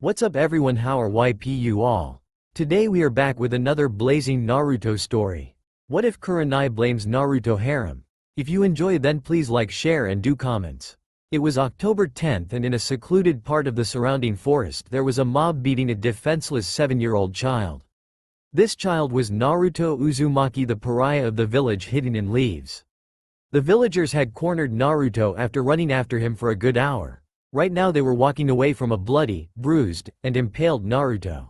What's up everyone, how are you all? Today we are back with another blazing Naruto story. What if Kurenai blames Naruto Harem? If you enjoy then please like, share and do comments. It was October 10th and in a secluded part of the surrounding forest there was a mob beating a defenseless 7-year-old child. This child was Naruto Uzumaki, the pariah of the village hidden in leaves. The villagers had cornered Naruto after running after him for a good hour. Right now they were walking away from a bloody, bruised, and impaled Naruto.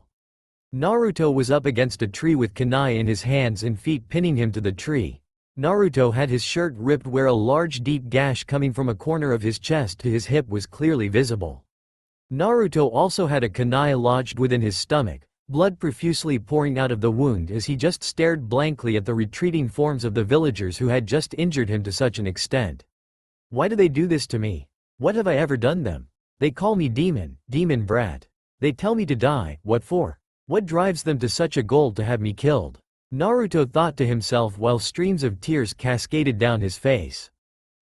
Naruto was up against a tree with kunai in his hands and feet pinning him to the tree. Naruto had his shirt ripped where a large deep gash coming from a corner of his chest to his hip was clearly visible. Naruto also had a kunai lodged within his stomach, blood profusely pouring out of the wound as he just stared blankly at the retreating forms of the villagers who had just injured him to such an extent. Why do they do this to me? What have I ever done them? They call me demon brat. They tell me to die, what for? What drives them to such a goal to have me killed? Naruto thought to himself while streams of tears cascaded down his face.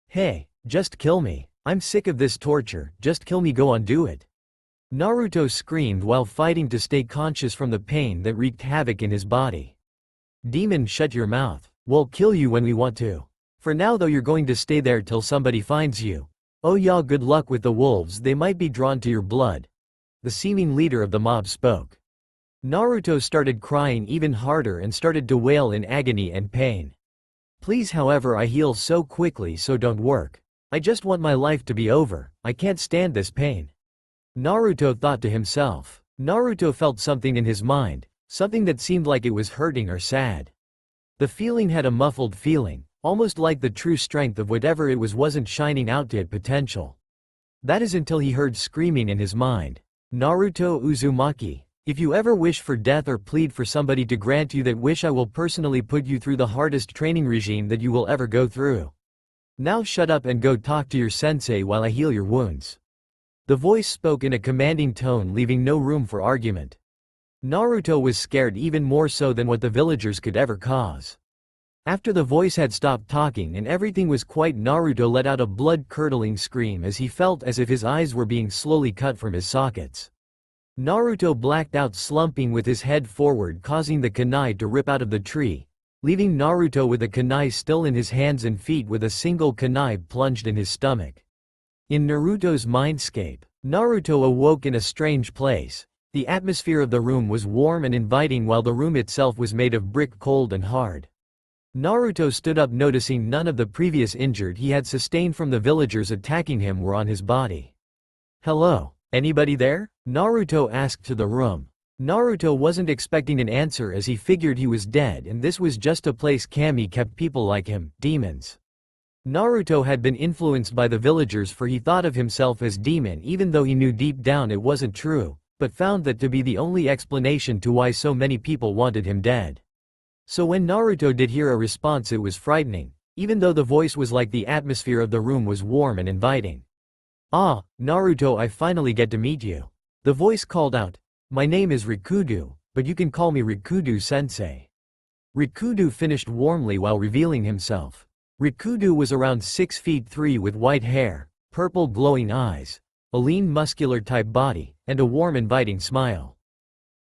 Hey, just kill me. I'm sick of this torture, just kill me, go on, do it. Naruto screamed while fighting to stay conscious from the pain that wreaked havoc in his body. Demon, shut your mouth. We'll kill you when we want to. For now though you're going to stay there till somebody finds you. Oh yeah, good luck with the wolves, they might be drawn to your blood. The seeming leader of the mob spoke. Naruto started crying even harder and started to wail in agony and pain. Please, however, I heal so quickly, so don't work. I just want my life to be over, I can't stand this pain. Naruto thought to himself. Naruto felt something in his mind, something that seemed like it was hurting or sad. The feeling had a muffled feeling, almost like the true strength of whatever it was wasn't shining out to its potential. That is until he heard screaming in his mind. Naruto Uzumaki, if you ever wish for death or plead for somebody to grant you that wish, I will personally put you through the hardest training regime that you will ever go through. Now shut up and go talk to your sensei while I heal your wounds. The voice spoke in a commanding tone, leaving no room for argument. Naruto was scared, even more so than what the villagers could ever cause. After the voice had stopped talking and everything was quiet, Naruto let out a blood-curdling scream as he felt as if his eyes were being slowly cut from his sockets. Naruto blacked out, slumping with his head forward, causing the kunai to rip out of the tree, leaving Naruto with the kunai still in his hands and feet with a single kunai plunged in his stomach. In Naruto's mindscape, Naruto awoke in a strange place. The atmosphere of the room was warm and inviting while the room itself was made of brick, cold and hard. Naruto stood up, noticing none of the previous injured he had sustained from the villagers attacking him were on his body. Hello? Anybody there? Naruto asked to the room. Naruto wasn't expecting an answer as he figured he was dead and this was just a place Kami kept people like him, demons. Naruto had been influenced by the villagers, for he thought of himself as demon even though he knew deep down it wasn't true, but found that to be the only explanation to why so many people wanted him dead. So when Naruto did hear a response, it was frightening, even though the voice was like the atmosphere of the room was warm and inviting. Ah, Naruto, I finally get to meet you. The voice called out. My name is Rikudo, but you can call me Rikudo sensei. Rikudo finished warmly while revealing himself. Rikudo was around 6 feet 3 with white hair, purple glowing eyes, a lean muscular type body, and a warm inviting smile.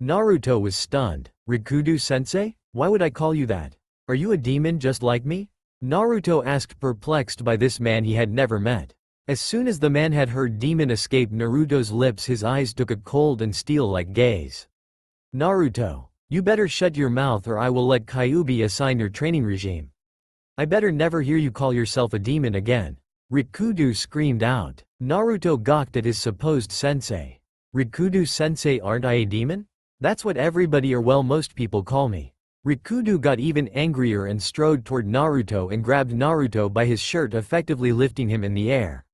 Naruto was stunned. Rikudo sensei? Why would I call you that? Are you a demon just like me? Naruto asked, perplexed by this man he had never met. As soon as the man had heard demon escape Naruto's lips, his eyes took a cold and steel-like gaze. Naruto, you better shut your mouth or I will let Kyuubi assign your training regime. I better never hear you call yourself a demon again. Rikudo screamed out. Naruto gawked at his supposed sensei. Rikudo sensei, aren't I a demon? That's what everybody, or well, most people call me. Rikudo got even angrier and strode toward Naruto and grabbed Naruto by his shirt, effectively lifting him in the air.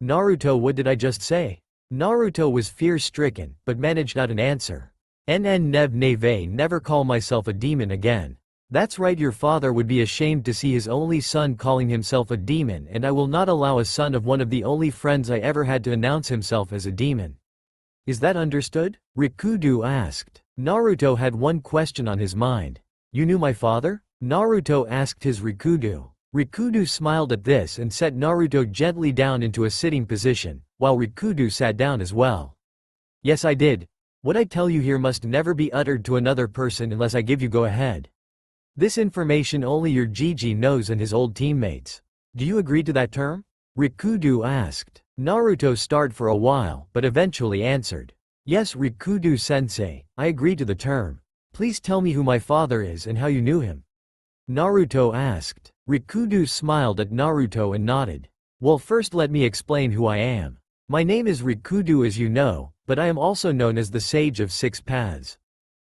Naruto, what did I just say? Naruto was fear-stricken, but managed out an answer. Never call myself a demon again. That's right, your father would be ashamed to see his only son calling himself a demon, and I will not allow a son of one of the only friends I ever had to announce himself as a demon. Is that understood? Rikudo asked. Naruto had one question on his mind. You knew my father? Naruto asked his Rikudo. Rikudo smiled at this and set Naruto gently down into a sitting position, while Rikudo sat down as well. Yes, I did. What I tell you here must never be uttered to another person unless I give you go ahead. This information only your Gigi knows and his old teammates. Do you agree to that term? Rikudo asked. Naruto starred for a while, but eventually answered. Yes, Rikudo-sensei, I agree to the term. Please tell me who my father is and how you knew him. Naruto asked. Rikudo smiled at Naruto and nodded. Well, first let me explain who I am. My name is Rikudo as you know, but I am also known as the Sage of Six Paths.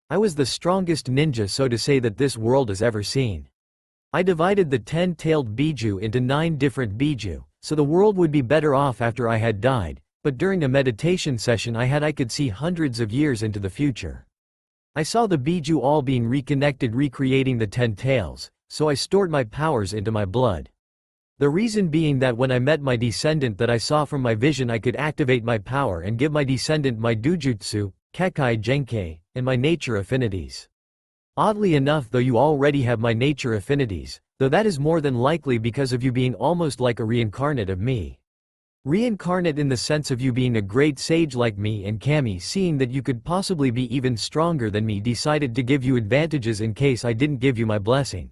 I was the strongest ninja so to say that this world has ever seen. I divided the 10-tailed Biju into 9 different Biju, so the world would be better off after I had died, but during a meditation session I could see hundreds of years into the future. I saw the Biju all being reconnected recreating the 10 tails, so I stored my powers into my blood. The reason being that when I met my descendant that I saw from my vision I could activate my power and give my descendant my Dujutsu, Kekkei Genkei, and my nature affinities. Oddly enough though you already have my nature affinities, though that is more than likely because of you being almost like a reincarnate of me. Reincarnate in the sense of you being a great sage like me and Kami seeing that you could possibly be even stronger than me decided to give you advantages in case I didn't give you my blessing.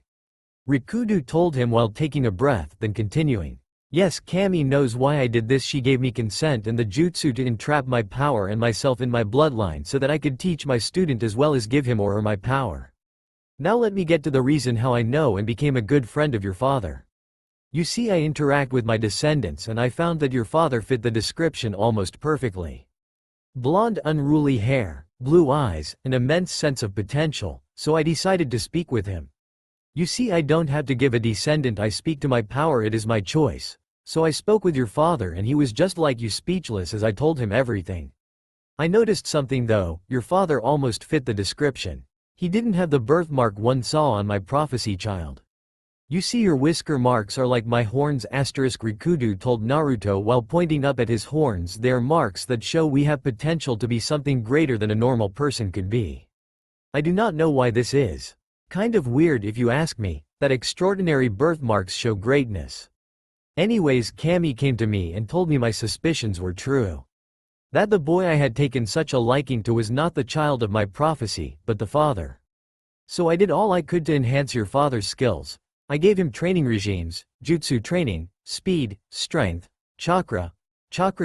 Rikudo told him while taking a breath then continuing. Yes, Kami knows why I did this. She gave me consent and the jutsu to entrap my power and myself in my bloodline so that I could teach my student as well as give him or her my power. Now let me get to the reason how I know and became a good friend of your father. You see, I interact with my descendants and I found that your father fit the description almost perfectly. Blonde unruly hair, blue eyes, an immense sense of potential, so I decided to speak with him. You see, I don't have to give a descendant, I speak to my power, it is my choice. So I spoke with your father and he was just like you, speechless as I told him everything. I noticed something though, your father almost fit the description. He didn't have the birthmark one saw on my prophecy child. You see, your whisker marks are like my horns. Rikudo told Naruto while pointing up at his horns. They are marks that show we have potential to be something greater than a normal person could be. I do not know why this is. Kind of weird if you ask me, that extraordinary birthmarks show greatness. Anyways, Kami came to me and told me my suspicions were true. That the boy I had taken such a liking to was not the child of my prophecy, but the father. So I did all I could to enhance your father's skills. I gave him training regimes, jutsu training, speed, strength, chakra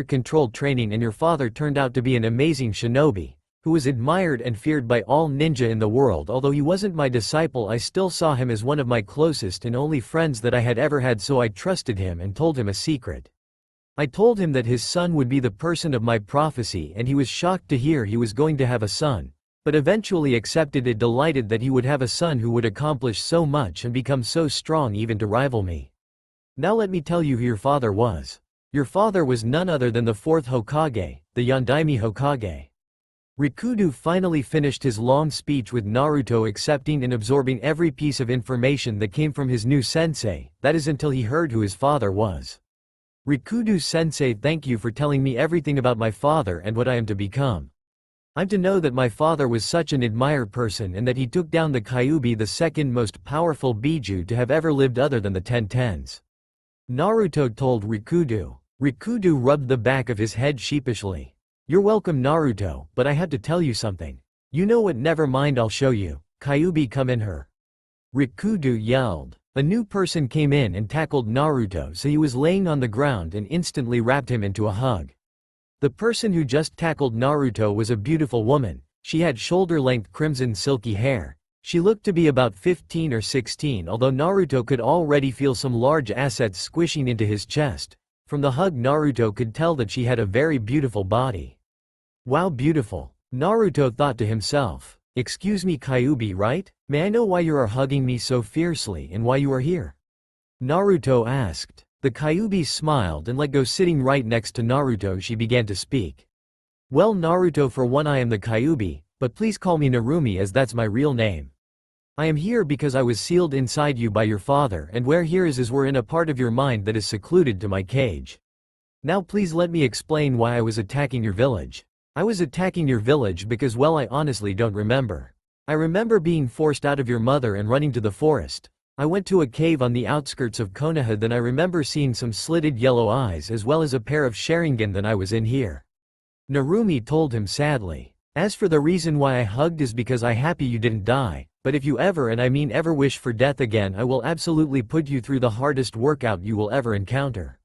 controlled training, and your father turned out to be an amazing shinobi, who was admired and feared by all ninja in the world. Although he wasn't my disciple, I still saw him as one of my closest and only friends that I had ever had, so I trusted him and told him a secret. I told him that his son would be the person of my prophecy and he was shocked to hear he was going to have a son, but eventually accepted it, delighted that he would have a son who would accomplish so much and become so strong even to rival me. Now let me tell you who your father was. Your father was none other than the 4th Hokage, the Yondaime Hokage. Rikudo finally finished his long speech with Naruto accepting and absorbing every piece of information that came from his new sensei, that is until he heard who his father was. Rikudo-sensei, thank you for telling me everything about my father and what I am to become. I'm to know that my father was such an admired person and that he took down the Kyuubi, the second most powerful Biju to have ever lived other than the 10-10s. Naruto told Rikudo. Rikudo rubbed the back of his head sheepishly. You're welcome, Naruto, but I had to tell you something. You know what, never mind, I'll show you. Kyuubi, come in here. Rikudo yelled. A new person came in and tackled Naruto, so he was laying on the ground and instantly wrapped him into a hug. The person who just tackled Naruto was a beautiful woman. She had shoulder-length crimson silky hair. She looked to be about 15 or 16, although Naruto could already feel some large assets squishing into his chest. From the hug, Naruto could tell that she had a very beautiful body. Wow, beautiful. Naruto thought to himself. Excuse me, Kyuubi, right? May I know why you are hugging me so fiercely and why you are here? Naruto asked. The Kyuubi smiled and let go. Sitting right next to Naruto, she began to speak. Well, Naruto, for one, I am the Kyuubi, but please call me Narumi as that's my real name. I am here because I was sealed inside you by your father, and where here is we're in a part of your mind that is secluded to my cage. Now please let me explain why I was attacking your village. I was attacking your village because, well, I honestly don't remember. I remember being forced out of your mother and running to the forest. I went to a cave on the outskirts of Konoha, then I remember seeing some slitted yellow eyes as well as a pair of Sharingan, then I was in here. Narumi told him sadly. As for the reason why I hugged is because I happy you didn't die, but if you ever and I mean ever wish for death again I will absolutely put you through the hardest workout you will ever encounter.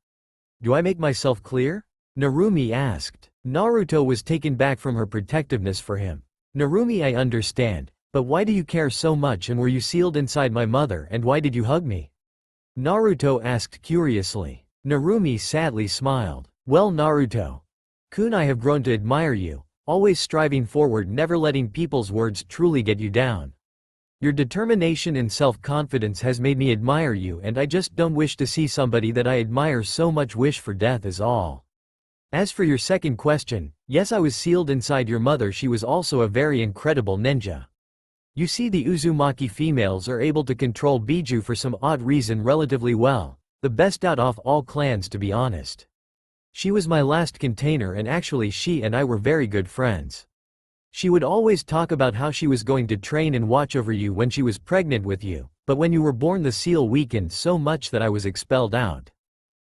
Do I make myself clear? Narumi asked. Naruto was taken back from her protectiveness for him. Narumi, I understand, but why do you care so much and were you sealed inside my mother and why did you hug me? Naruto asked curiously. Narumi sadly smiled. Well Naruto-kun, I have grown to admire you, always striving forward, never letting people's words truly get you down. Your determination and self-confidence has made me admire you and I just don't wish to see somebody that I admire so much wish for death is all. As for your second question, yes I was sealed inside your mother, she was also a very incredible ninja. You see the Uzumaki females are able to control Biju for some odd reason relatively well, the best out of all clans to be honest. She was my last container and actually she and I were very good friends. She would always talk about how she was going to train and watch over you when she was pregnant with you, but when you were born the seal weakened so much that I was expelled out.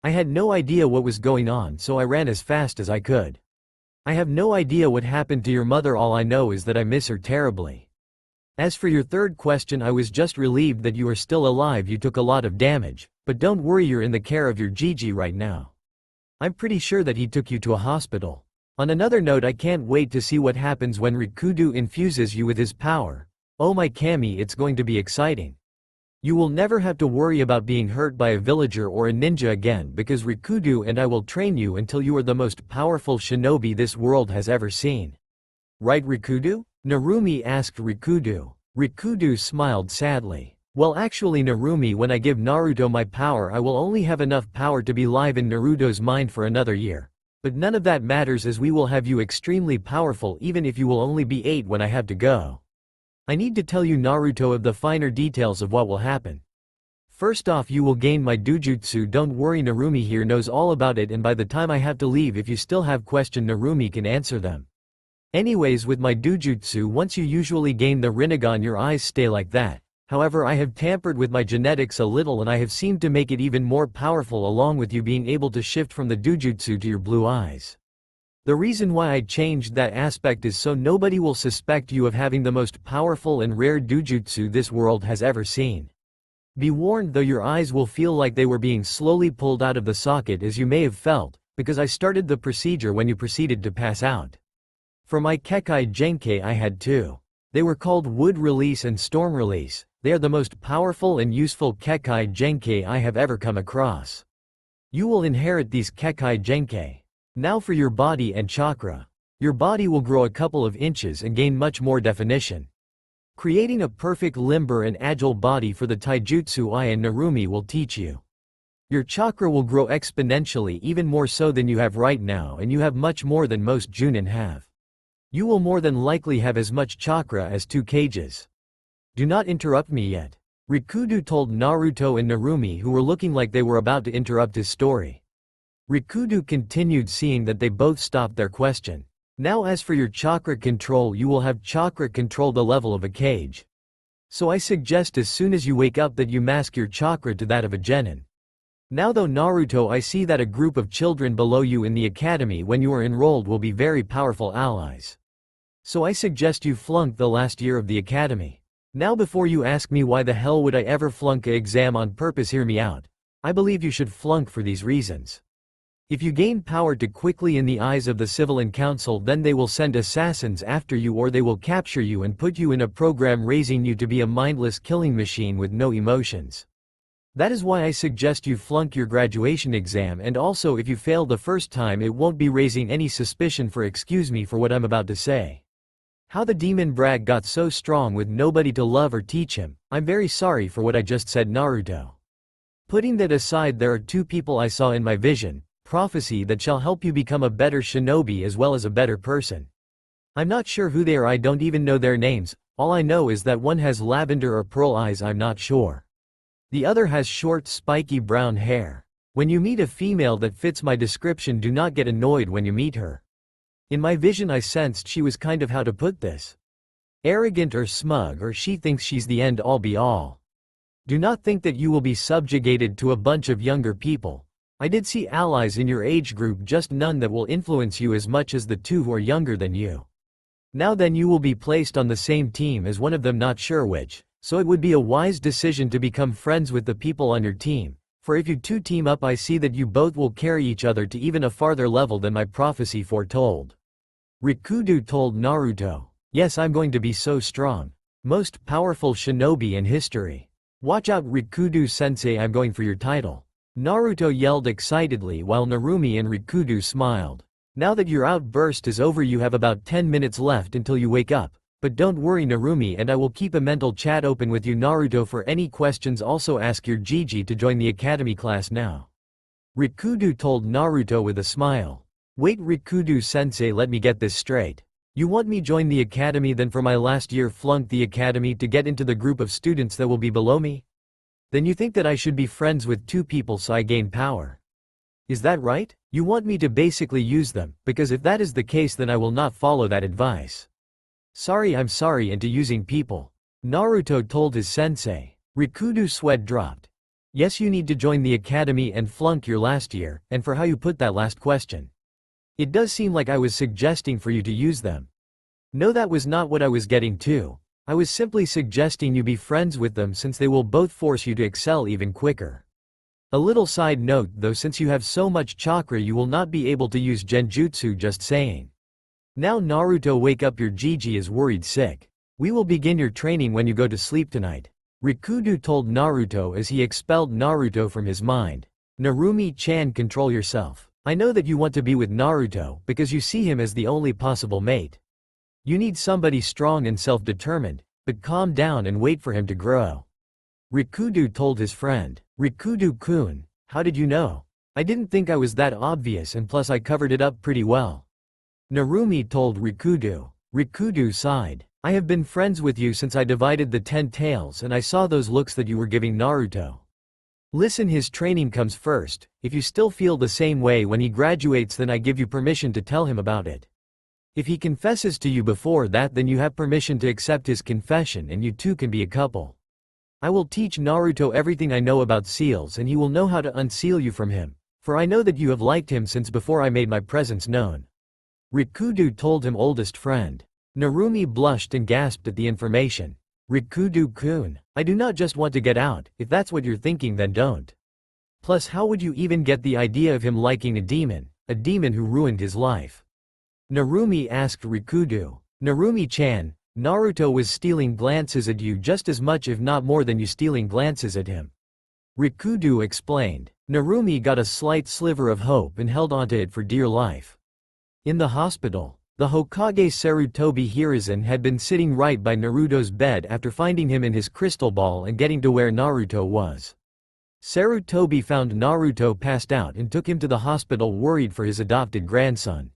I had no idea what was going on so I ran as fast as I could. I have no idea what happened to your mother, all I know is that I miss her terribly. As for your third question, I was just relieved that you are still alive. You took a lot of damage, but don't worry, you're in the care of your Gigi right now. I'm pretty sure that he took you to a hospital. On another note, I can't wait to see what happens when Rikudo infuses you with his power. Oh my Kami, it's going to be exciting. You will never have to worry about being hurt by a villager or a ninja again because Rikudo and I will train you until you are the most powerful shinobi this world has ever seen. Right Rikudo? Narumi asked Rikudo. Rikudo smiled sadly. Well actually Narumi, when I give Naruto my power I will only have enough power to be live in Naruto's mind for another year. But none of that matters as we will have you extremely powerful even if you will only be 8 when I have to go. I need to tell you Naruto of the finer details of what will happen. First off, you will gain my Dujutsu. Don't worry, Narumi here knows all about it and by the time I have to leave if you still have question Narumi can answer them. Anyways, with my Dujutsu once you usually gain the Rinnegan your eyes stay like that. However, I have tampered with my genetics a little and I have seemed to make it even more powerful along with you being able to shift from the Dujutsu to your blue eyes. The reason why I changed that aspect is so nobody will suspect you of having the most powerful and rare Dujutsu this world has ever seen. Be warned though, your eyes will feel like they were being slowly pulled out of the socket as you may have felt, because I started the procedure when you proceeded to pass out. For my Kekai Genkai I had two. They were called Wood Release and Storm Release. They are the most powerful and useful Kekai Genkai I have ever come across. You will inherit these Kekai Genkai. Now for your body and chakra. Your body will grow a couple of inches and gain much more definition. Creating a perfect limber and agile body for the taijutsu I and Narumi will teach you. Your chakra will grow exponentially, even more so than you have right now, and you have much more than most Jonin have. You will more than likely have as much chakra as 2 cages. Do not interrupt me yet. Rikudo told Naruto and Narumi, who were looking like they were about to interrupt his story. Rikudo continued, seeing that they both stopped their question. Now as for your chakra control, you will have chakra control the level of a cage. So I suggest as soon as you wake up that you mask your chakra to that of a genin. Now though Naruto, I see that a group of children below you in the academy when you are enrolled will be very powerful allies. So I suggest you flunk the last year of the academy. Now before you ask me why the hell would I ever flunk a exam on purpose, hear me out. I believe you should flunk for these reasons. If you gain power too quickly in the eyes of the Civilian Council, then they will send assassins after you or they will capture you and put you in a program raising you to be a mindless killing machine with no emotions. That is why I suggest you flunk your graduation exam, and also if you fail the first time it won't be raising any suspicion for excuse me for what I'm about to say. How the demon brat got so strong with nobody to love or teach him. I'm very sorry for what I just said, Naruto. Putting that aside, there are 2 people I saw in my vision. Prophecy that shall help you become a better shinobi as well as a better person. I'm not sure who they are, I don't even know their names, all I know is that one has lavender or pearl eyes, I'm not sure. The other has short spiky brown hair. When you meet a female that fits my description, do not get annoyed when you meet her. In my vision I sensed she was kind of, how to put this, arrogant or smug, or she thinks she's the end all be all. Do not think that you will be subjugated to a bunch of younger people. I did see allies in your age group, just none that will influence you as much as the two who are younger than you. Now then, you will be placed on the same team as one of them, not sure which, so it would be a wise decision to become friends with the people on your team, for if you two team up, I see that you both will carry each other to even a farther level than my prophecy foretold. Rikudo told Naruto. Yes, I'm going to be so strong. Most powerful shinobi in history. Watch out, Rikudo-sensei, I'm going for your title. Naruto yelled excitedly while Narumi and Rikudo smiled. Now that your outburst is over, you have about 10 minutes left until you wake up. But don't worry, Narumi, and I will keep a mental chat open with you, Naruto, for any questions. Also ask your Gigi to join the academy class now. Rikudo told Naruto with a smile. Wait, Rikudo-sensei, let me get this straight. You want me join the academy, then for my last year flunk the academy to get into the group of students that will be below me? Then you think that I should be friends with two people so I gain power? Is that right? You want me to basically use them, because if that is the case then I will not follow that advice. Sorry, I'm sorry into using people. Naruto told his sensei. Rikudo's sweat dropped. Yes, you need to join the academy and flunk your last year, and for how you put that last question. It does seem like I was suggesting for you to use them. No, that was not what I was getting to. I was simply suggesting you be friends with them since they will both force you to excel even quicker. A little side note though, since you have so much chakra you will not be able to use genjutsu, just saying. Now Naruto, wake up, your Gigi is worried sick. We will begin your training when you go to sleep tonight. Rikudo told Naruto as he expelled Naruto from his mind. Narumi-chan, control yourself. I know that you want to be with Naruto because you see him as the only possible mate. You need somebody strong and self-determined, but calm down and wait for him to grow. Rikudo told his friend. Rikudo-kun, how did you know? I didn't think I was that obvious, and plus I covered it up pretty well. Narumi told Rikudo. Rikudo sighed. I have been friends with you since I divided the 10 tails and I saw those looks that you were giving Naruto. Listen, his training comes first. If you still feel the same way when he graduates, then I give you permission to tell him about it. If he confesses to you before that, then you have permission to accept his confession and you two can be a couple. I will teach Naruto everything I know about seals and he will know how to unseal you from him, for I know that you have liked him since before I made my presence known. Rikudo told him oldest friend. Narumi blushed and gasped at the information. Rikudo-kun, I do not just want to get out. If that's what you're thinking, then don't. Plus, how would you even get the idea of him liking a demon who ruined his life? Narumi asked Rikudo. Narumi-chan, Naruto was stealing glances at you just as much if not more than you stealing glances at him. Rikudo explained. Narumi got a slight sliver of hope and held onto it for dear life. In the hospital, the Hokage Sarutobi Hiruzen had been sitting right by Naruto's bed after finding him in his crystal ball and getting to where Naruto was. Sarutobi found Naruto passed out and took him to the hospital, worried for his adopted grandson.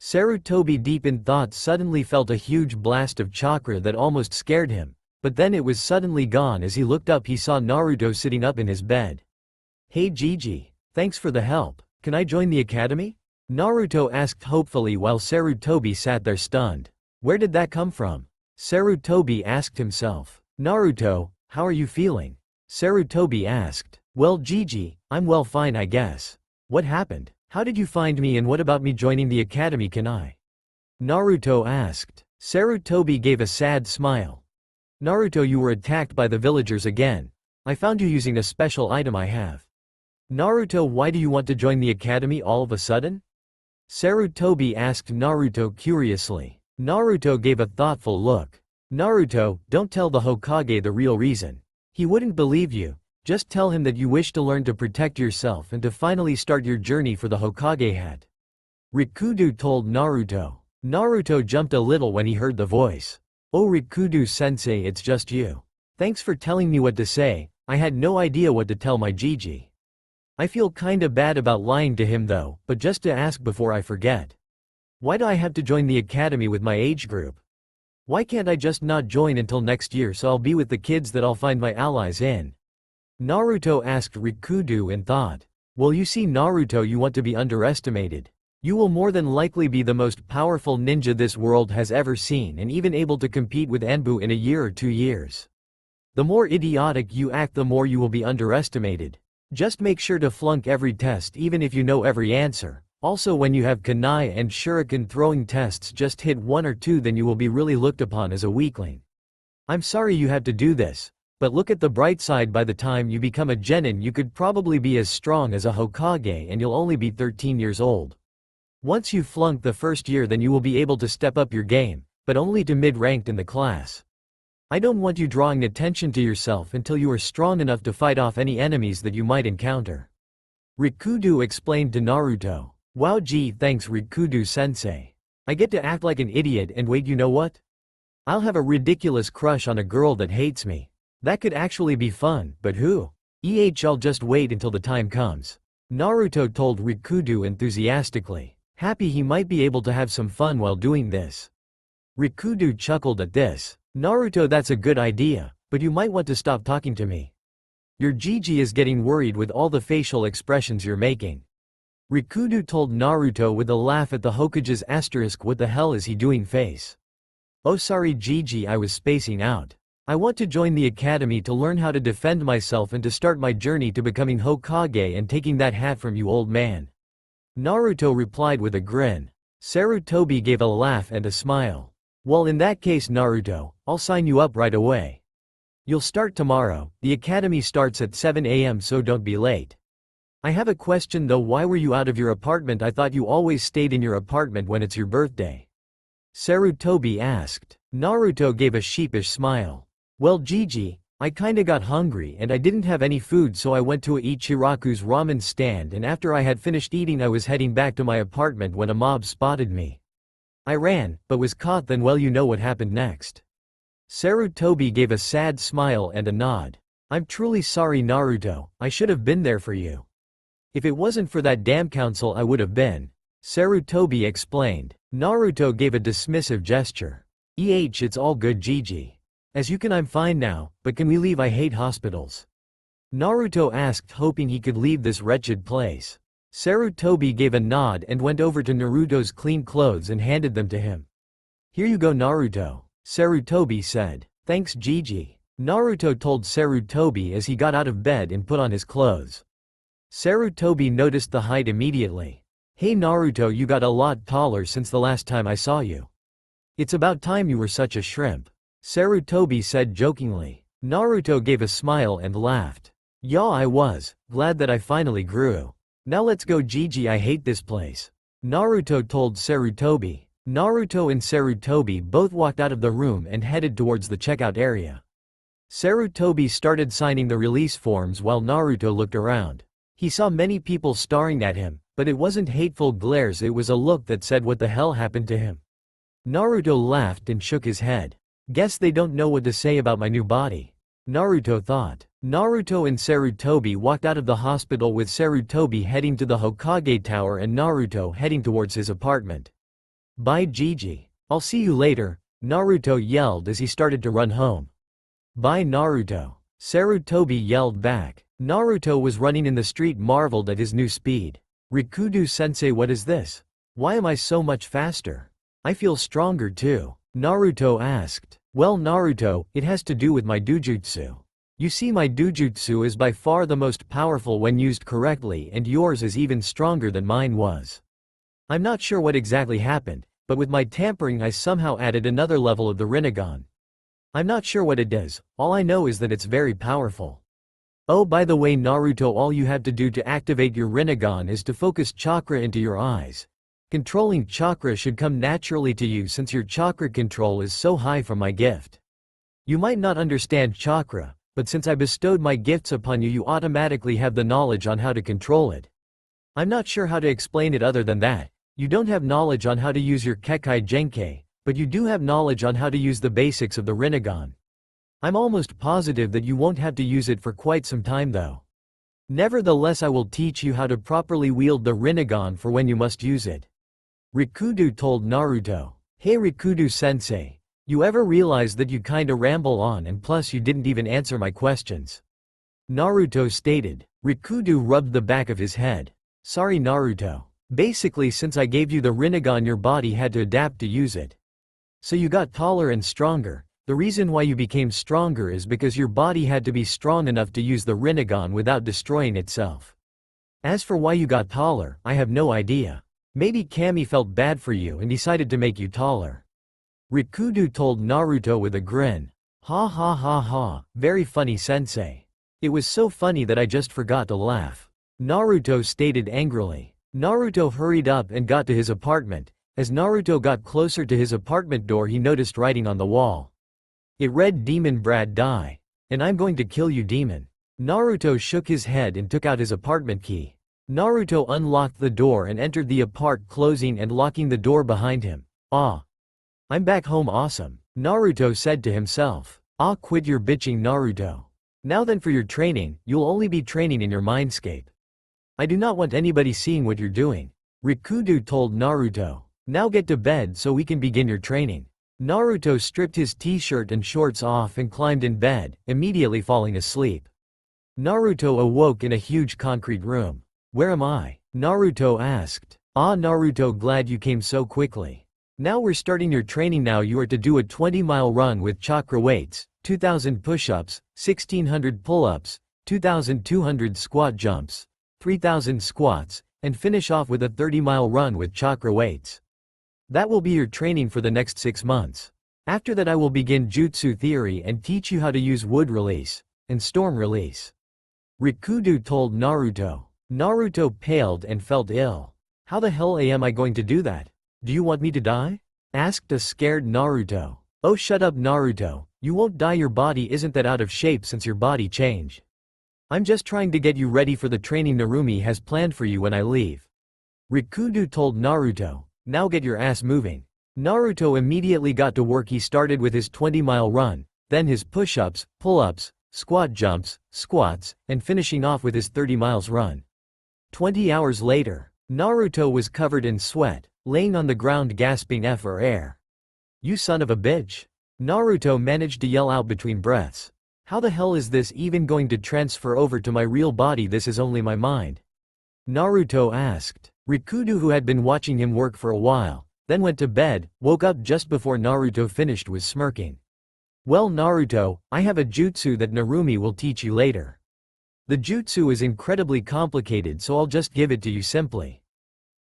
Sarutobi, deep in thought, suddenly felt a huge blast of chakra that almost scared him, but then it was suddenly gone. As he looked up, he saw Naruto sitting up in his bed. Hey Gigi, thanks for the help. Can I join the academy? Naruto asked hopefully while Sarutobi sat there stunned. Where did that come from? Sarutobi asked himself. Naruto, how are you feeling? Sarutobi asked. Well Gigi, I'm well, fine I guess. What happened? How did you find me and what about me joining the academy, can I? Naruto asked. Sarutobi gave a sad smile. Naruto, you were attacked by the villagers again. I found you using a special item I have. Naruto, why do you want to join the academy all of a sudden? Sarutobi asked Naruto curiously. Naruto gave a thoughtful look. Naruto, don't tell the Hokage the real reason. He wouldn't believe you. Just tell him that you wish to learn to protect yourself and to finally start your journey for the Hokage hat. Rikudo told Naruto. Naruto jumped a little when he heard the voice. Oh Rikudo-sensei, it's just you. Thanks for telling me what to say. I had no idea what to tell my Gigi. I feel kinda bad about lying to him though, but just to ask before I forget. Why do I have to join the academy with my age group? Why can't I just not join until next year so I'll be with the kids that I'll find my allies in? Naruto asked Rikudo in thought. Well, you see Naruto, you want to be underestimated. You will more than likely be the most powerful ninja this world has ever seen and even able to compete with Anbu in a year or 2 years. The more idiotic you act, the more you will be underestimated. Just make sure to flunk every test even if you know every answer. Also when you have kunai and shuriken throwing tests just hit 1 or 2 then you will be really looked upon as a weakling. I'm sorry you have to do this, but look at the bright side, by the time you become a genin you could probably be as strong as a Hokage and you'll only be 13 years old. Once you flunk the first year then you will be able to step up your game, but only to mid-ranked in the class. I don't want you drawing attention to yourself until you are strong enough to fight off any enemies that you might encounter. Rikudo explained to Naruto. Wow, gee, thanks Rikudo-sensei. I get to act like an idiot, and wait, you know what? I'll have a ridiculous crush on a girl that hates me. That could actually be fun, but who? I'll just wait until the time comes. Naruto told Rikudo enthusiastically, happy he might be able to have some fun while doing this. Rikudo chuckled at this. Naruto, that's a good idea, but you might want to stop talking to me. Your Gigi is getting worried with all the facial expressions you're making. Rikudo told Naruto with a laugh at the Hokage's asterisk, what the hell is he doing face. Oh sorry Gigi, I was spacing out. I want to join the academy to learn how to defend myself and to start my journey to becoming Hokage and taking that hat from you, old man. Naruto replied with a grin. Sarutobi gave a laugh and a smile. Well, in that case Naruto, I'll sign you up right away. You'll start tomorrow. The academy starts at 7 AM, so don't be late. I have a question though, why were you out of your apartment? I thought you always stayed in your apartment when it's your birthday. Sarutobi asked. Naruto gave a sheepish smile. Well Gigi, I kinda got hungry and I didn't have any food, so I went to Ichiraku's ramen stand, and after I had finished eating I was heading back to my apartment when a mob spotted me. I ran, but was caught. Then well, you know what happened next. Sarutobi gave a sad smile and a nod. I'm truly sorry Naruto, I should have been there for you. If it wasn't for that damn council I would have been. Sarutobi explained. Naruto gave a dismissive gesture. It's all good Gigi. As you can, I'm fine now, but can we leave? I hate hospitals. Naruto asked, hoping he could leave this wretched place. Sarutobi gave a nod and went over to Naruto's clean clothes and handed them to him. Here you go Naruto, Sarutobi said. Thanks Gigi. Naruto told Sarutobi as he got out of bed and put on his clothes. Sarutobi noticed the height immediately. Hey Naruto, you got a lot taller since the last time I saw you. It's about time you were such a shrimp. Sarutobi said jokingly. Naruto gave a smile and laughed. Yeah, I was glad that I finally grew. Now let's go Gigi, I hate this place. Naruto told Sarutobi. Naruto and Sarutobi both walked out of the room and headed towards the checkout area. Sarutobi started signing the release forms while Naruto looked around. He saw many people staring at him, but it wasn't hateful glares, it was a look that said what the hell happened to him. Naruto laughed and shook his head. Guess they don't know what to say about my new body, Naruto thought. Naruto and Sarutobi walked out of the hospital with Sarutobi heading to the Hokage Tower and Naruto heading towards his apartment. Bye Gigi. I'll see you later, Naruto yelled as he started to run home. Bye Naruto, Sarutobi yelled back. Naruto was running in the street, marveled at his new speed. Rikudo-sensei, what is this? Why am I so much faster? I feel stronger too, Naruto asked. Well Naruto, it has to do with my dujutsu. You see, my dujutsu is by far the most powerful when used correctly, and yours is even stronger than mine was. I'm not sure what exactly happened, but with my tampering I somehow added another level of the Rinnegan. I'm not sure what it does, all I know is that it's very powerful. Oh, by the way Naruto, all you have to do to activate your Rinnegan is to focus chakra into your eyes. Controlling chakra should come naturally to you since your chakra control is so high from my gift. You might not understand chakra, but since I bestowed my gifts upon you, you automatically have the knowledge on how to control it. I'm not sure how to explain it other than that. You don't have knowledge on how to use your Kekkei Genkai, but you do have knowledge on how to use the basics of the Rinnegan. I'm almost positive that you won't have to use it for quite some time though. Nevertheless, I will teach you how to properly wield the Rinnegan for when you must use it. Rikudo told Naruto. Hey Rikudo-sensei, you ever realize that you kinda ramble on, and plus you didn't even answer my questions? Naruto stated. Rikudo rubbed the back of his head. Sorry Naruto. Basically, since I gave you the Rinnegan, your body had to adapt to use it. So you got taller and stronger, The reason why you became stronger is because your body had to be strong enough to use the Rinnegan without destroying itself. As for why you got taller, I have no idea. Maybe Kami felt bad for you and decided to make you taller. Rikudo told Naruto with a grin. Ha ha ha ha, very funny sensei. It was so funny that I just forgot to laugh. Naruto stated angrily. Naruto hurried up and got to his apartment. As Naruto got closer to his apartment door, he noticed writing on the wall. It read, "Demon Brad die. And I'm going to kill you, demon." Naruto shook his head and took out his apartment key. Naruto unlocked the door and entered the apart, closing and locking the door behind him. Ah. I'm back home, awesome. Naruto said to himself. Ah, quit your bitching, Naruto. Now then, for your training, you'll only be training in your mindscape. I do not want anybody seeing what you're doing. Rikudo told Naruto. Now get to bed so we can begin your training. Naruto stripped his t-shirt and shorts off and climbed in bed, immediately falling asleep. Naruto awoke in a huge concrete room. Where am I? Naruto asked. Ah, Naruto, glad you came so quickly. Now we're starting your training. Now you are to do a 20-mile run with chakra weights, 2,000 push-ups, 1,600 pull-ups, 2,200 squat jumps, 3,000 squats, and finish off with a 30-mile run with chakra weights. That will be your training for the next 6 months. After that I will begin jutsu theory and teach you how to use wood release and storm release. Rikudo told Naruto. Naruto paled and felt ill. How the hell am I going to do that? Do you want me to die? Asked a scared Naruto. Oh, shut up, Naruto. You won't die. Your body isn't that out of shape since your body changed. I'm just trying to get you ready for the training Narumi has planned for you when I leave. Rikudo told Naruto. Now get your ass moving. Naruto immediately got to work. He started with his 20-mile run, then his push-ups, pull-ups, squat jumps, squats, and finishing off with his 30 miles run. 20 hours later, Naruto was covered in sweat, laying on the ground gasping for air. You son of a bitch. Naruto managed to yell out between breaths. How the hell is this even going to transfer over to my real body? This is only my mind. Naruto asked. Rikudo, who had been watching him work for a while, then went to bed, woke up just before Naruto finished, was smirking. Well, Naruto, I have a jutsu that Narumi will teach you later. The jutsu is incredibly complicated, so I'll just give it to you simply.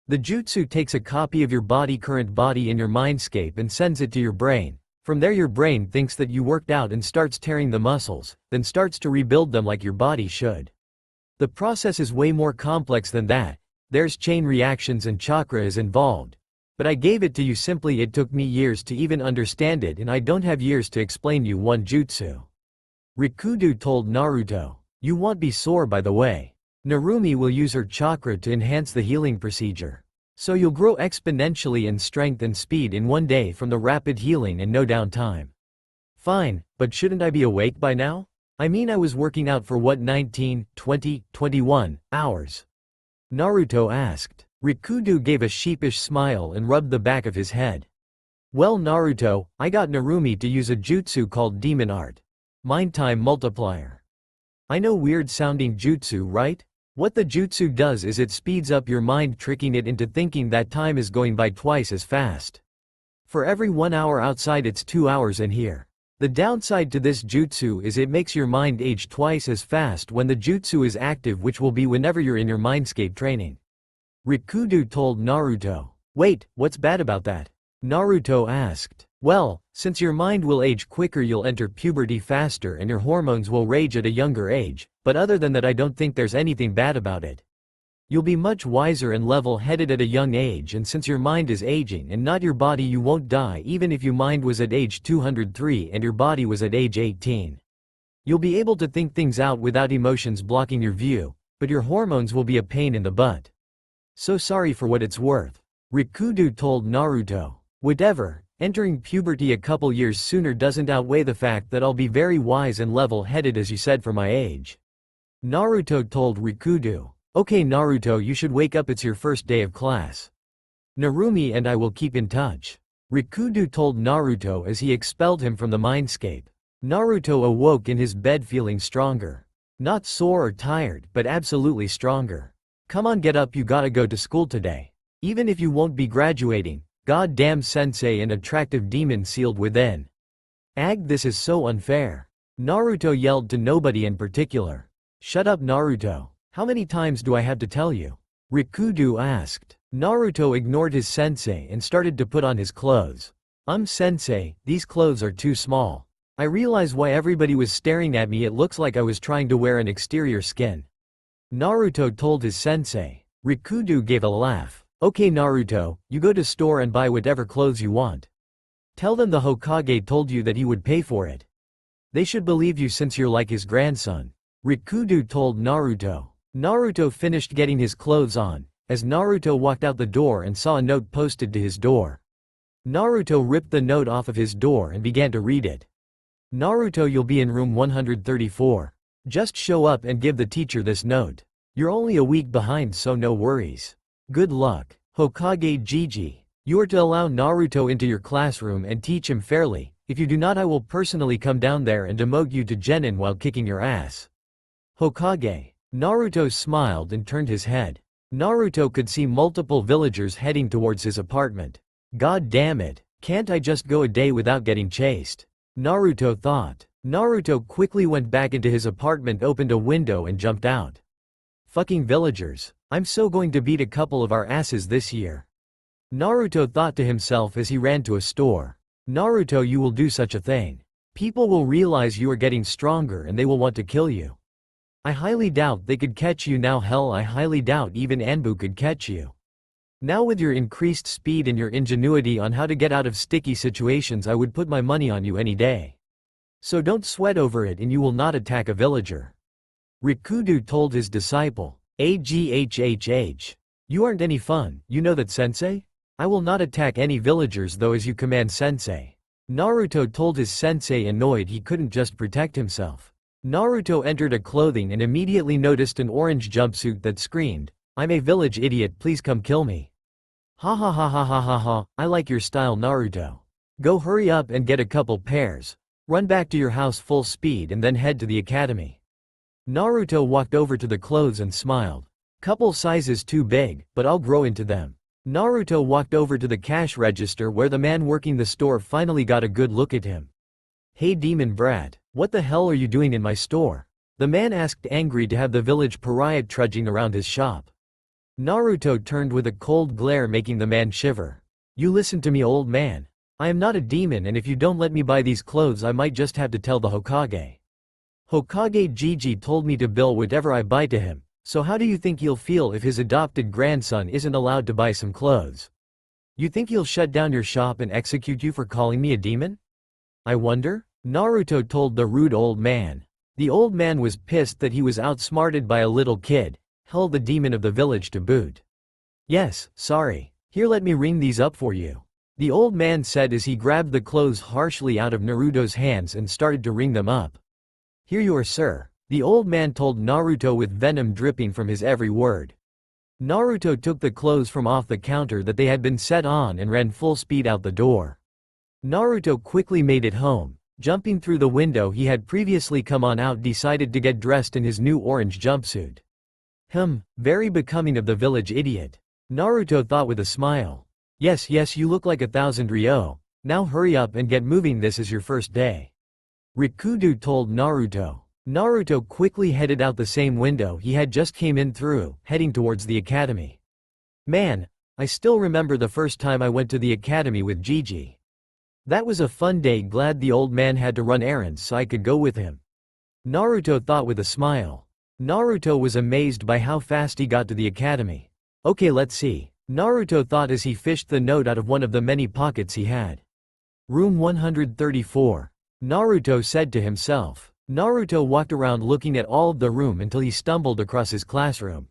The jutsu takes a copy of your current body in your mindscape and sends it to your brain. From there your brain thinks that you worked out and starts tearing the muscles, then starts to rebuild them like your body should. The process is way more complex than that. There's chain reactions and chakra is involved. But I gave it to you simply. It took me years to even understand it, and I don't have years to explain you one jutsu. Rikudo told Naruto. You won't be sore, by the way. Narumi will use her chakra to enhance the healing procedure. So you'll grow exponentially in strength and speed in one day from the rapid healing and no downtime. Fine, but shouldn't I be awake by now? I mean, I was working out for what, 19, 20, 21 hours? Naruto asked. Rikudo gave a sheepish smile and rubbed the back of his head. Well, Naruto, I got Narumi to use a jutsu called Demon Art. Mind Time Multiplier. I know, weird sounding jutsu, right? What the jutsu does is it speeds up your mind, tricking it into thinking that time is going by twice as fast. For every 1 hour outside, it's 2 hours in here. The downside to this jutsu is it makes your mind age twice as fast when the jutsu is active, which will be whenever you're in your mindscape training. Rikudo told Naruto. Wait, what's bad about that? Naruto asked. Well, since your mind will age quicker, you'll enter puberty faster and your hormones will rage at a younger age, but other than that I don't think there's anything bad about it. You'll be much wiser and level-headed at a young age, and since your mind is aging and not your body, you won't die even if your mind was at age 203 and your body was at age 18. You'll be able to think things out without emotions blocking your view, but your hormones will be a pain in the butt. So sorry for what it's worth. Rikudo told Naruto. Whatever, entering puberty a couple years sooner doesn't outweigh the fact that I'll be very wise and level-headed, as you said, for my age. Naruto told Rikudo. Okay, Naruto, you should wake up, it's your first day of class. Narumi and I will keep in touch. Rikudo told Naruto as he expelled him from the mindscape. Naruto awoke in his bed feeling stronger. Not sore or tired, but absolutely stronger. Come on, get up, you gotta go to school today. Even if you won't be graduating. God damn, sensei, an attractive demon sealed within. Ag, this is so unfair. Naruto yelled to nobody in particular. Shut up, Naruto. How many times do I have to tell you? Rikudo asked. Naruto ignored his sensei and started to put on his clothes. Sensei, these clothes are too small. I realize why everybody was staring at me. It looks like I was trying to wear an exterior skin. Naruto told his sensei. Rikudo gave a laugh. Okay Naruto, you go to store and buy whatever clothes you want. Tell them the Hokage told you that he would pay for it. They should believe you since you're like his grandson. Rikudo told Naruto. Naruto finished getting his clothes on, as Naruto walked out the door and saw a note posted to his door. Naruto ripped the note off of his door and began to read it. Naruto, you'll be in room 134. Just show up and give the teacher this note. You're only a week behind, so no worries. Good luck. Hokage Gigi. You are to allow Naruto into your classroom and teach him fairly. If you do not, I will personally come down there and demote you to Jonin while kicking your ass. Hokage. Naruto smiled and turned his head. Naruto could see multiple villagers heading towards his apartment. God damn it, can't I just go a day without getting chased? Naruto thought. Naruto quickly went back into his apartment, opened a window and jumped out. Fucking villagers. I'm so going to beat a couple of our asses this year. Naruto thought to himself as he ran to a store. Naruto, you will do such a thing. People will realize you are getting stronger and they will want to kill you. I highly doubt they could catch you now. Hell, I highly doubt even Anbu could catch you. Now with your increased speed and your ingenuity on how to get out of sticky situations, I would put my money on you any day. So don't sweat over it and you will not attack a villager. Rikudo told his disciple. Aghhh. You aren't any fun, you know that sensei? I will not attack any villagers though, as you command sensei. Naruto told his sensei, annoyed he couldn't just protect himself. Naruto entered a clothing and immediately noticed an orange jumpsuit that screamed, I'm a village idiot, please come kill me. Ha ha ha ha ha ha ha, I like your style Naruto. Go hurry up and get a couple pairs. Run back to your house full speed and then head to the academy. Naruto walked over to the clothes and smiled. Couple sizes too big, but I'll grow into them. Naruto walked over to the cash register where the man working the store finally got a good look at him. Hey demon brat, what the hell are you doing in my store? The man asked, angry to have the village pariah trudging around his shop. Naruto turned with a cold glare, making the man shiver. You listen to me, old man. I am not a demon, and if you don't let me buy these clothes I might just have to tell the Hokage. Hokage Gigi told me to bill whatever I buy to him, so how do you think he'll feel if his adopted grandson isn't allowed to buy some clothes? You think he'll shut down your shop and execute you for calling me a demon? I wonder? Naruto told the rude old man. The old man was pissed that he was outsmarted by a little kid, hell, the demon of the village to boot. Yes, sorry. Here, let me ring these up for you. The old man said as he grabbed the clothes harshly out of Naruto's hands and started to ring them up. Here you are, sir. The old man told Naruto with venom dripping from his every word. Naruto took the clothes from off the counter that they had been set on and ran full speed out the door. Naruto quickly made it home. Jumping through the window he had previously come on out, decided to get dressed in his new orange jumpsuit. Very becoming of the village idiot. Naruto thought with a smile. Yes, you look like 1,000 Ryo. Now hurry up and get moving, this is your first day. Rikudo told Naruto. Naruto quickly headed out the same window he had just came in through, heading towards the academy. Man, I still remember the first time I went to the academy with Gigi. That was a fun day, glad the old man had to run errands so I could go with him. Naruto thought with a smile. Naruto was amazed by how fast he got to the academy. Okay, let's see. Naruto thought as he fished the note out of one of the many pockets he had. Room 134. Naruto said to himself. Naruto walked around looking at all of the room until he stumbled across his classroom.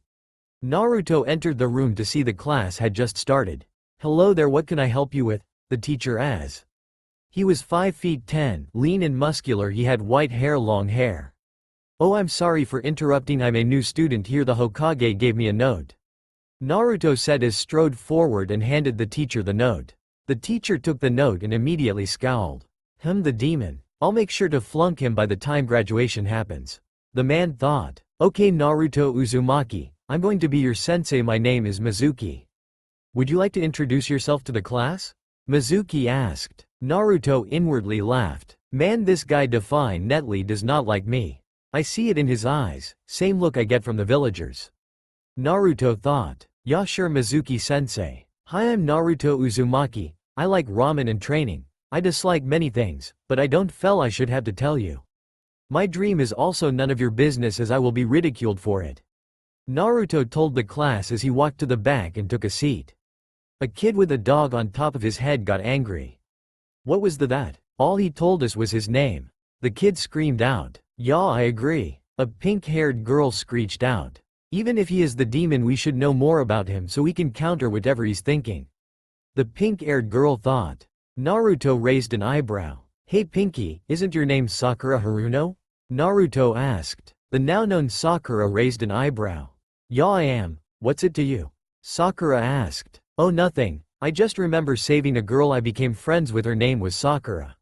Naruto entered the room to see the class had just started. Hello there, what can I help you with? The teacher asked. He was 5 feet 10, lean and muscular, he had white hair, long hair. Oh, I'm sorry for interrupting, I'm a new student here, the Hokage gave me a note. Naruto said as strode forward and handed the teacher the note. The teacher took the note and immediately scowled. The demon. I'll make sure to flunk him by the time graduation happens. The man thought. Okay Naruto Uzumaki, I'm going to be your sensei, my name is Mizuki. Would you like to introduce yourself to the class? Mizuki asked. Naruto inwardly laughed. Man, this guy definitely does not like me. I see it in his eyes, same look I get from the villagers. Naruto thought. Yeah sure Mizuki-sensei. Hi, I'm Naruto Uzumaki. I like ramen and training. I dislike many things, but I don't feel I should have to tell you. My dream is also none of your business as I will be ridiculed for it. Naruto told the class as he walked to the back and took a seat. A kid with a dog on top of his head got angry. What was that? All he told us was his name. The kid screamed out. Yeah, I agree. A pink-haired girl screeched out. Even if he is the demon, we should know more about him so we can counter whatever he's thinking. The pink-haired girl thought. Naruto raised an eyebrow. Hey Pinky, isn't your name Sakura Haruno? Naruto asked. The now-known Sakura raised an eyebrow. Yeah, I am. What's it to you? Sakura asked. Oh, nothing. I just remember saving a girl I became friends with. Her name was Sakura.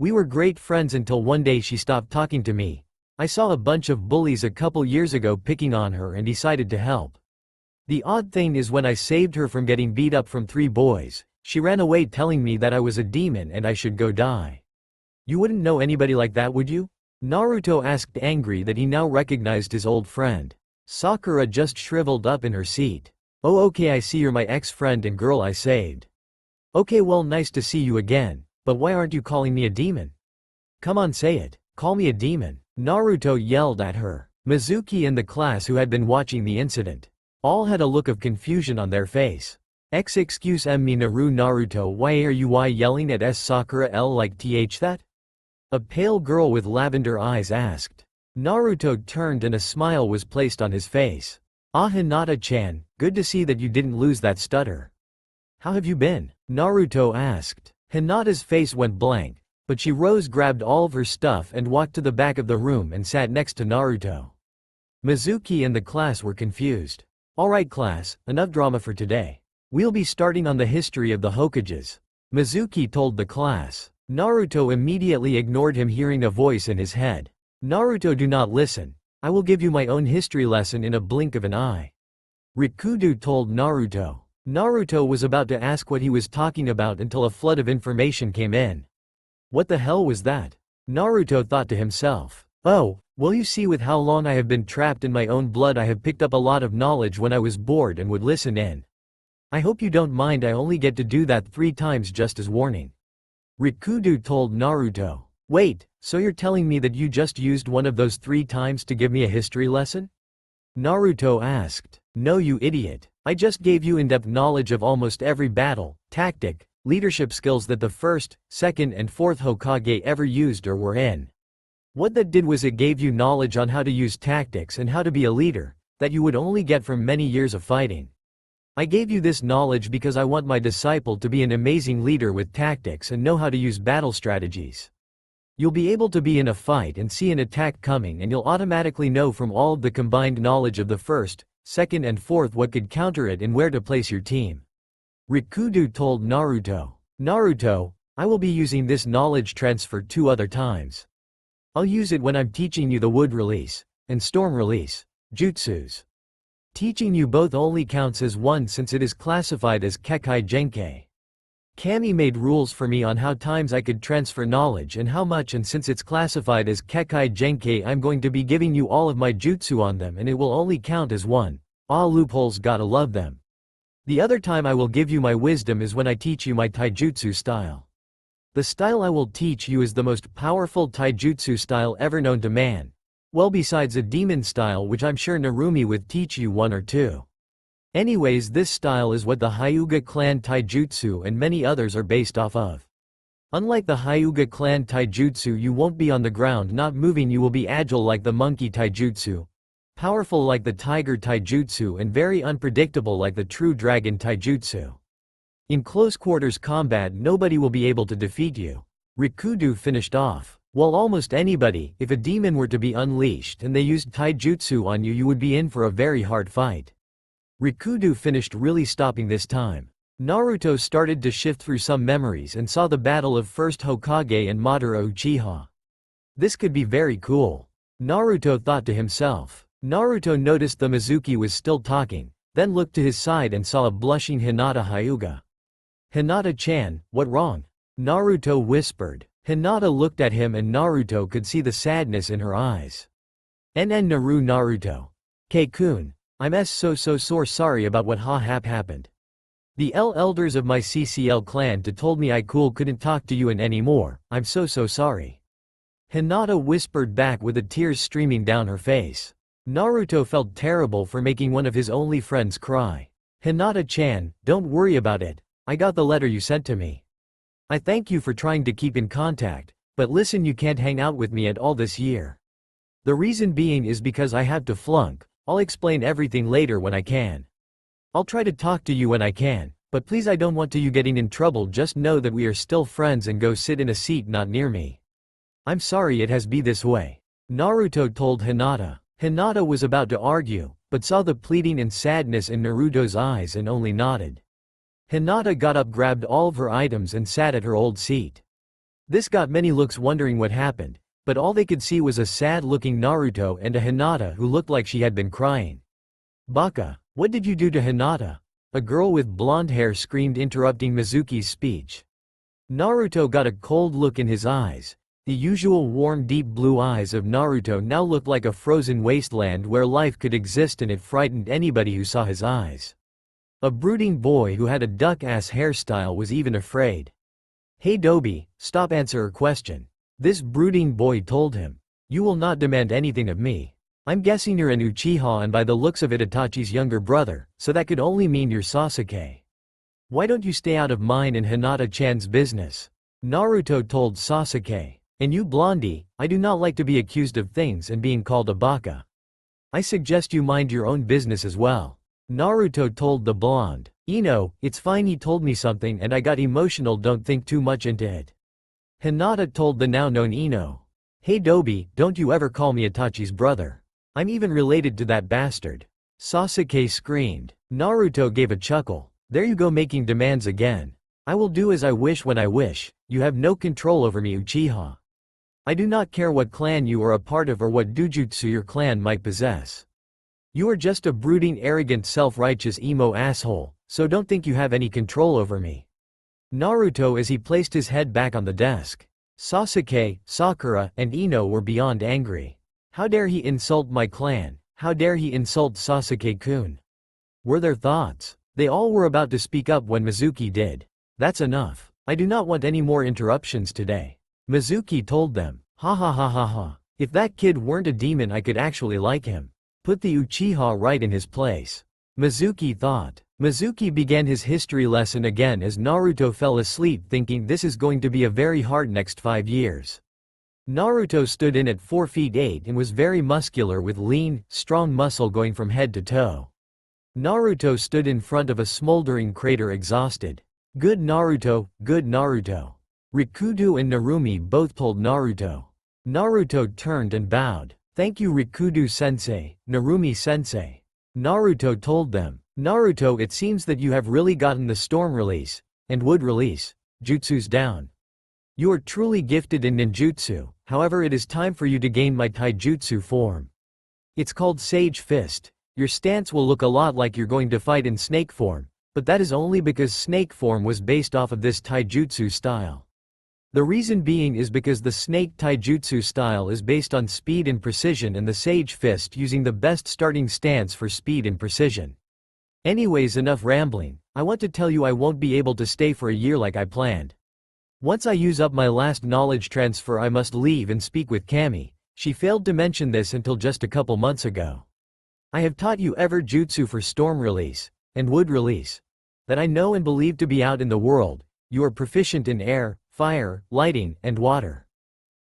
We were great friends until one day she stopped talking to me. I saw a bunch of bullies a couple years ago picking on her and decided to help. The odd thing is when I saved her from getting beat up from 3 boys, she ran away telling me that I was a demon and I should go die. You wouldn't know anybody like that, would you? Naruto asked, angry that he now recognized his old friend. Sakura just shriveled up in her seat. Oh okay, I see you're my ex-friend and girl I saved. Okay, well, nice to see you again, but why aren't you calling me a demon? Come on, say it. Call me a demon. Naruto yelled at her. Mizuki and the class who had been watching the incident all had a look of confusion on their face. Excuse me Naruto, why are you yelling at Sakura L like that? A pale girl with lavender eyes asked. Naruto turned and a smile was placed on his face. Ah, Hinata-chan, good to see that you didn't lose that stutter. How have you been? Naruto asked. Hinata's face went blank, but she rose, grabbed all of her stuff and walked to the back of the room and sat next to Naruto. Mizuki and the class were confused. Alright class, enough drama for today. We'll be starting on the history of the Hokages. Mizuki told the class. Naruto immediately ignored him, hearing a voice in his head. Naruto, do not listen. I will give you my own history lesson in a blink of an eye. Rikudo told Naruto. Naruto was about to ask what he was talking about until a flood of information came in. What the hell was that? Naruto thought to himself. Oh, well, you see, with how long I have been trapped in my own blood, I have picked up a lot of knowledge when I was bored and would listen in. I hope you don't mind, I only get to do that 3 times just as warning. Rikudo told Naruto. Wait, so you're telling me that you just used one of those 3 times to give me a history lesson? Naruto asked. No, you idiot. I just gave you in-depth knowledge of almost every battle, tactic, leadership skills that the 1st, 2nd and 4th Hokage ever used or were in. What that did was it gave you knowledge on how to use tactics and how to be a leader, that you would only get from many years of fighting. I gave you this knowledge because I want my disciple to be an amazing leader with tactics and know how to use battle strategies. You'll be able to be in a fight and see an attack coming, and you'll automatically know from all of the combined knowledge of the 1st, 2nd and 4th what could counter it and where to place your team. Rikudo told Naruto. Naruto, I will be using this knowledge transfer 2 other times. I'll use it when I'm teaching you the wood release and storm release jutsus. Teaching you both only counts as 1 since it is classified as Kekkei Genkei. Kami made rules for me on how times I could transfer knowledge and how much, and since it's classified as Kekkei Genkei, I'm going to be giving you all of my jutsu on them and it will only count as 1. Ah, loopholes, gotta love them. The other time I will give you my wisdom is when I teach you my taijutsu style. The style I will teach you is the most powerful taijutsu style ever known to man. Well, besides a demon style which I'm sure Narumi would teach you 1 or 2. Anyways, this style is what the Hyuga clan taijutsu and many others are based off of. Unlike the Hyuga clan taijutsu, you won't be on the ground not moving, you will be agile like the monkey taijutsu, powerful like the tiger taijutsu, and very unpredictable like the true dragon taijutsu. In close quarters combat, nobody will be able to defeat you. Rikudo finished off. Well, almost anybody. If a demon were to be unleashed and they used taijutsu on you, you would be in for a very hard fight. Rikudo finished, really stopping this time. Naruto started to shift through some memories and saw the battle of 1st Hokage and Madara Uchiha. This could be very cool. Naruto thought to himself. Naruto noticed the Mizuki was still talking, then looked to his side and saw a blushing Hinata Hyuga. Hinata-chan, what wrong? Naruto whispered. Hinata looked at him and Naruto could see the sadness in her eyes. Naruto. K-kun, I'm so sorry about what happened. The elders of my CCL clan told me I couldn't talk to you anymore, I'm so sorry. Hinata whispered back with the tears streaming down her face. Naruto felt terrible for making one of his only friends cry. Hinata-chan, don't worry about it, I got the letter you sent to me. I thank you for trying to keep in contact, but listen, you can't hang out with me at all this year. The reason being is because I have to flunk. I'll explain everything later when I can. I'll try to talk to you when I can, but please, I don't want you getting in trouble. Just know that we are still friends and go sit in a seat not near me. I'm sorry it has be this way. Naruto told Hinata. Hinata was about to argue, but saw the pleading and sadness in Naruto's eyes and only nodded. Hinata got up, grabbed all of her items and sat at her old seat. This got many looks wondering what happened, but all they could see was a sad-looking Naruto and a Hinata who looked like she had been crying. Baka, what did you do to Hinata? A girl with blonde hair screamed, interrupting Mizuki's speech. Naruto got a cold look in his eyes. The usual warm deep blue eyes of Naruto now looked like a frozen wasteland where life could exist, and it frightened anybody who saw his eyes. A brooding boy who had a duck-ass hairstyle was even afraid. Hey Dobi, stop, answer her question. This brooding boy told him. You will not demand anything of me. I'm guessing you're an Uchiha, and by the looks of it Itachi's younger brother, so that could only mean you're Sasuke. Why don't you stay out of mine and Hinata-chan's business? Naruto told Sasuke. And you Blondie, I do not like to be accused of things and being called a baka. I suggest you mind your own business as well. Naruto told the blonde. Ino, it's fine, he told me something and I got emotional, don't think too much into it. Hinata told the now known Ino. Hey Dobi, don't you ever call me Itachi's brother. I'm even related to that bastard. Sasuke screamed. Naruto gave a chuckle. There you go, making demands again. I will do as I wish when I wish, you have no control over me, Uchiha. I do not care what clan you are a part of or what dujutsu your clan might possess. You are just a brooding, arrogant, self-righteous emo asshole, so don't think you have any control over me. Naruto as he placed his head back on the desk. Sasuke, Sakura, and Ino were beyond angry. How dare he insult my clan? How dare he insult Sasuke-kun? Were their thoughts. They all were about to speak up when Mizuki did. That's enough. I do not want any more interruptions today. Mizuki told them. Ha ha ha ha ha. If that kid weren't a demon I could actually like him. Put the Uchiha right in his place. Mizuki thought. Mizuki began his history lesson again as Naruto fell asleep, thinking this is going to be a very hard next 5 years. Naruto stood in at 4 feet 8 and was very muscular with lean, strong muscle going from head to toe. Naruto stood in front of a smoldering crater, exhausted. Good Naruto, good Naruto. Rikudo and Narumi both told Naruto. Naruto turned and bowed. Thank you Rikudo-sensei, Narumi-sensei. Naruto told them. Naruto, it seems that you have really gotten the storm release, and wood release, jutsus down. You are truly gifted in ninjutsu, however it is time for you to gain my taijutsu form. It's called Sage Fist. Your stance will look a lot like you're going to fight in snake form, but that is only because snake form was based off of this taijutsu style. The reason being is because the snake taijutsu style is based on speed and precision, and the Sage Fist using the best starting stance for speed and precision. Anyways, enough rambling. I want to tell you I won't be able to stay for a year like I planned. Once I use up my last knowledge transfer I must leave and speak with Kami. She failed to mention this until just a couple months ago. I have taught you every jutsu for storm release, and wood release, that I know and believe to be out in the world. You are proficient in air, fire, lighting, and water.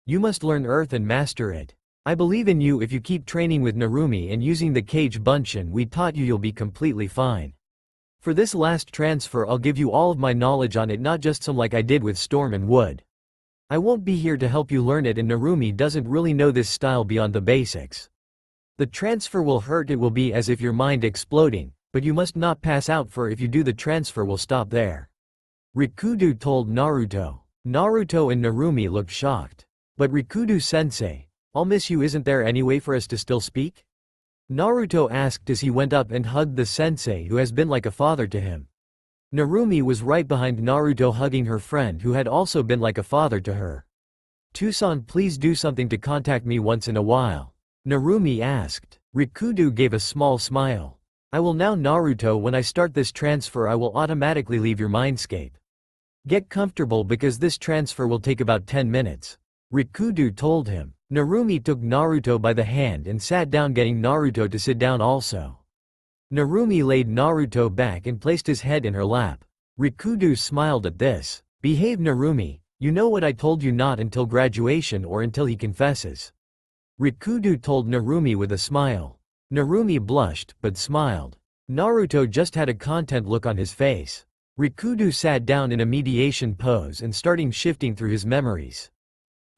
You must learn earth and master it. I believe in you. If you keep training with Narumi and using the cage bunshin we taught you, you'll be completely fine. For this last transfer I'll give you all of my knowledge on it, not just some like I did with storm and wood. I won't be here to help you learn it, and Narumi doesn't really know this style beyond the basics. The transfer will hurt, it will be as if your mind exploding, but you must not pass out, for if you do the transfer will stop there. Rikudo told Naruto. Naruto and Narumi looked shocked. But Rikudo-sensei, I'll miss you, isn't there any way for us to still speak? Naruto asked as he went up and hugged the sensei who has been like a father to him. Narumi was right behind Naruto, hugging her friend who had also been like a father to her. "Tucson, please do something to contact me once in a while," Narumi asked. Rikudo gave a small smile. "I will now, Naruto. When I start this transfer I will automatically leave your mindscape. Get comfortable because this transfer will take about 10 minutes. Rikudo told him. Narumi took Naruto by the hand and sat down, getting Naruto to sit down also. Narumi laid Naruto back and placed his head in her lap. Rikudo smiled at this. "Behave, Narumi, you know what I told you, not until graduation or until he confesses," Rikudo told Narumi with a smile. Narumi blushed, but smiled. Naruto just had a content look on his face. Rikudo sat down in a mediation pose and started shifting through his memories.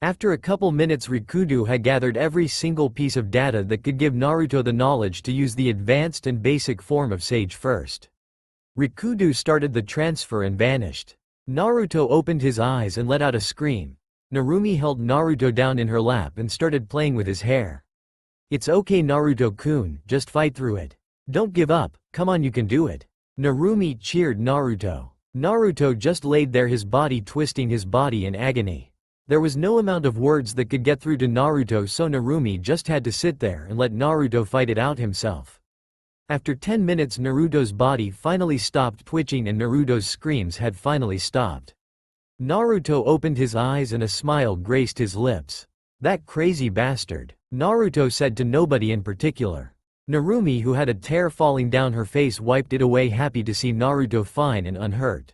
After a couple minutes Rikudo had gathered every single piece of data that could give Naruto the knowledge to use the advanced and basic form of Sage first. Rikudo started the transfer and vanished. Naruto opened his eyes and let out a scream. Narumi held Naruto down in her lap and started playing with his hair. "It's okay, Naruto-kun, just fight through it. Don't give up, come on, you can do it." Narumi cheered Naruto. Naruto just laid there, his body twisting his body in agony. There was no amount of words that could get through to Naruto, so Narumi just had to sit there and let Naruto fight it out himself. After 10 minutes Naruto's body finally stopped twitching and Naruto's screams had finally stopped. Naruto opened his eyes and a smile graced his lips. "That crazy bastard," Naruto said to nobody in particular. Narumi, who had a tear falling down her face, wiped it away, happy to see Naruto fine and unhurt.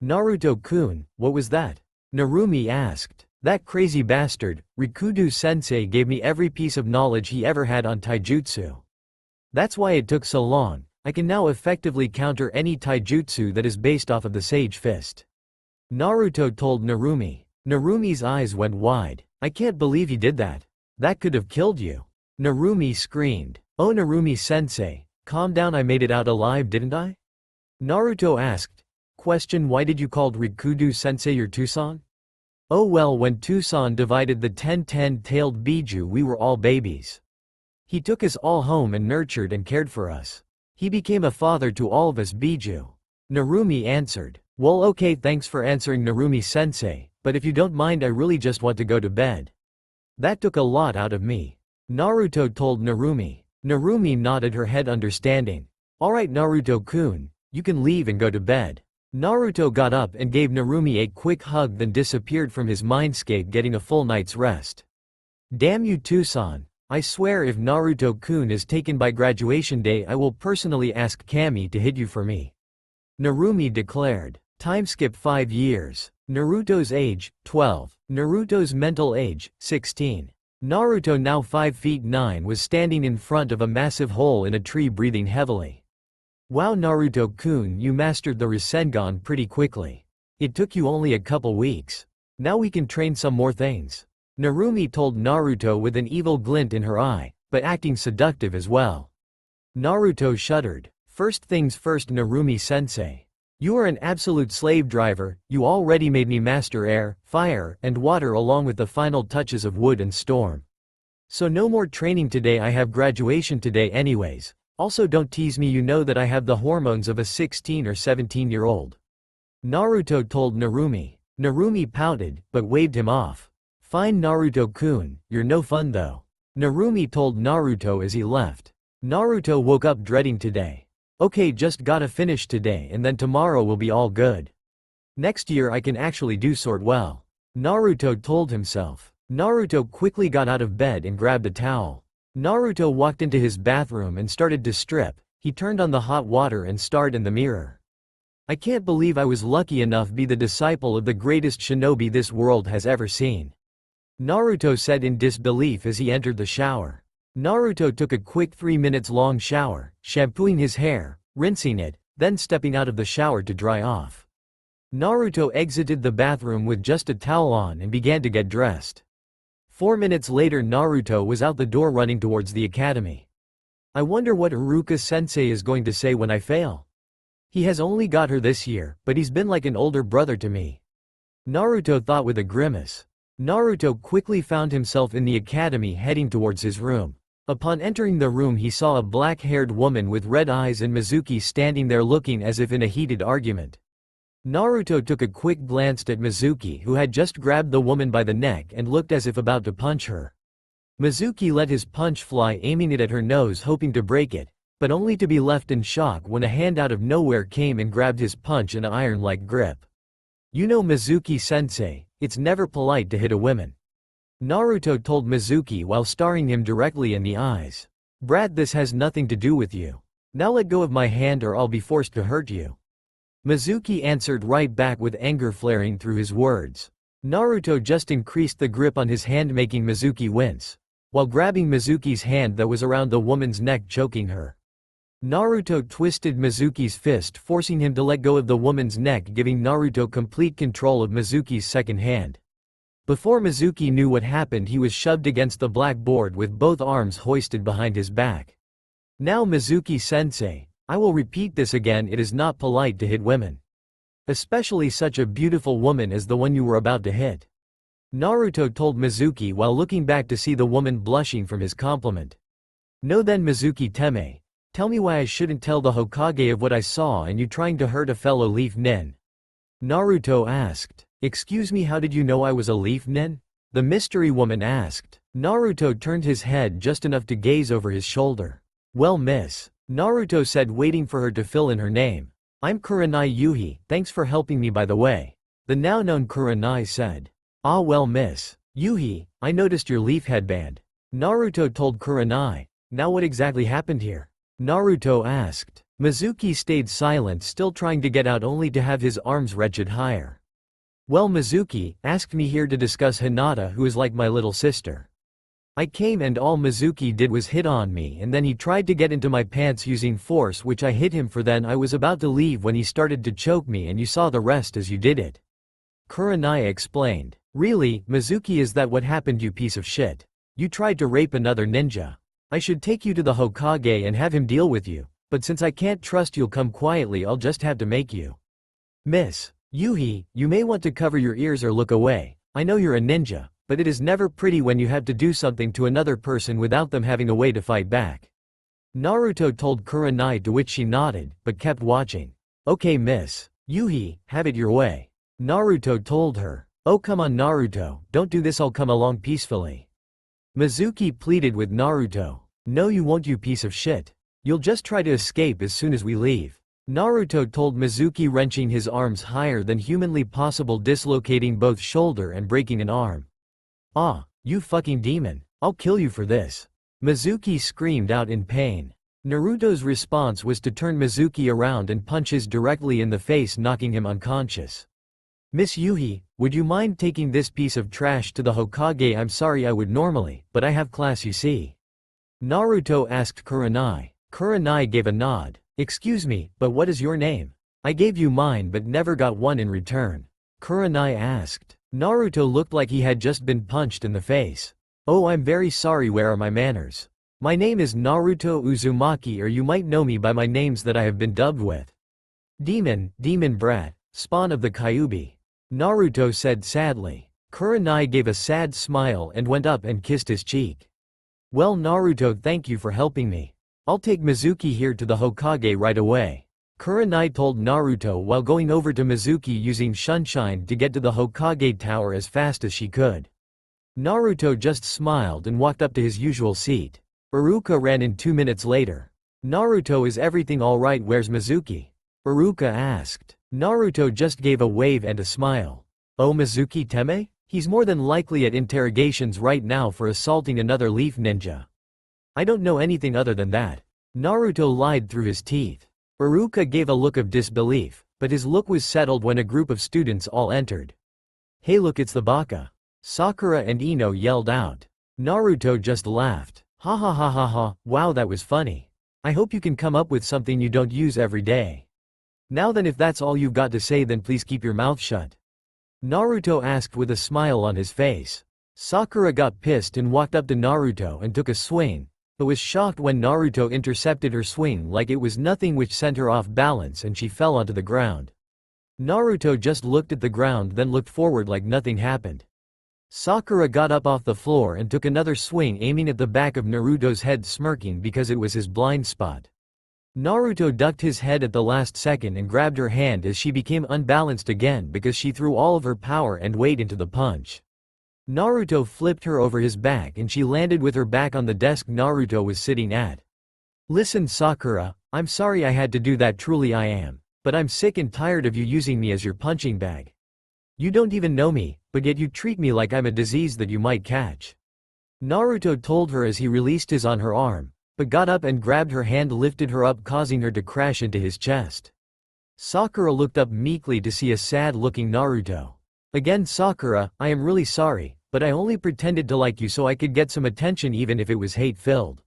"Naruto-kun, what was that?" Narumi asked. "That crazy bastard, Rikudo-sensei, gave me every piece of knowledge he ever had on taijutsu. That's why it took so long. I can now effectively counter any taijutsu that is based off of the Sage Fist," Naruto told Narumi. Narumi's eyes went wide. "I can't believe he did that. That could have killed you." Narumi screamed. "Oh, Narumi-sensei, calm down, I made it out alive, didn't I?" Naruto asked. "Why did you call Rikudo-sensei your Tucson?" "Oh well, when Tucson divided the 10-tailed Biju we were all babies. He took us all home and nurtured and cared for us. He became a father to all of us Biju," Narumi answered. "Well, okay, thanks for answering, Narumi-sensei, but if you don't mind I really just want to go to bed. That took a lot out of me," Naruto told Narumi. Narumi nodded her head understanding. "Alright, Naruto-kun, you can leave and go to bed." Naruto got up and gave Narumi a quick hug, then disappeared from his mindscape, getting a full night's rest. "Damn you, Tucson. I swear if Naruto-kun is taken by graduation day I will personally ask Kami to hit you for me," Narumi declared. Time skip 5 years. Naruto's age, 12. Naruto's mental age, 16. Naruto, now 5 feet 9, was standing in front of a massive hole in a tree, breathing heavily. "Wow, Naruto-kun, you mastered the Rasengan pretty quickly. It took you only a couple weeks. Now we can train some more things," Narumi told Naruto with an evil glint in her eye, but acting seductive as well. Naruto shuddered. "First things first, Narumi-sensei. You are an absolute slave driver. You already made me master air, fire, and water along with the final touches of wood and storm. So no more training today, I have graduation today anyways. Also don't tease me, you know that I have the hormones of a 16 or 17-year-old," Naruto told Narumi. Narumi pouted, but waved him off. "Fine, Naruto-kun, you're no fun though," Narumi told Naruto as he left. Naruto woke up dreading today. "Okay, just gotta finish today and then tomorrow will be all good. Next year I can actually do sort well," Naruto told himself. Naruto quickly got out of bed and grabbed a towel. Naruto walked into his bathroom and started to strip. He turned on the hot water and stared in the mirror. "I can't believe I was lucky enough to be the disciple of the greatest shinobi this world has ever seen," Naruto said in disbelief as he entered the shower. Naruto took a quick 3 minutes long shower, shampooing his hair, rinsing it, then stepping out of the shower to dry off. Naruto exited the bathroom with just a towel on and began to get dressed. 4 minutes later Naruto was out the door running towards the academy. "I wonder what Iruka-sensei is going to say when I fail. He has only got her this year, but he's been like an older brother to me," Naruto thought with a grimace. Naruto quickly found himself in the academy heading towards his room. Upon entering the room he saw a black-haired woman with red eyes and Mizuki standing there looking as if in a heated argument. Naruto took a quick glance at Mizuki, who had just grabbed the woman by the neck and looked as if about to punch her. Mizuki let his punch fly, aiming it at her nose, hoping to break it, but only to be left in shock when a hand out of nowhere came and grabbed his punch in an iron-like grip. You know, Mizuki-sensei, it's never polite to hit a woman. Naruto told Mizuki while staring him directly in the eyes. Brat, this has nothing to do with you. Now let go of my hand or I'll be forced to hurt you. Mizuki answered right back with anger flaring through his words. Naruto just increased the grip on his hand, making Mizuki wince, while grabbing Mizuki's hand that was around the woman's neck, choking her. Naruto twisted Mizuki's fist, forcing him to let go of the woman's neck, giving Naruto complete control of Mizuki's second hand. Before Mizuki knew what happened, he was shoved against the blackboard with both arms hoisted behind his back. Now Mizuki-sensei, I will repeat this again, it is not polite to hit women. Especially such a beautiful woman as the one you were about to hit. Naruto told Mizuki while looking back to see the woman blushing from his compliment. No, then Mizuki-teme, tell me why I shouldn't tell the Hokage of what I saw and you trying to hurt a fellow leaf nin? Naruto asked. Excuse me, how did you know I was a leaf nin? The mystery woman asked. Naruto turned his head just enough to gaze over his shoulder. Well, miss, Naruto said, waiting for her to fill in her name. I'm Kurenai Yuhi, thanks for helping me by the way. The now known Kurenai said. Ah well, miss Yuhi, I noticed your leaf headband. Naruto told Kurenai. Now what exactly happened here? Naruto asked. Mizuki stayed silent, still trying to get out, only to have his arms wrenched higher. Well, Mizuki asked me here to discuss Hinata, who is like my little sister. I came and all Mizuki did was hit on me, and then he tried to get into my pants using force, which I hit him for. Then I was about to leave when he started to choke me, and you saw the rest as you did it. Kurenai explained. Really, Mizuki, is that what happened, you piece of shit? You tried to rape another ninja. I should take you to the Hokage and have him deal with you, but since I can't trust you'll come quietly, I'll just have to make you. Miss Yuhi, you may want to cover your ears or look away. I know you're a ninja, but it is never pretty when you have to do something to another person without them having a way to fight back. Naruto told Kurenai, to which she nodded, but kept watching. Okay, Miss Yuhi, have it your way. Naruto told her. Oh come on Naruto, don't do this, I'll come along peacefully. Mizuki pleaded with Naruto. No you won't, you piece of shit. You'll just try to escape as soon as we leave. Naruto told Mizuki, wrenching his arms higher than humanly possible, dislocating both shoulder and breaking an arm. Ah, you fucking demon, I'll kill you for this. Mizuki screamed out in pain. Naruto's response was to turn Mizuki around and punch his directly in the face, knocking him unconscious. Miss Yuhi, would you mind taking this piece of trash to the Hokage? I'm sorry, I would normally, but I have class, you see. Naruto asked Kurenai. Kurenai gave a nod. Excuse me, but what is your name? I gave you mine but never got one in return. Kurenai asked. Naruto looked like he had just been punched in the face. Oh, I'm very sorry, where are my manners? My name is Naruto Uzumaki, or you might know me by my names that I have been dubbed with. Demon brat, spawn of the Kyuubi. Naruto said sadly. Kurenai gave a sad smile and went up and kissed his cheek. Well Naruto, thank you for helping me. I'll take Mizuki here to the Hokage right away. Kurenai told Naruto while going over to Mizuki using Sunshine to get to the Hokage tower as fast as she could. Naruto just smiled and walked up to his usual seat. Iruka ran in 2 minutes later. Naruto, is everything alright? Where's Mizuki? Iruka asked. Naruto just gave a wave and a smile. Oh, Mizuki-teme? He's more than likely at interrogations right now for assaulting another leaf ninja. I don't know anything other than that. Naruto lied through his teeth. Iruka gave a look of disbelief, but his look was settled when a group of students all entered. Hey look, it's the Baka. Sakura and Ino yelled out. Naruto just laughed. Ha ha ha ha ha, wow, that was funny. I hope you can come up with something you don't use every day. Now then, if that's all you've got to say, then please keep your mouth shut. Naruto asked with a smile on his face. Sakura got pissed and walked up to Naruto and took a swing, but was shocked when Naruto intercepted her swing like it was nothing, which sent her off balance and she fell onto the ground. Naruto just looked at the ground, then looked forward like nothing happened. Sakura got up off the floor and took another swing, aiming at the back of Naruto's head, smirking because it was his blind spot. Naruto ducked his head at the last second and grabbed her hand as she became unbalanced again because she threw all of her power and weight into the punch. Naruto flipped her over his back and she landed with her back on the desk Naruto was sitting at. Listen Sakura, I'm sorry I had to do that, truly I am. But I'm sick and tired of you using me as your punching bag. You don't even know me, but yet you treat me like I'm a disease that you might catch. Naruto told her as he released his on her arm, but got up and grabbed her hand, lifted her up, causing her to crash into his chest. Sakura looked up meekly to see a sad-looking Naruto. Again Sakura, I am really sorry, but I only pretended to like you so I could get some attention even if it was hate-filled.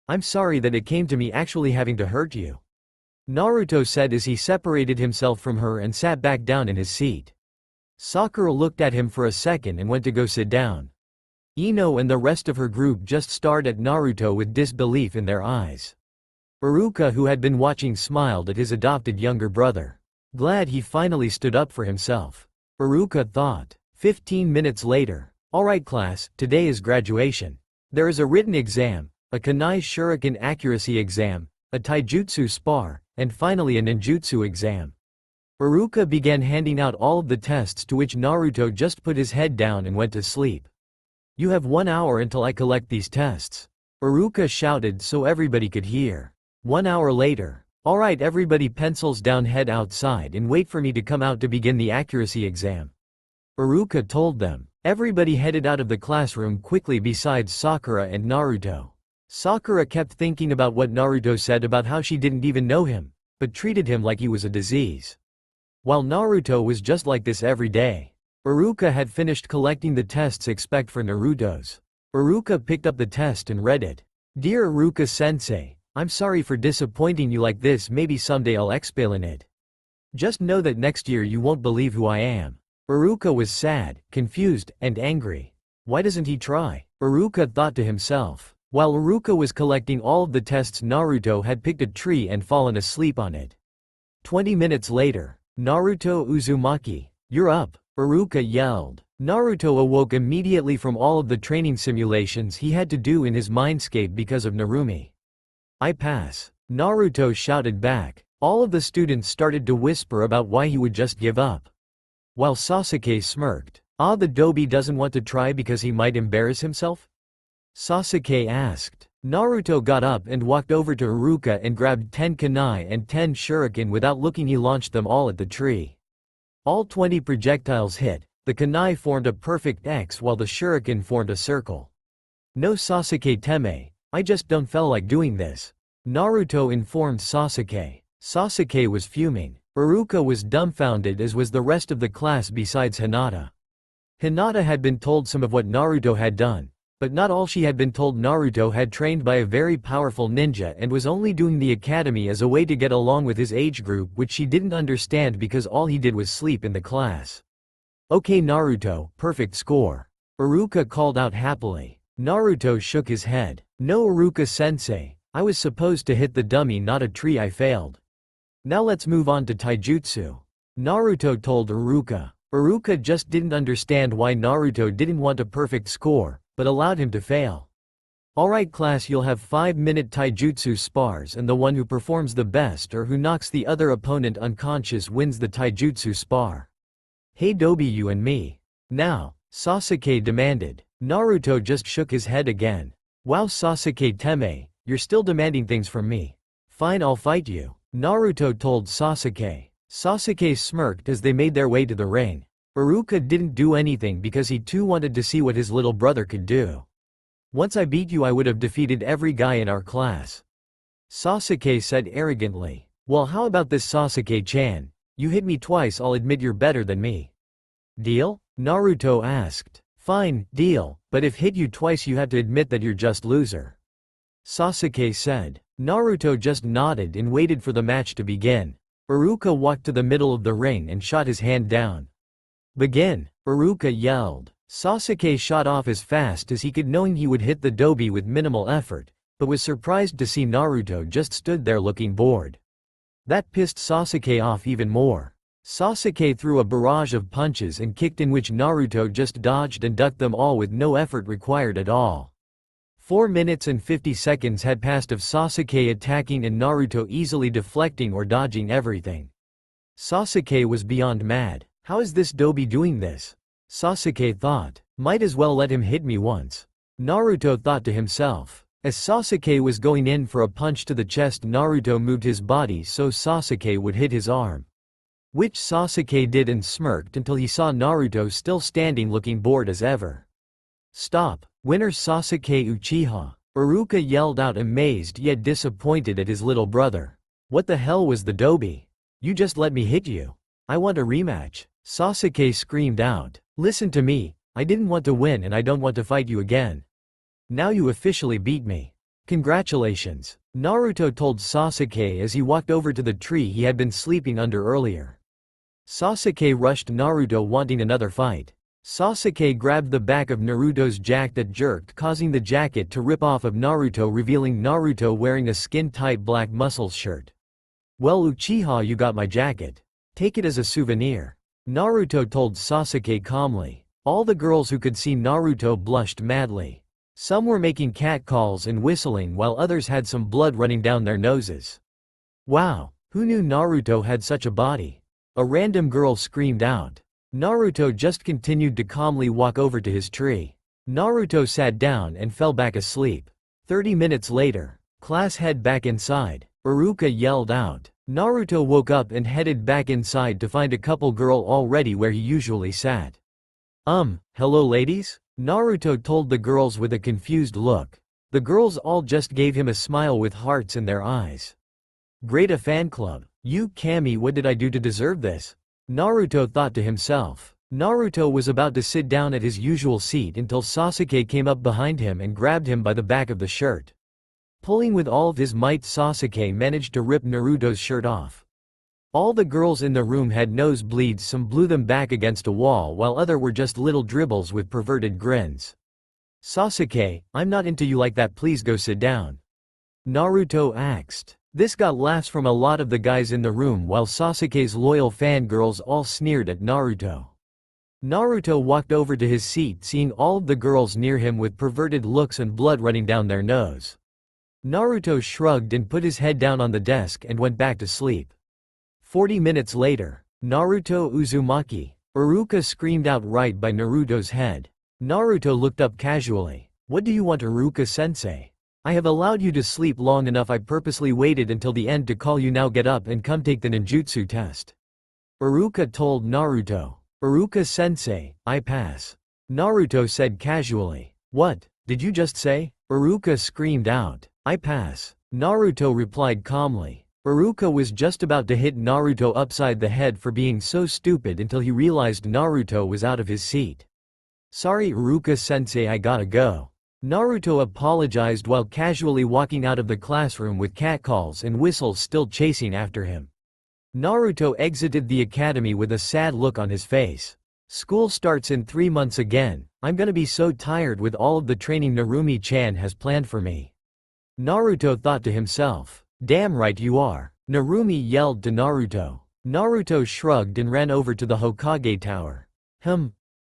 I'm sorry that it came to me actually having to hurt you. Naruto said as he separated himself from her and sat back down in his seat. Sakura looked at him for a second and went to go sit down. Ino and the rest of her group just stared at Naruto with disbelief in their eyes. Iruka, who had been watching, smiled at his adopted younger brother. Glad he finally stood up for himself. Iruka thought. 15 minutes later. Alright class, today is graduation. There is a written exam, a kunai shuriken accuracy exam, a taijutsu spar, and finally a ninjutsu exam. Iruka began handing out all of the tests, to which Naruto just put his head down and went to sleep. You have 1 hour until I collect these tests. Iruka shouted so everybody could hear. 1 hour later. Alright everybody, pencils down, head outside and wait for me to come out to begin the accuracy exam. Iruka told them. Everybody headed out of the classroom quickly besides Sakura and Naruto. Sakura kept thinking about what Naruto said about how she didn't even know him, but treated him like he was a disease. While Naruto was just like this every day. Iruka had finished collecting the tests expect for Naruto's. Iruka picked up the test and read it. Dear Iruka sensei, I'm sorry for disappointing you like this, maybe someday I'll explain it. Just know that next year you won't believe who I am. Iruka was sad, confused, and angry. Why doesn't he try? Iruka thought to himself. While Iruka was collecting all of the tests, Naruto had picked a tree and fallen asleep on it. 20 minutes later. Naruto Uzumaki, you're up, Iruka yelled. Naruto awoke immediately from all of the training simulations he had to do in his mindscape because of Narumi. I pass. Naruto shouted back. All of the students started to whisper about why he would just give up. While Sasuke smirked. Ah, the Dobi doesn't want to try because he might embarrass himself? Sasuke asked. Naruto got up and walked over to Iruka and grabbed 10 kunai and 10 shuriken. Without looking he launched them all at the tree. All 20 projectiles hit. The kunai formed a perfect X while the shuriken formed a circle. No Sasuke teme, I just don't feel like doing this. Naruto informed Sasuke. Sasuke was fuming. Iruka was dumbfounded, as was the rest of the class besides Hinata. Hinata had been told some of what Naruto had done. But not all. She had been told Naruto had trained by a very powerful ninja and was only doing the academy as a way to get along with his age group, which she didn't understand because all he did was sleep in the class. Okay Naruto, perfect score. Iruka called out happily. Naruto shook his head. No Iruka-sensei, I was supposed to hit the dummy, not a tree. I failed. Now let's move on to taijutsu. Naruto told Iruka. Iruka just didn't understand why Naruto didn't want a perfect score, but allowed him to fail. Alright class, you'll have 5-minute taijutsu spars and the one who performs the best or who knocks the other opponent unconscious wins the taijutsu spar. Hey Dobi, you and me. Now, Sasuke demanded. Naruto just shook his head again. Wow Sasuke teme, you're still demanding things from me. Fine, I'll fight you, Naruto told Sasuke. Sasuke smirked as they made their way to the ring. Iruka didn't do anything because he too wanted to see what his little brother could do. Once I beat you I would have defeated every guy in our class. Sasuke said arrogantly. Well, how about this Sasuke-chan? You hit me twice, I'll admit you're better than me. Deal? Naruto asked. Fine, deal, but if hit you twice you have to admit that you're just loser. Sasuke said. Naruto just nodded and waited for the match to begin. Iruka walked to the middle of the ring and shot his hand down. Begin, Iruka yelled. Sasuke shot off as fast as he could, knowing he would hit the Dobi with minimal effort, but was surprised to see Naruto just stood there looking bored. That pissed Sasuke off even more. Sasuke threw a barrage of punches and kicked in which Naruto just dodged and ducked them all with no effort required at all. 4 minutes and 50 seconds had passed of Sasuke attacking and Naruto easily deflecting or dodging everything. Sasuke was beyond mad. How is this Dobi doing this? Sasuke thought. Might as well let him hit me once. Naruto thought to himself. As Sasuke was going in for a punch to the chest, Naruto moved his body so Sasuke would hit his arm, which Sasuke did and smirked until he saw Naruto still standing looking bored as ever. Stop! Winner Sasuke Uchiha! Iruka yelled out, amazed yet disappointed at his little brother. What the hell was the Dobi? You just let me hit you. I want a rematch. Sasuke screamed out. Listen to me, I didn't want to win and I don't want to fight you again. Now you officially beat me. Congratulations, Naruto told Sasuke as he walked over to the tree he had been sleeping under earlier. Sasuke rushed Naruto wanting another fight. Sasuke grabbed the back of Naruto's jacket, jerked, causing the jacket to rip off of Naruto, revealing Naruto wearing a skin-tight black muscle shirt. Well, Uchiha, you got my jacket. Take it as a souvenir, Naruto told Sasuke calmly. All the girls who could see Naruto blushed madly. Some were making catcalls and whistling while others had some blood running down their noses. Wow, who knew Naruto had such a body? A random girl screamed out. Naruto just continued to calmly walk over to his tree. Naruto sat down and fell back asleep. 30 minutes later, class, head back inside, Iruka yelled out. Naruto woke up and headed back inside to find a couple girl already where he usually sat. Hello ladies? Naruto told the girls with a confused look. The girls all just gave him a smile with hearts in their eyes. Great, a fan club. You, Kami, what did I do to deserve this? Naruto thought to himself. Naruto was about to sit down at his usual seat until Sasuke came up behind him and grabbed him by the back of the shirt. Pulling with all of his might, Sasuke managed to rip Naruto's shirt off. All the girls in the room had nosebleeds, some blew them back against a wall while other were just little dribbles with perverted grins. Sasuke, I'm not into you like that, please go sit down, Naruto asked. This got laughs from a lot of the guys in the room while Sasuke's loyal fangirls all sneered at Naruto. Naruto walked over to his seat, seeing all of the girls near him with perverted looks and blood running down their nose. Naruto shrugged and put his head down on the desk and went back to sleep. 40 minutes later, Naruto Uzumaki. Iruka screamed out right by Naruto's head. Naruto looked up casually. What do you want, Iruka-sensei? I have allowed you to sleep long enough. I purposely waited until the end to call you. Now get up and come take the ninjutsu test, Iruka told Naruto. Iruka-sensei, I pass, Naruto said casually. What did you just say? Iruka screamed out. I pass, Naruto replied calmly. Iruka was just about to hit Naruto upside the head for being so stupid until he realized Naruto was out of his seat. Sorry Iruka-sensei, I gotta go, Naruto apologized while casually walking out of the classroom with catcalls and whistles still chasing after him. Naruto exited the academy with a sad look on his face. School starts in 3 months again. I'm gonna be so tired with all of the training Narumi-chan has planned for me, Naruto thought to himself. Damn right you are, Narumi yelled to Naruto. Naruto shrugged and ran over to the Hokage tower.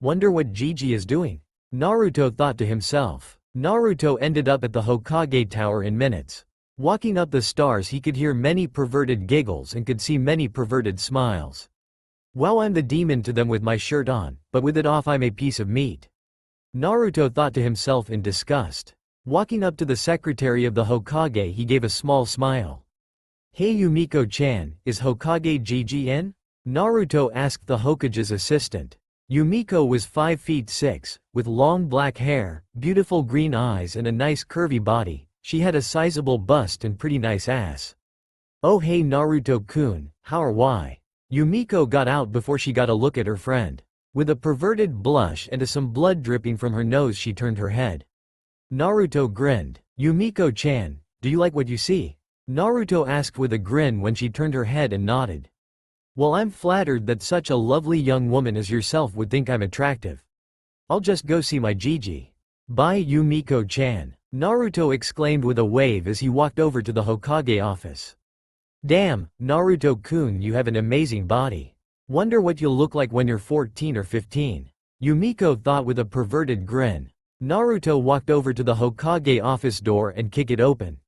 Wonder what Gigi is doing, Naruto thought to himself. Naruto ended up at the Hokage tower in minutes. Walking up the stairs, he could hear many perverted giggles and could see many perverted smiles. Wow, I'm the demon to them with my shirt on, but with it off I'm a piece of meat, Naruto thought to himself in disgust. Walking up to the secretary of the Hokage, he gave a small smile. Hey Yumiko-chan, is Hokage Gigi in? Naruto asked the Hokage's assistant. Yumiko was 5 feet 6, with long black hair, beautiful green eyes and a nice curvy body. She had a sizable bust and pretty nice ass. Oh hey Naruto-kun, how are why? Yumiko got out before she got a look at her friend. With a perverted blush and some blood dripping from her nose, she turned her head. Naruto grinned. Yumiko-chan, do you like what you see? Naruto asked with a grin when she turned her head and nodded. Well, I'm flattered that such a lovely young woman as yourself would think I'm attractive. I'll just go see my Gigi. Bye Yumiko-chan, Naruto exclaimed with a wave as he walked over to the Hokage office. Damn, Naruto-kun, you have an amazing body. Wonder what you'll look like when you're 14 or 15. Yumiko thought with a perverted grin. Naruto walked over to the Hokage office door and kicked it open.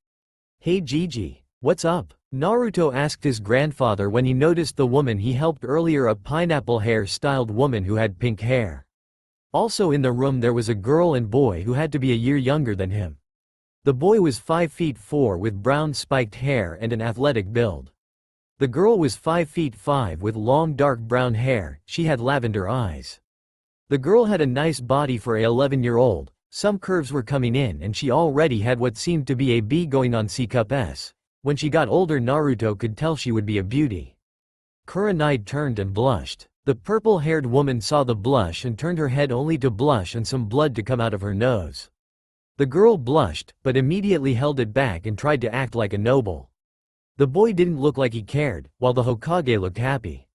"Hey Gigi, what's up?" Naruto asked his grandfather when he noticed the woman he helped earlier, a pineapple hair-styled woman who had pink hair. Also in the room there was a girl and boy who had to be a year younger than him. The boy was 5 feet 4 with brown spiked hair and an athletic build. The girl was 5 feet 5 with long dark brown hair, she had lavender eyes. The girl had a nice body for a 11-year-old, some curves were coming in and she already had what seemed to be a B going on C-cup-S. When she got older Naruto could tell she would be a beauty. Kurenai turned and blushed. The purple-haired woman saw the blush and turned her head only to blush and some blood to come out of her nose. The girl blushed, but immediately held it back and tried to act like a noble. The boy didn't look like he cared, while the Hokage looked happy.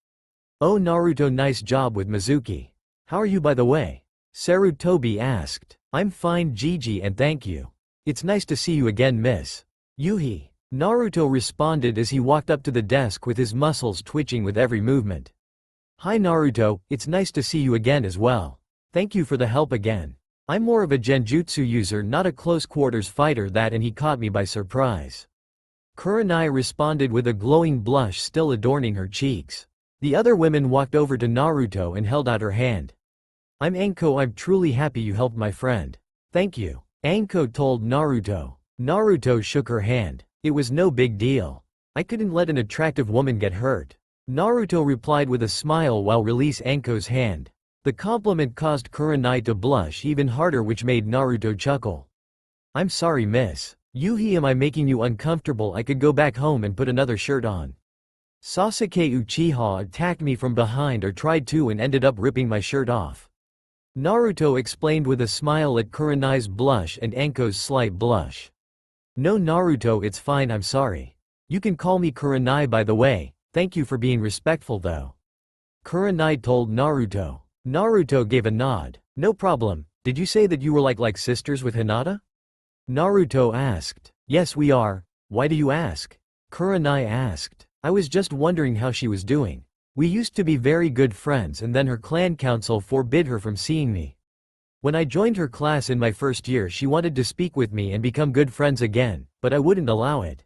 "Oh Naruto, nice job with Mizuki. How are you by the way?" Sarutobi asked. "I'm fine Gigi and thank you. It's nice to see you again Miss Yuhi." Naruto responded as he walked up to the desk with his muscles twitching with every movement. "Hi Naruto, it's nice to see you again as well. Thank you for the help again. I'm more of a genjutsu user, not a close quarters fighter that, and he caught me by surprise." Kurenai responded with a glowing blush still adorning her cheeks. The other women walked over to Naruto and held out her hand. "I'm Anko, I'm truly happy you helped my friend." "Thank you," Anko told Naruto. Naruto shook her hand. "It was no big deal. I couldn't let an attractive woman get hurt." Naruto replied with a smile while releasing Anko's hand. The compliment caused Kurenai to blush even harder, which made Naruto chuckle. "I'm sorry Miss Yuhi, am I making you uncomfortable? I could go back home and put another shirt on. Sasuke Uchiha attacked me from behind, or tried to, and ended up ripping my shirt off." Naruto explained with a smile at Kurenai's blush and Anko's slight blush. "No Naruto, it's fine, I'm sorry. You can call me Kurenai by the way, thank you for being respectful though." Kurenai told Naruto. Naruto gave a nod. "No problem, did you say that you were like sisters with Hinata?" Naruto asked. "Yes we are, why do you ask?" Kurenai asked. "I was just wondering how she was doing. We used to be very good friends and then her clan council forbid her from seeing me. When I joined her class in my first year she wanted to speak with me and become good friends again, but I wouldn't allow it.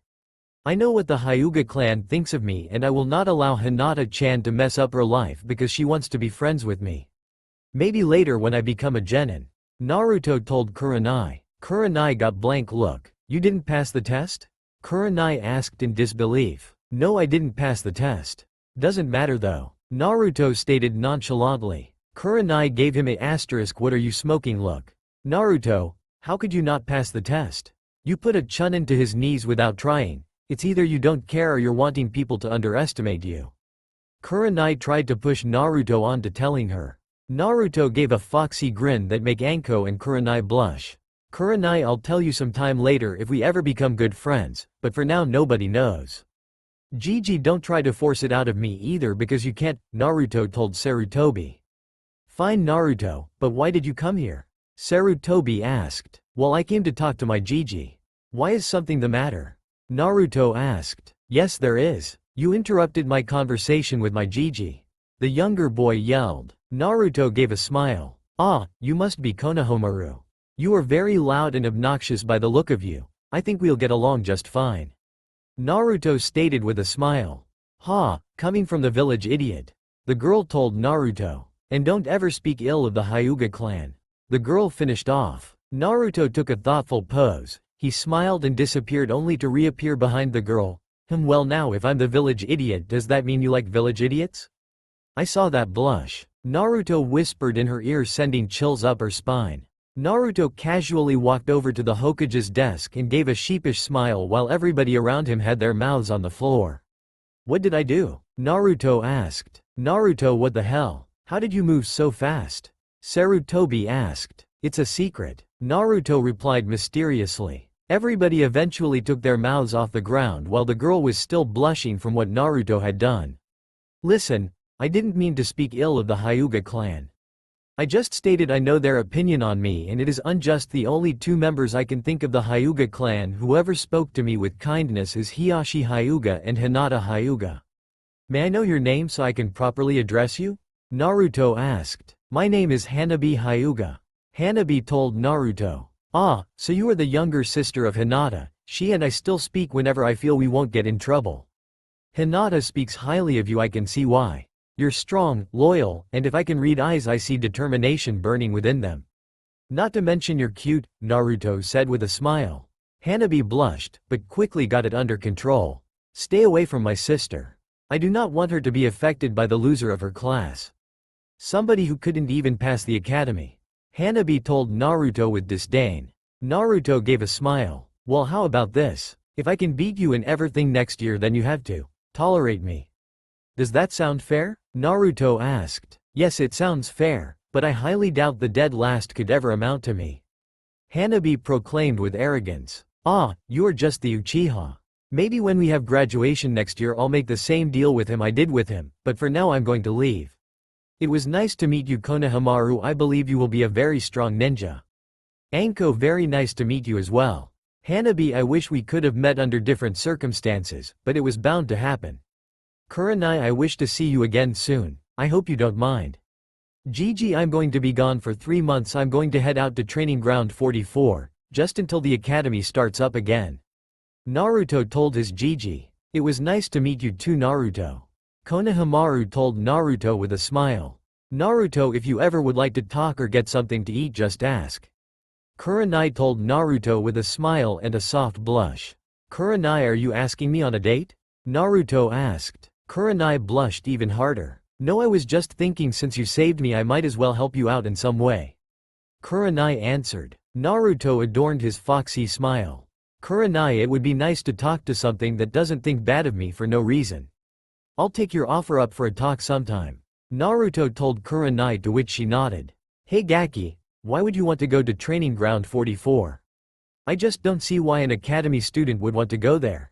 I know what the Hyuga clan thinks of me and I will not allow Hinata-chan to mess up her life because she wants to be friends with me. Maybe later when I become a genin." Naruto told Kurenai. Kurenai got blank look. "You didn't pass the test?" Kurenai asked in disbelief. "No, I didn't pass the test." "Doesn't matter though," Naruto stated nonchalantly. Kurenai gave him a asterisk "what are you smoking" look. "Naruto, how could you not pass the test? You put a chunin to his knees without trying. It's either you don't care or you're wanting people to underestimate you." Kurenai tried to push Naruto on to telling her. Naruto gave a foxy grin that made Anko and Kurenai blush. "Kurenai, I'll tell you some time later if we ever become good friends, but for now nobody knows. Gigi, don't try to force it out of me either because you can't," Naruto told Sarutobi. "Fine Naruto, but why did you come here?" Sarutobi asked. "Well, I came to talk to my Gigi." "Why, is something the matter?" Naruto asked. "Yes there is. You interrupted my conversation with my Gigi," the younger boy yelled. Naruto gave a smile. "Ah, you must be Konohamaru. You are very loud and obnoxious by the look of you. I think we'll get along just fine," Naruto stated with a smile. "Ha, coming from the village idiot," the girl told Naruto. "And don't ever speak ill of the Hyuga clan," the girl finished off. Naruto took a thoughtful pose. He smiled and disappeared only to reappear behind the girl. Well, now if I'm the village idiot, does that mean you like village idiots?" "I saw that blush," Naruto whispered in her ear, sending chills up her spine. Naruto casually walked over to the Hokage's desk and gave a sheepish smile while everybody around him had their mouths on the floor. "What did I do?" Naruto asked. "Naruto, what the hell? How did you move so fast?" Sarutobi asked. "It's a secret," Naruto replied mysteriously. Everybody eventually took their mouths off the ground while the girl was still blushing from what Naruto had done. "Listen, I didn't mean to speak ill of the Hyuga clan. I just stated I know their opinion on me and it is unjust. The only two members I can think of the Hyuga clan who ever spoke to me with kindness is Hiashi Hyuga and Hinata Hyuga. May I know your name so I can properly address you?" Naruto asked. "My name is Hanabi Hyuga." Hanabi told Naruto. Ah, so you are the younger sister of Hinata. She and I still speak whenever I feel we won't get in trouble. Hinata speaks highly of you, I can see why. You're strong, loyal, and if I can read eyes I see determination burning within them. Not to mention you're cute, Naruto said with a smile. Hanabi blushed, but quickly got it under control. Stay away from my sister. I do not want her to be affected by the loser of her class. Somebody who couldn't even pass the academy. Hanabi told Naruto with disdain. Naruto gave a smile. Well, how about this? If I can beat you in everything next year, then you have to tolerate me. Does that sound fair? Naruto asked. Yes, it sounds fair, but I highly doubt the dead last could ever amount to me. Hanabi proclaimed with arrogance. Ah, you are just the Uchiha. Maybe when we have graduation next year I'll make the same deal with him I did with him, but for now I'm going to leave. It was nice to meet you, Konohamaru. I believe you will be a very strong ninja. Anko, very nice to meet you as well. Hanabi, I wish we could have met under different circumstances, but it was bound to happen. Kurenai, I wish to see you again soon. I hope you don't mind. Gigi, I'm going to be gone for 3 months. I'm going to head out to training ground 44, just until the academy starts up again. Naruto told his Gigi. It was nice to meet you too, Naruto. Konohamaru told Naruto with a smile. Naruto, if you ever would like to talk or get something to eat, just ask. Kurenai told Naruto with a smile and a soft blush. Kurenai, are you asking me on a date? Naruto asked. Kurenai blushed even harder. No, I was just thinking since you saved me I might as well help you out in some way. Kurenai answered. Naruto adorned his foxy smile. Kurenai, it would be nice to talk to something that doesn't think bad of me for no reason. I'll take your offer up for a talk sometime. Naruto told Kurenai, to which she nodded. Hey Gaki, why would you want to go to training ground 44? I just don't see why an academy student would want to go there.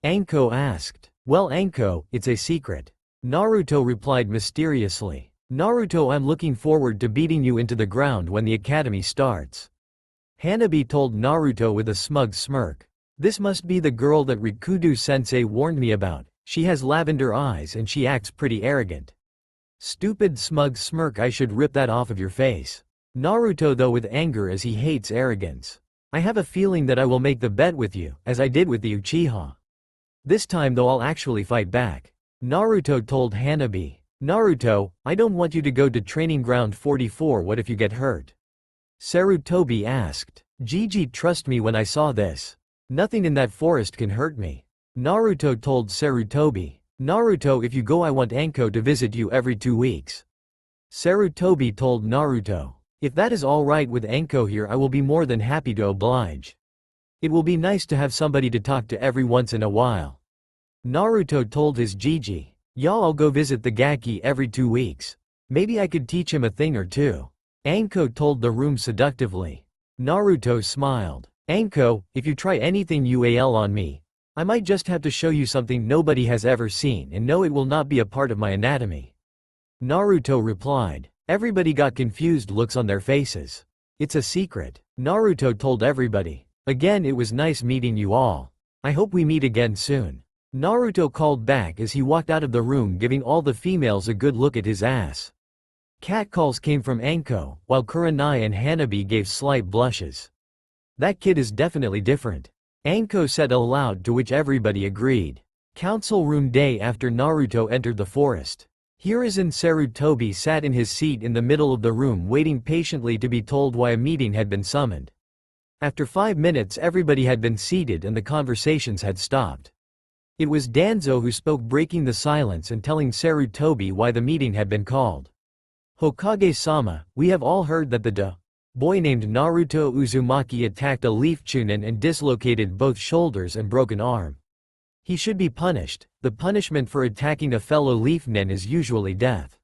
Anko asked. Well Anko, it's a secret. Naruto replied mysteriously. Naruto, I'm looking forward to beating you into the ground when the academy starts. Hanabi told Naruto with a smug smirk. This must be the girl that Rikudo sensei warned me about. She has lavender eyes and she acts pretty arrogant. Stupid smug smirk, I should rip that off of your face. Naruto though with anger as he hates arrogance. I have a feeling that I will make the bet with you, as I did with the Uchiha. This time though I'll actually fight back. Naruto told Hanabi. Naruto, I don't want you to go to training ground 44, what if you get hurt? Sarutobi asked. Gigi, trust me when I saw this. Nothing in that forest can hurt me. Naruto told Sarutobi. Naruto, if you go I want Anko to visit you every 2 weeks. Sarutobi told Naruto. If that is alright with Anko here I will be more than happy to oblige. It will be nice to have somebody to talk to every once in a while. Naruto told his Gigi. Y'all, I'll go visit the Gaki every 2 weeks. Maybe I could teach him a thing or two. Anko told the room seductively. Naruto smiled. Anko, if you try anything UAL on me, I might just have to show you something nobody has ever seen, and no, it will not be a part of my anatomy. Naruto replied. Everybody got confused looks on their faces. It's a secret. Naruto told everybody. Again, it was nice meeting you all. I hope we meet again soon. Naruto called back as he walked out of the room, giving all the females a good look at his ass. Catcalls came from Anko, while Kurenai and Hanabi gave slight blushes. That kid is definitely different. Anko said aloud, to which everybody agreed. Council room day after Naruto entered the forest. Hiruzen Sarutobi sat in his seat in the middle of the room waiting patiently to be told why a meeting had been summoned. After 5 minutes everybody had been seated and the conversations had stopped. It was Danzo who spoke, breaking the silence and telling Sarutobi why the meeting had been called. Hokage-sama, we have all heard that the boy named Naruto Uzumaki attacked a leaf chunin and dislocated both shoulders and broke an arm. He should be punished. The punishment for attacking a fellow leaf nin is usually death.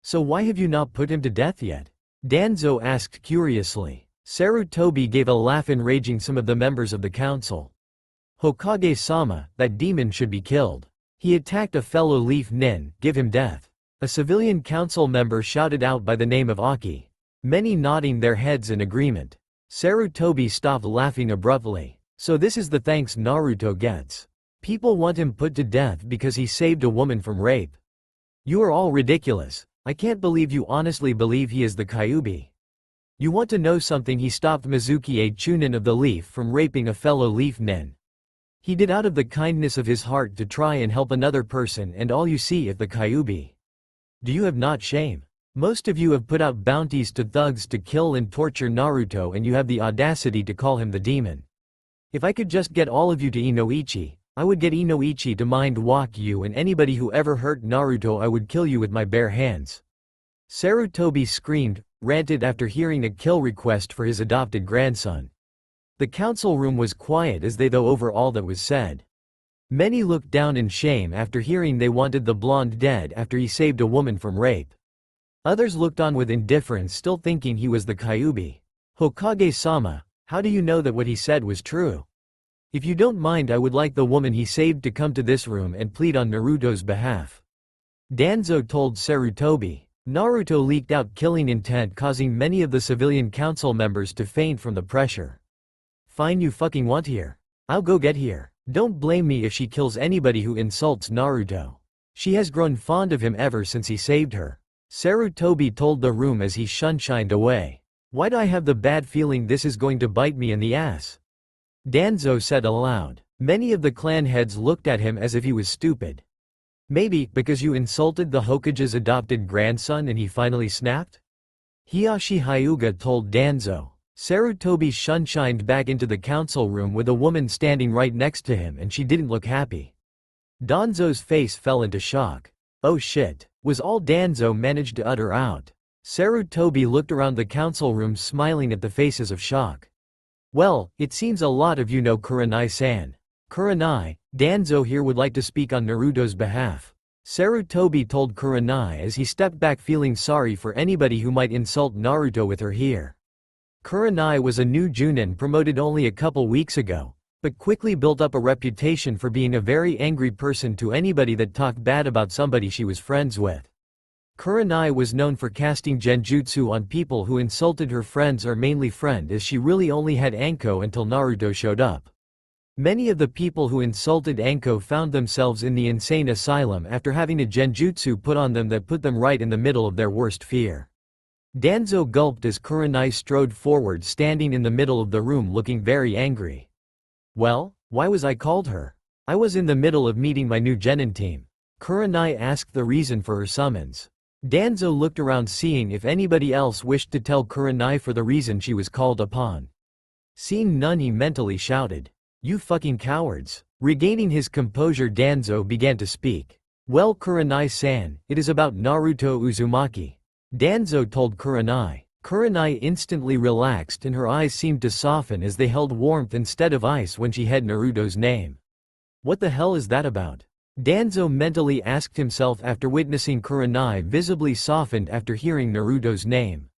So why have you not put him to death yet? Danzo asked curiously. Sarutobi gave a laugh, enraging some of the members of the council. Hokage-sama, that demon should be killed. He attacked a fellow leaf nin, give him death. A civilian council member shouted out by the name of Aki. Many nodding their heads in agreement. Sarutobi stopped laughing abruptly. So this is the thanks Naruto gets. People want him put to death because he saved a woman from rape. You are all ridiculous. I can't believe you honestly believe he is the Kyuubi. You want to know something? He stopped Mizuki, a chunin of the leaf, from raping a fellow leaf nin. He did out of the kindness of his heart to try and help another person, and all you see if the Kyuubi. Do you have not shame? Most of you have put out bounties to thugs to kill and torture Naruto, and you have the audacity to call him the demon. If I could just get all of you to Inoichi, I would get Inoichi to mind walk you, and anybody who ever hurt Naruto I would kill you with my bare hands. Sarutobi screamed, ranted after hearing a kill request for his adopted grandson. The council room was quiet as they though over all that was said. Many looked down in shame after hearing they wanted the blonde dead after he saved a woman from rape. Others looked on with indifference, still thinking he was the Kyuubi. Hokage-sama, how do you know that what he said was true? If you don't mind, I would like the woman he saved to come to this room and plead on Naruto's behalf. Danzo told Sarutobi. Naruto leaked out killing intent, causing many of the civilian council members to faint from the pressure. Fine, you fucking want here. I'll go get here. Don't blame me if she kills anybody who insults Naruto. She has grown fond of him ever since he saved her. Sarutobi told the room as he shunshined away. Why do I have the bad feeling this is going to bite me in the ass? Danzo said aloud. Many of the clan heads looked at him as if he was stupid. Maybe because you insulted the Hokage's adopted grandson and he finally snapped? Hiyashi Hyuga told Danzo. Sarutobi shunshined back into the council room with a woman standing right next to him, and she didn't look happy. Danzo's face fell into shock. Oh shit, was all Danzo managed to utter out. Sarutobi looked around the council room, smiling at the faces of shock. Well, it seems a lot of you know Kurenai-san. Kurenai, Danzo here would like to speak on Naruto's behalf. Sarutobi told Kurenai as he stepped back, feeling sorry for anybody who might insult Naruto with her here. Kurenai was a new Jonin promoted only a couple weeks ago, but quickly built up a reputation for being a very angry person to anybody that talked bad about somebody she was friends with. Kurenai was known for casting genjutsu on people who insulted her friends or mainly friend, as she really only had Anko until Naruto showed up. Many of the people who insulted Anko found themselves in the insane asylum after having a genjutsu put on them that put them right in the middle of their worst fear. Danzo gulped as Kurenai strode forward, standing in the middle of the room looking very angry. Well, why was I called her? I was in the middle of meeting my new genin team. Kurenai asked the reason for her summons. Danzo looked around, seeing if anybody else wished to tell Kurenai for the reason she was called upon. Seeing none, he mentally shouted, "You fucking cowards!" Regaining his composure, Danzo began to speak. Well, Kurenai-san, it is about Naruto Uzumaki. Danzo told Kurenai. Kurenai instantly relaxed and her eyes seemed to soften as they held warmth instead of ice when she had Naruto's name. What the hell is that about? Danzo mentally asked himself after witnessing Kurenai visibly softened after hearing Naruto's name.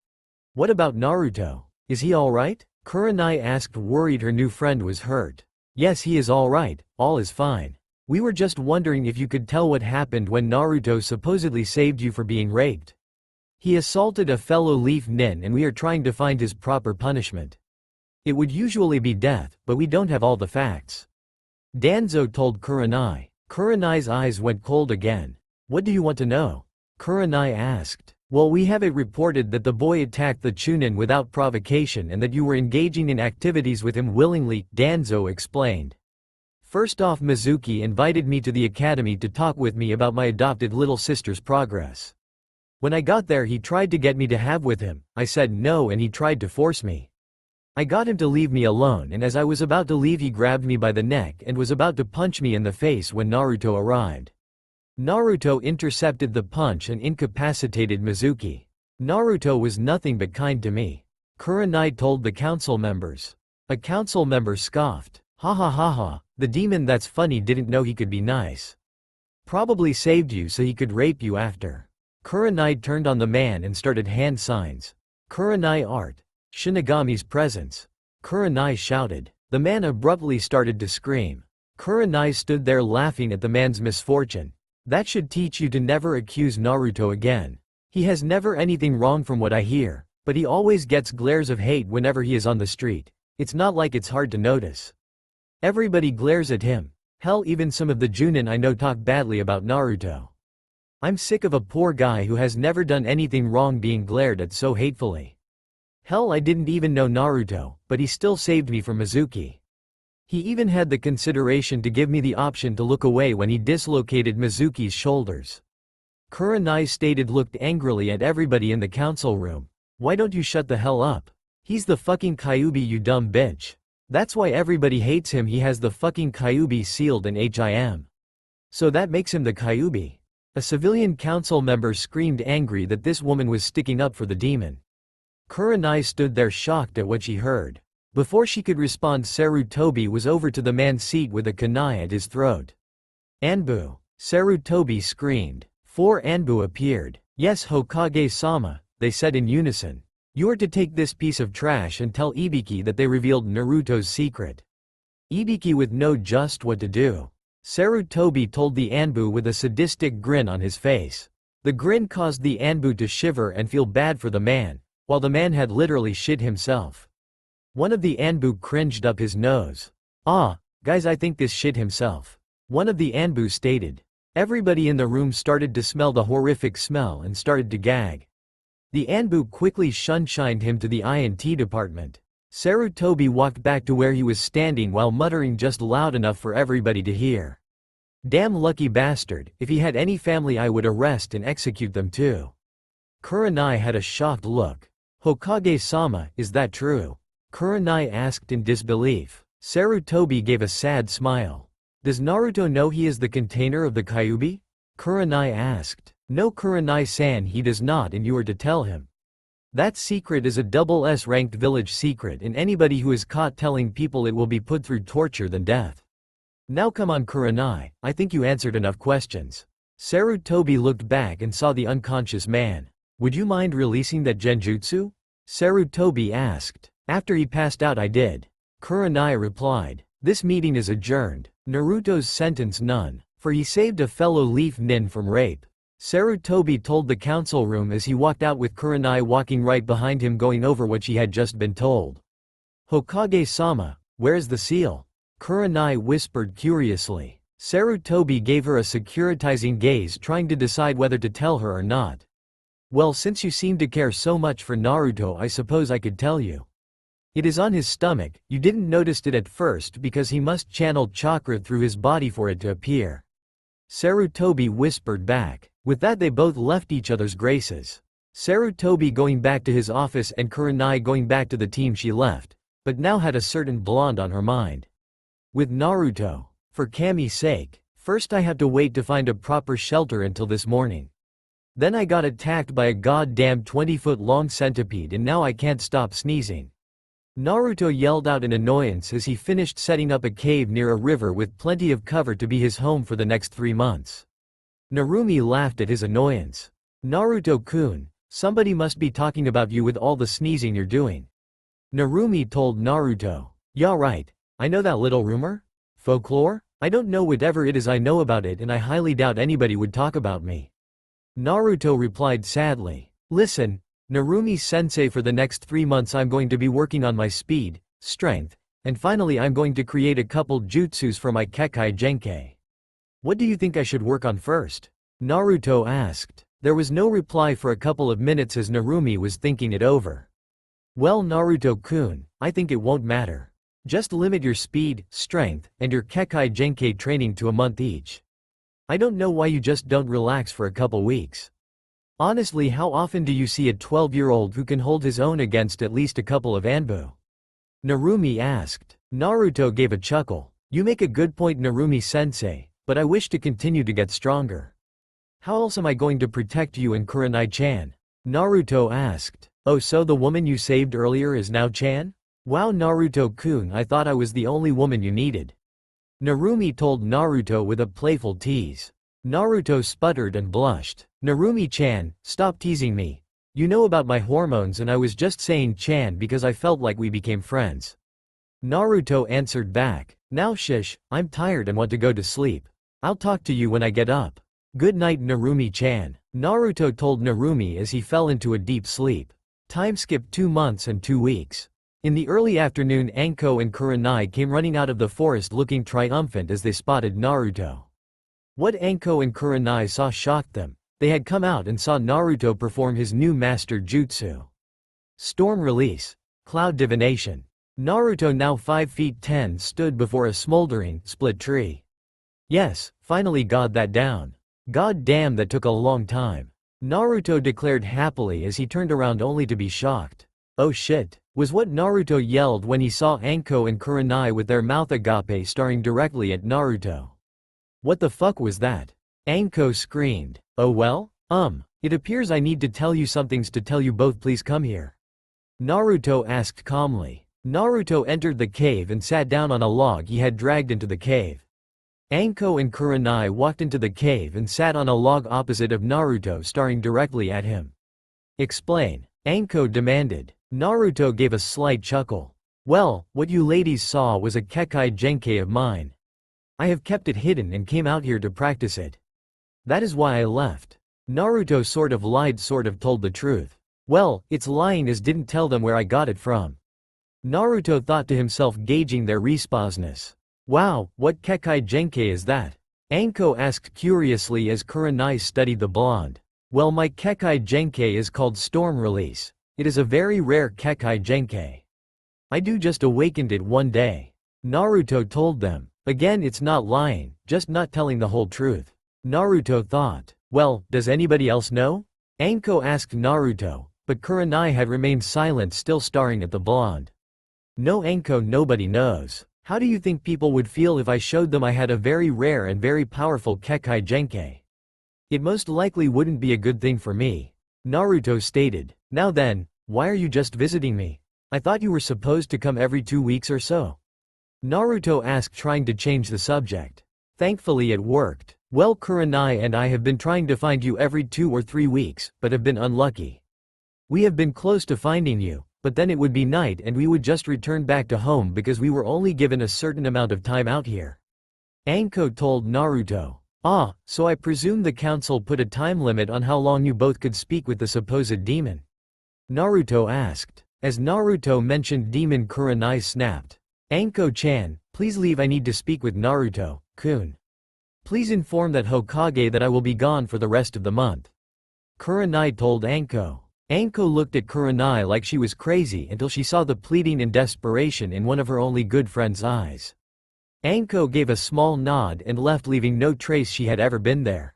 What about Naruto? Is he alright? Kurenai asked, worried her new friend was hurt. Yes, he is alright, all is fine. We were just wondering if you could tell what happened when Naruto supposedly saved you for being raped. He assaulted a fellow leaf nin and we are trying to find his proper punishment. It would usually be death, but we don't have all the facts. Danzo told Kurenai. Kurenai's eyes went cold again. What do you want to know? Kurenai asked. Well, we have it reported that the boy attacked the Chunin without provocation and that you were engaging in activities with him willingly, Danzo explained. First off, Mizuki invited me to the academy to talk with me about my adopted little sister's progress. When I got there, he tried to get me to have with him. I said no and he tried to force me. I got him to leave me alone, and as I was about to leave he grabbed me by the neck and was about to punch me in the face when Naruto arrived. Naruto intercepted the punch and incapacitated Mizuki. Naruto was nothing but kind to me. Kurenai told the council members. A council member scoffed. Ha ha ha ha, the demon, that's funny, didn't know he could be nice. Probably saved you so he could rape you after. Kurenai turned on the man and started hand signs. Kurenai art. Shinigami's presence. Kurenai shouted. The man abruptly started to scream. Kurenai stood there laughing at the man's misfortune. That should teach you to never accuse Naruto again. He has never anything wrong from what I hear, but he always gets glares of hate whenever he is on the street. It's not like it's hard to notice. Everybody glares at him. Hell, even some of the Jonin I know talk badly about Naruto. I'm sick of a poor guy who has never done anything wrong being glared at so hatefully. Hell, I didn't even know Naruto, but he still saved me from Mizuki. He even had the consideration to give me the option to look away when he dislocated Mizuki's shoulders. Kurenai stated looked angrily at everybody in the council room. Why don't you shut the hell up? He's the fucking Kyuubi, you dumb bitch. That's why everybody hates him, he has the fucking Kyuubi sealed in HIM. So that makes him the Kyuubi. A civilian council member screamed angry that this woman was sticking up for the demon. Kurenai stood there shocked at what she heard. Before she could respond, Sarutobi was over to the man's seat with a kunai at his throat. Anbu! Sarutobi screamed. 4 Anbu appeared. Yes, Hokage-sama, they said in unison. You are to take this piece of trash and tell Ibiki that they revealed Naruto's secret. Ibiki with no just what to do. Sarutobi told the Anbu with a sadistic grin on his face. The grin caused the Anbu to shiver and feel bad for the man, while the man had literally shit himself. One of the Anbu cringed up his nose. Ah, guys, I think this shit himself. One of the Anbu stated. Everybody in the room started to smell the horrific smell and started to gag. The Anbu quickly shunshined him to the INT department. Sarutobi walked back to where he was standing while muttering just loud enough for everybody to hear. Damn lucky bastard, if he had any family I would arrest and execute them too. Kurenai had a shocked look. Hokage-sama, is that true? Kurenai asked in disbelief. Sarutobi gave a sad smile. Does Naruto know he is the container of the Kyuubi? Kurenai asked. No, Kurenai-san, he does not, and you are to tell him. That secret is a double S ranked village secret, and anybody who is caught telling people it will be put through torture than death. Now come on, Kurenai, I think you answered enough questions. Sarutobi looked back and saw the unconscious man. Would you mind releasing that genjutsu? Sarutobi asked. After he passed out I did. Kurenai replied. This meeting is adjourned. Naruto's sentence none, for he saved a fellow leaf nin from rape. Sarutobi told the council room as he walked out with Kurenai walking right behind him going over what she had just been told. Hokage-sama, where's the seal? Kurenai whispered curiously. Sarutobi gave her a securitizing gaze trying to decide whether to tell her or not. Well, since you seem to care so much for Naruto, I suppose I could tell you. It is on his stomach. You didn't notice it at first because he must channel chakra through his body for it to appear. Sarutobi whispered back. With that they both left each other's graces. Sarutobi going back to his office and Kurenai going back to the team she left, but now had a certain blonde on her mind. With Naruto. For Kami's sake. First I have to wait to find a proper shelter until this morning. Then I got attacked by a goddamn 20-foot-long centipede and now I can't stop sneezing. Naruto yelled out in annoyance as he finished setting up a cave near a river with plenty of cover to be his home for the next 3 months. Narumi laughed at his annoyance. Naruto-kun, somebody must be talking about you with all the sneezing you're doing. Narumi told Naruto. Yeah, right. I know that little rumor? Folklore? I don't know whatever it is, I know about it and I highly doubt anybody would talk about me. Naruto replied sadly. Listen, Narumi-sensei, for the next 3 months I'm going to be working on my speed, strength, and finally I'm going to create a couple jutsus for my Kekai Genkai. What do you think I should work on first? Naruto asked. There was no reply for a couple of minutes as Narumi was thinking it over. Well, Naruto-kun, I think it won't matter. Just limit your speed, strength, and your Kekai Genkai training to a month each. I don't know why you just don't relax for a couple weeks. Honestly, how often do you see a 12-year-old who can hold his own against at least a couple of Anbu? Narumi asked. Naruto gave a chuckle. You make a good point, Narumi-sensei, but I wish to continue to get stronger. How else am I going to protect you and Kurenai-chan? Naruto asked. Oh, so the woman you saved earlier is now Chan? Wow, Naruto-kun, I thought I was the only woman you needed. Narumi told Naruto with a playful tease. Naruto sputtered and blushed. Narumi-chan, stop teasing me. You know about my hormones and I was just saying Chan because I felt like we became friends. Naruto answered back. Now shish, I'm tired and want to go to sleep. I'll talk to you when I get up. Good night, Narumi-chan. Naruto told Narumi as he fell into a deep sleep. Time skipped 2 months and 2 weeks. In the early afternoon, Anko and Kurenai came running out of the forest looking triumphant as they spotted Naruto. What Anko and Kurenai saw shocked them. They had come out and saw Naruto perform his new master jutsu. Storm release. Cloud divination. Naruto, now 5 feet 10, stood before a smoldering, split tree. Yes, finally got that down. God damn, that took a long time. Naruto declared happily as he turned around only to be shocked. Oh shit, was what Naruto yelled when he saw Anko and Kurenai with their mouth agape staring directly at Naruto. What the fuck was that? Anko screamed. Oh well? It appears I need to tell you somethings to tell you both, please come here. Naruto asked calmly. Naruto entered the cave and sat down on a log he had dragged into the cave. Anko and Kurenai walked into the cave and sat on a log opposite of Naruto, staring directly at him. Explain, Anko demanded. Naruto gave a slight chuckle. Well, what you ladies saw was a Kekai Genkai of mine. I have kept it hidden and came out here to practice it. That is why I left. Naruto sort of lied, sort of told the truth. Well, it's lying as didn't tell them where I got it from. Naruto thought to himself, gauging their responsiveness. Wow, what Kekai Genkai is that? Anko asked curiously as Kurenai studied the blonde. Well, my Kekai Genkai is called Storm Release. It is a very rare Kekai Genkai. I just awakened it one day. Naruto told them. Again, it's not lying, just not telling the whole truth. Naruto thought. Well, does anybody else know? Anko asked Naruto, but Kurenai had remained silent, still staring at the blonde. No, Anko, nobody knows. How do you think people would feel if I showed them I had a very rare and very powerful Kekai Genkai? It most likely wouldn't be a good thing for me. Naruto stated. Now then, why are you just visiting me? I thought you were supposed to come every 2 weeks or so. Naruto asked, trying to change the subject. Thankfully it worked. Well, Kurenai and I have been trying to find you every 2 or 3 weeks, but have been unlucky. We have been close to finding you, but then it would be night and we would just return back to home because we were only given a certain amount of time out here. Anko told Naruto. Ah, so I presume the council put a time limit on how long you both could speak with the supposed demon? Naruto asked. As Naruto mentioned demon, Kurenai snapped. Anko-chan, please leave, I need to speak with Naruto-kun. Please inform that Hokage that I will be gone for the rest of the month. Kurenai told Anko. Anko looked at Kurenai like she was crazy until she saw the pleading and desperation in one of her only good friend's eyes. Anko gave a small nod and left, leaving no trace she had ever been there.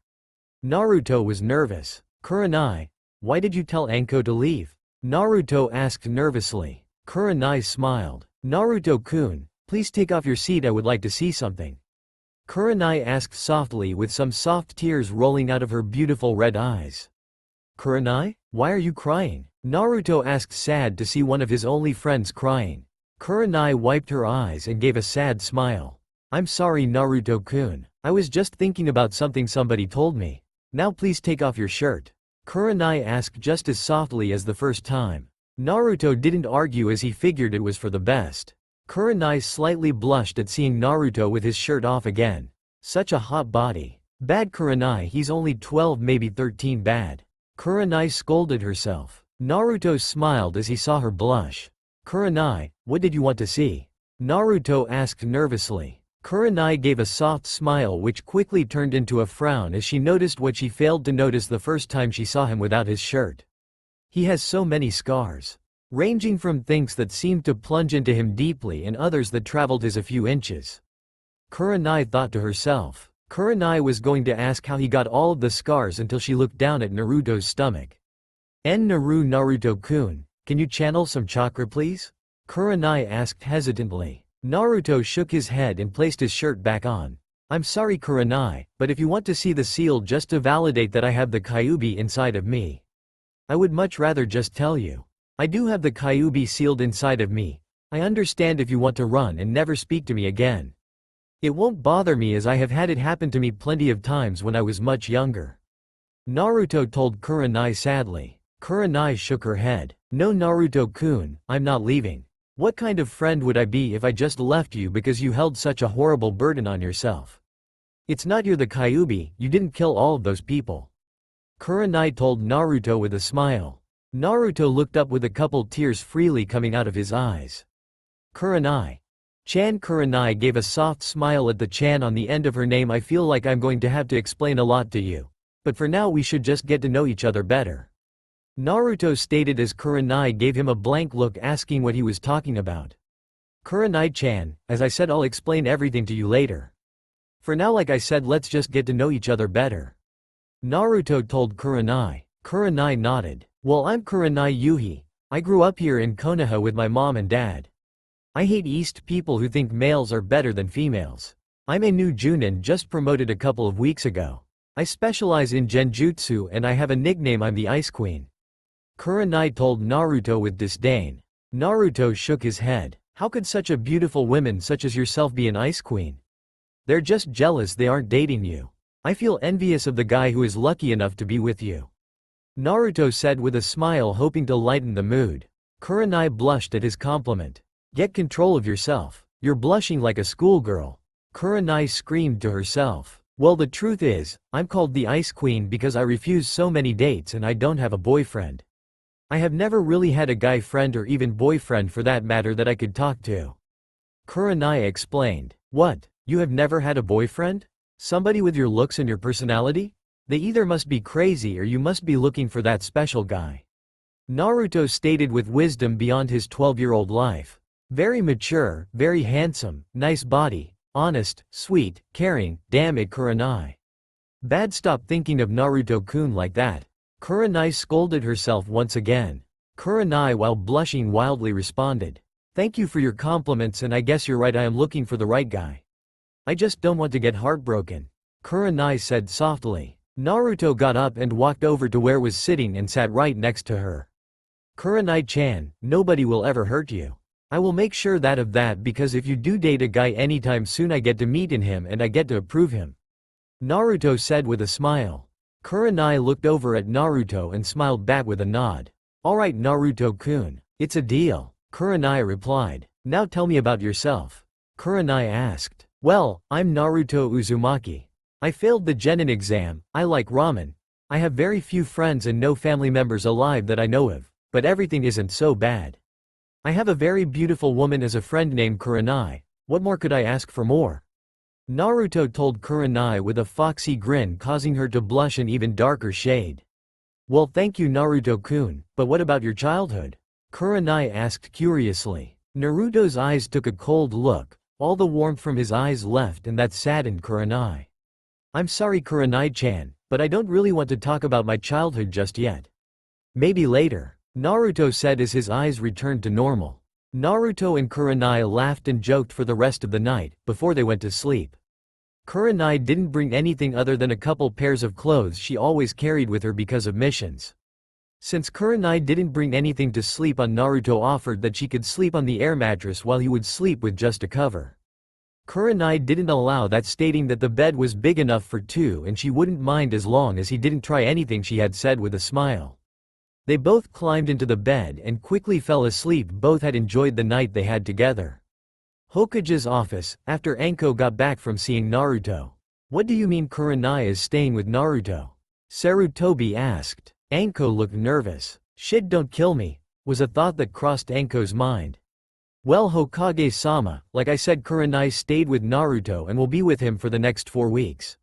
Naruto was nervous. Kurenai, why did you tell Anko to leave? Naruto asked nervously. Kurenai smiled. Naruto-kun, please take off your seat, I would like to see something. Kurenai asked softly, with some soft tears rolling out of her beautiful red eyes. Kurenai, why are you crying? Naruto asked, sad to see one of his only friends crying. Kurenai wiped her eyes and gave a sad smile. I'm sorry, Naruto-kun. I was just thinking about something somebody told me. Now please take off your shirt. Kurenai asked just as softly as the first time. Naruto didn't argue as he figured it was for the best. Kurenai slightly blushed at seeing Naruto with his shirt off again. Such a hot body. Bad Kurenai, he's only 12, maybe 13, bad. Kurenai scolded herself. Naruto smiled as he saw her blush. Kurenai, what did you want to see? Naruto asked nervously. Kurenai gave a soft smile which quickly turned into a frown as she noticed what she failed to notice the first time she saw him without his shirt. He has so many scars, ranging from things that seemed to plunge into him deeply and others that traveled as a few inches. Kurenai thought to herself. Kurenai was going to ask how he got all of the scars until she looked down at Naruto's stomach. Naruto-kun, can you channel some chakra please? Kurenai asked hesitantly. Naruto shook his head and placed his shirt back on. I'm sorry Kurenai, but if you want to see the seal just to validate that I have the Kyuubi inside of me, I would much rather just tell you. I do have the Kyuubi sealed inside of me. I understand if you want to run and never speak to me again. It won't bother me as I have had it happen to me plenty of times when I was much younger. Naruto told Kurenai sadly. Kurenai shook her head. No Naruto-kun, I'm not leaving. What kind of friend would I be if I just left you because you held such a horrible burden on yourself? It's not you're the Kyuubi, you didn't kill all of those people. Kurenai told Naruto with a smile. Naruto looked up with a couple tears freely coming out of his eyes. Kurenai-chan. Kurenai gave a soft smile at the chan on the end of her name. I feel like I'm going to have to explain a lot to you. But for now we should just get to know each other better. Naruto stated as Kurenai gave him a blank look asking what he was talking about. Kurenai-chan, as I said, I'll explain everything to you later. For now, like I said, let's just get to know each other better. Naruto told Kurenai. Kurenai nodded. Well, I'm Kurenai Yuhi. I grew up here in Konoha with my mom and dad. I hate East people who think males are better than females. I'm a new Jonin just promoted a couple of weeks ago. I specialize in genjutsu and I have a nickname, I'm the Ice Queen. Kurenai told Naruto with disdain. Naruto shook his head. How could such a beautiful woman such as yourself be an Ice Queen? They're just jealous they aren't dating you. I feel envious of the guy who is lucky enough to be with you. Naruto said with a smile, hoping to lighten the mood. Kurenai blushed at his compliment. Get control of yourself. You're blushing like a schoolgirl. Kurenai screamed to herself. Well, the truth is, I'm called the Ice Queen because I refuse so many dates and I don't have a boyfriend. I have never really had a guy friend or even boyfriend for that matter that I could talk to. Kurenai explained. What? You have never had a boyfriend? Somebody with your looks and your personality? They either must be crazy or you must be looking for that special guy. Naruto stated with wisdom beyond his 12-year-old life. Very mature, very handsome, nice body, honest, sweet, caring, damn it Kurenai. Bad, stop thinking of Naruto-kun like that. Kurenai scolded herself once again. Kurenai, while blushing wildly, responded. Thank you for your compliments and I guess you're right, I am looking for the right guy. I just don't want to get heartbroken. Kurenai said softly. Naruto got up and walked over to where was sitting and sat right next to her. Kurenai-chan, nobody will ever hurt you. I will make sure of that because if you do date a guy anytime soon I get to meet in him and I get to approve him. Naruto said with a smile. Kurenai looked over at Naruto and smiled back with a nod. Alright Naruto-kun, it's a deal, Kurenai replied. Now tell me about yourself. Kurenai asked. Well, I'm Naruto Uzumaki. I failed the genin exam, I like ramen. I have very few friends and no family members alive that I know of, but everything isn't so bad. I have a very beautiful woman as a friend named Kurenai. What more could I ask for more? Naruto told Kurenai with a foxy grin causing her to blush an even darker shade. Well, thank you Naruto-kun, but what about your childhood? Kurenai asked curiously. Naruto's eyes took a cold look, all the warmth from his eyes left and that saddened Kurenai. I'm sorry Kurenai-chan, but I don't really want to talk about my childhood just yet. Maybe later, Naruto said as his eyes returned to normal. Naruto and Kurenai laughed and joked for the rest of the night, before they went to sleep. Kurenai didn't bring anything other than a couple pairs of clothes she always carried with her because of missions. Since Kurenai didn't bring anything to sleep on, Naruto offered that she could sleep on the air mattress while he would sleep with just a cover. Kurenai didn't allow that, stating that the bed was big enough for two and she wouldn't mind as long as he didn't try anything, she had said with a smile. They both climbed into the bed and quickly fell asleep. Both had enjoyed the night they had together. Hokage's office, after Anko got back from seeing Naruto. What do you mean Kurenai is staying with Naruto? Sarutobi asked. Anko looked nervous. Shit, don't kill me, was a thought that crossed Anko's mind. Well, Hokage-sama, like I said, Kurenai stayed with Naruto and will be with him for the next 4 weeks.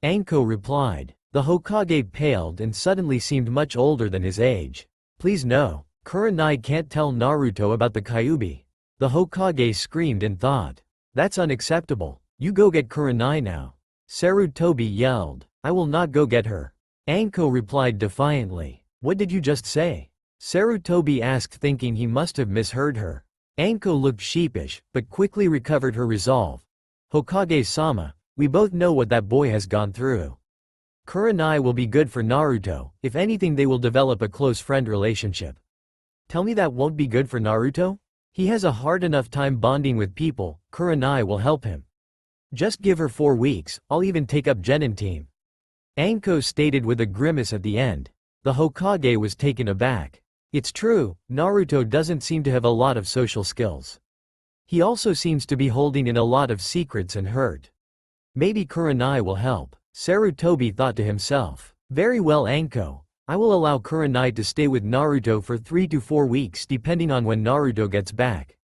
Anko replied. The Hokage paled and suddenly seemed much older than his age. Please no, Kurenai can't tell Naruto about the Kyuubi. The Hokage screamed in thought. That's unacceptable, you go get Kurenai now. Sarutobi yelled. I will not go get her. Anko replied defiantly. What did you just say? Sarutobi asked, thinking he must have misheard her. Anko looked sheepish, but quickly recovered her resolve. Hokage-sama, we both know what that boy has gone through. Kurenai will be good for Naruto, if anything they will develop a close friend relationship. Tell me that won't be good for Naruto? He has a hard enough time bonding with people, Kurenai will help him. Just give her 4 weeks, I'll even take up genin team. Anko stated with a grimace at the end. The Hokage was taken aback. It's true, Naruto doesn't seem to have a lot of social skills. He also seems to be holding in a lot of secrets and hurt. Maybe Kurenai will help, Sarutobi thought to himself. Very well Anko, I will allow Kurenai to stay with Naruto for 3 to 4 weeks depending on when Naruto gets back.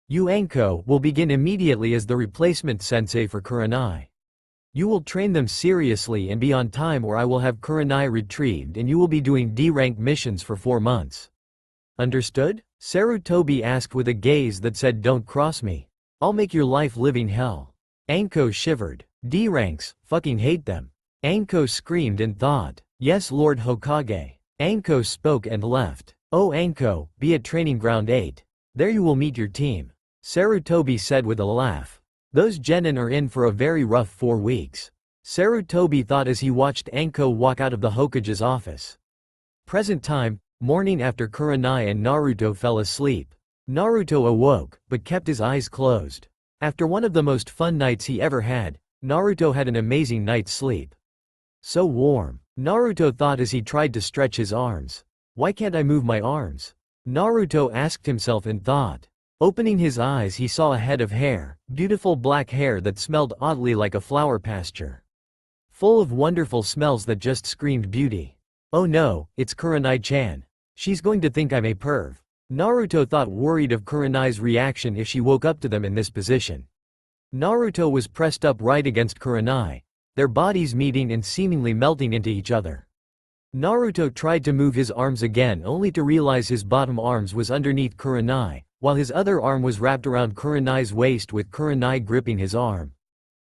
You Anko will begin immediately as the replacement sensei for Kurenai. You will train them seriously and be on time, or I will have Kurenai retrieved and you will be doing D-rank missions for 4 months. Understood? Sarutobi asked with a gaze that said, don't cross me. I'll make your life living hell. Anko shivered. D-ranks, fucking hate them. Anko screamed and thought, yes Lord Hokage. Anko spoke and left. Oh Anko, be at training ground 8. There you will meet your team. Sarutobi said with a laugh. Those genin are in for a very rough 4 weeks. Sarutobi thought as he watched Anko walk out of the Hokage's office. Present time, morning after Kurenai and Naruto fell asleep. Naruto awoke, but kept his eyes closed. After one of the most fun nights he ever had, Naruto had an amazing night's sleep. So warm. Naruto thought as he tried to stretch his arms. Why can't I move my arms? Naruto asked himself and thought. Opening his eyes he saw a head of hair, beautiful black hair that smelled oddly like a flower pasture. Full of wonderful smells that just screamed beauty. Oh no, it's Kurenai-chan. She's going to think I'm a perv. Naruto thought, worried of Kurenai's reaction if she woke up to them in this position. Naruto was pressed up right against Kurenai, their bodies meeting and seemingly melting into each other. Naruto tried to move his arms again only to realize his bottom arms was underneath Kurenai, while his other arm was wrapped around Kurenai's waist with Kurenai gripping his arm.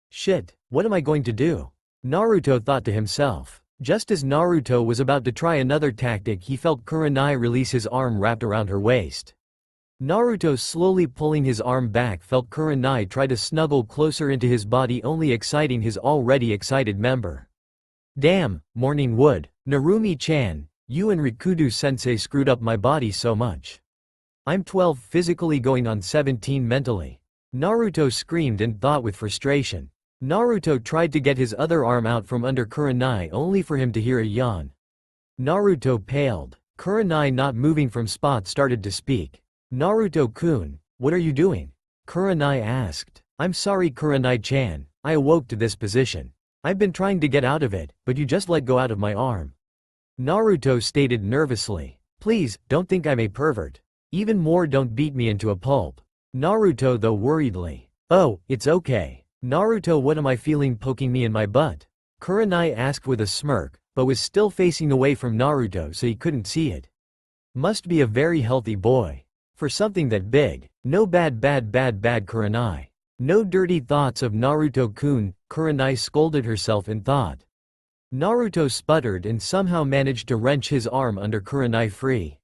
Shit, what am I going to do? Naruto thought to himself. Just as Naruto was about to try another tactic, he felt Kurenai release his arm wrapped around her waist. Naruto, slowly pulling his arm back, felt Kurenai try to snuggle closer into his body, only exciting his already excited member. Damn, Morning Wood, Narumi-chan, you and Rikudo sensei screwed up my body so much. I'm 12 physically going on 17 mentally. Naruto screamed and thought with frustration. Naruto tried to get his other arm out from under Kurenai only for him to hear a yawn. Naruto paled. Kurenai, not moving from spot, started to speak. Naruto-kun, what are you doing? Kurenai asked. I'm sorry Kurenai-chan, I awoke to this position. I've been trying to get out of it, but you just let go out of my arm. Naruto stated nervously. Please, don't think I'm a pervert. Even more, don't beat me into a pulp. Naruto though worriedly. Oh, it's okay. Naruto, what am I feeling poking me in my butt? Kurenai asked with a smirk, but was still facing away from Naruto so he couldn't see it. Must be a very healthy boy. For something that big. No bad Kurenai. No dirty thoughts of Naruto-kun, Kurenai scolded herself and thought. Naruto sputtered and somehow managed to wrench his arm under Kurenai free.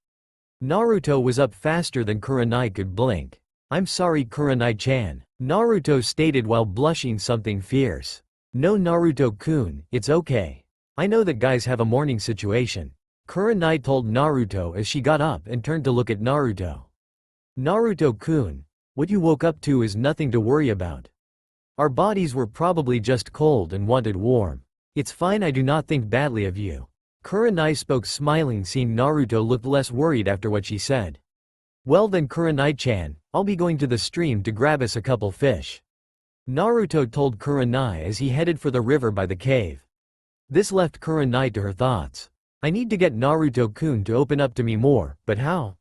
Naruto was up faster than Kurenai could blink. I'm sorry Kurenai-chan, Naruto stated while blushing something fierce. No Naruto-kun, it's okay. I know that guys have a morning situation. Kurenai told Naruto as she got up and turned to look at Naruto. Naruto-kun, what you woke up to is nothing to worry about. Our bodies were probably just cold and wanted warm. It's fine, I do not think badly of you. Kurenai spoke, smiling, seeing Naruto looked less worried after what she said. Well then Kurenai-chan, I'll be going to the stream to grab us a couple fish. Naruto told Kurenai as he headed for the river by the cave. This left Kurenai to her thoughts. I need to get Naruto-kun to open up to me more, but how?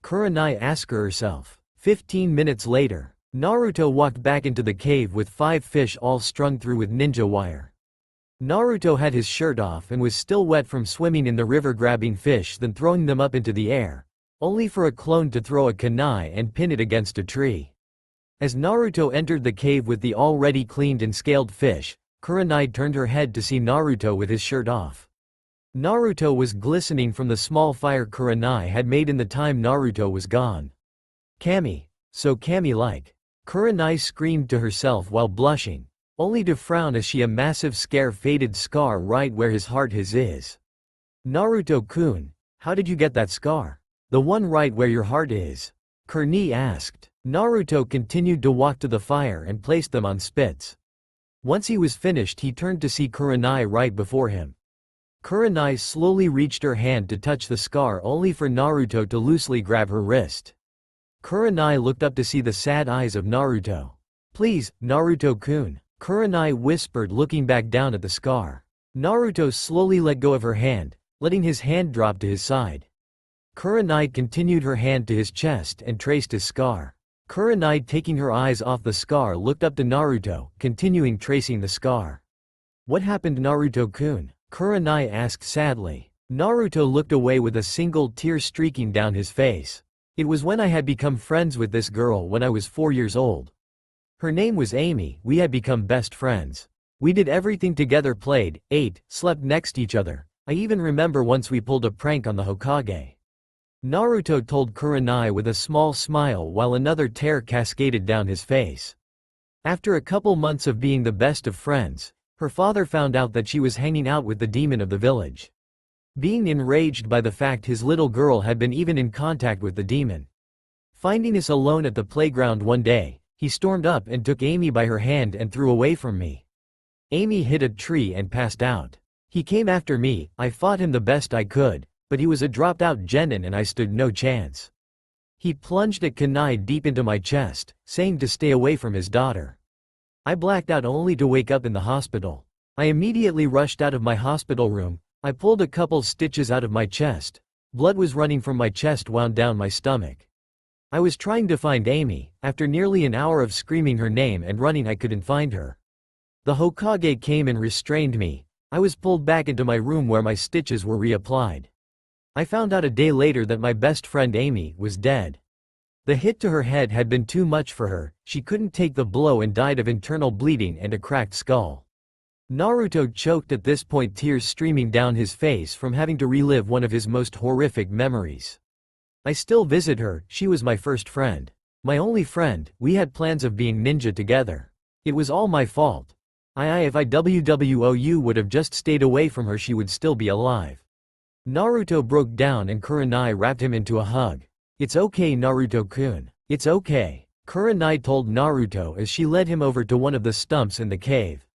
Kurenai asked herself. 15 minutes later, Naruto walked back into the cave with 5 fish all strung through with ninja wire. Naruto had his shirt off and was still wet from swimming in the river grabbing fish then throwing them up into the air, only for a clone to throw a kunai and pin it against a tree. As Naruto entered the cave with the already cleaned and scaled fish, Kurenai turned her head to see Naruto with his shirt off. Naruto was glistening from the small fire Kurenai had made in the time Naruto was gone. Kami, so Kami-like. Kurenai screamed to herself while blushing, only to frown as she a massive faded scar right where his heart is. Naruto-kun, how did you get that scar? The one right where your heart is? Kurenai asked. Naruto continued to walk to the fire and placed them on spits. Once he was finished he turned to see Kurenai right before him. Kurenai slowly reached her hand to touch the scar only for Naruto to loosely grab her wrist. Kurenai looked up to see the sad eyes of Naruto. Please, Naruto-kun, Kurenai whispered looking back down at the scar. Naruto slowly let go of her hand, letting his hand drop to his side. Kurenai continued her hand to his chest and traced his scar. Kurenai, taking her eyes off the scar, looked up to Naruto, continuing tracing the scar. What happened, Naruto-kun? Kurenai asked sadly. Naruto looked away with a single tear streaking down his face. It was when I had become friends with this girl when I was 4 years old. Her name was Amy. We had become best friends. We did everything together, played, ate, slept next to each other. I even remember once we pulled a prank on the Hokage. Naruto told Kurenai with a small smile while another tear cascaded down his face. After a couple months of being the best of friends, her father found out that she was hanging out with the demon of the village. Being enraged by the fact his little girl had been even in contact with the demon. Finding us alone at the playground one day, he stormed up and took Amy by her hand and threw away from me. Amy hit a tree and passed out. He came after me. I fought him the best I could, but he was a dropped-out genin and I stood no chance. He plunged a kunai deep into my chest, saying to stay away from his daughter. I blacked out only to wake up in the hospital. I immediately rushed out of my hospital room. I pulled a couple stitches out of my chest. Blood was running from my chest wound down my stomach. I was trying to find Amy. After nearly an hour of screaming her name and running, I couldn't find her. The Hokage came and restrained me. I was pulled back into my room where my stitches were reapplied. I found out a day later that my best friend Amy was dead. The hit to her head had been too much for her. She couldn't take the blow and died of internal bleeding and a cracked skull. Naruto choked at this point, tears streaming down his face from having to relive one of his most horrific memories. I still visit her. She was my first friend. My only friend. We had plans of being ninja together. It was all my fault. If I would have just stayed away from her, she would still be alive. Naruto broke down and Kurenai wrapped him into a hug. It's okay, Naruto-kun. It's okay, Kurenai told Naruto as she led him over to one of the stumps in the cave.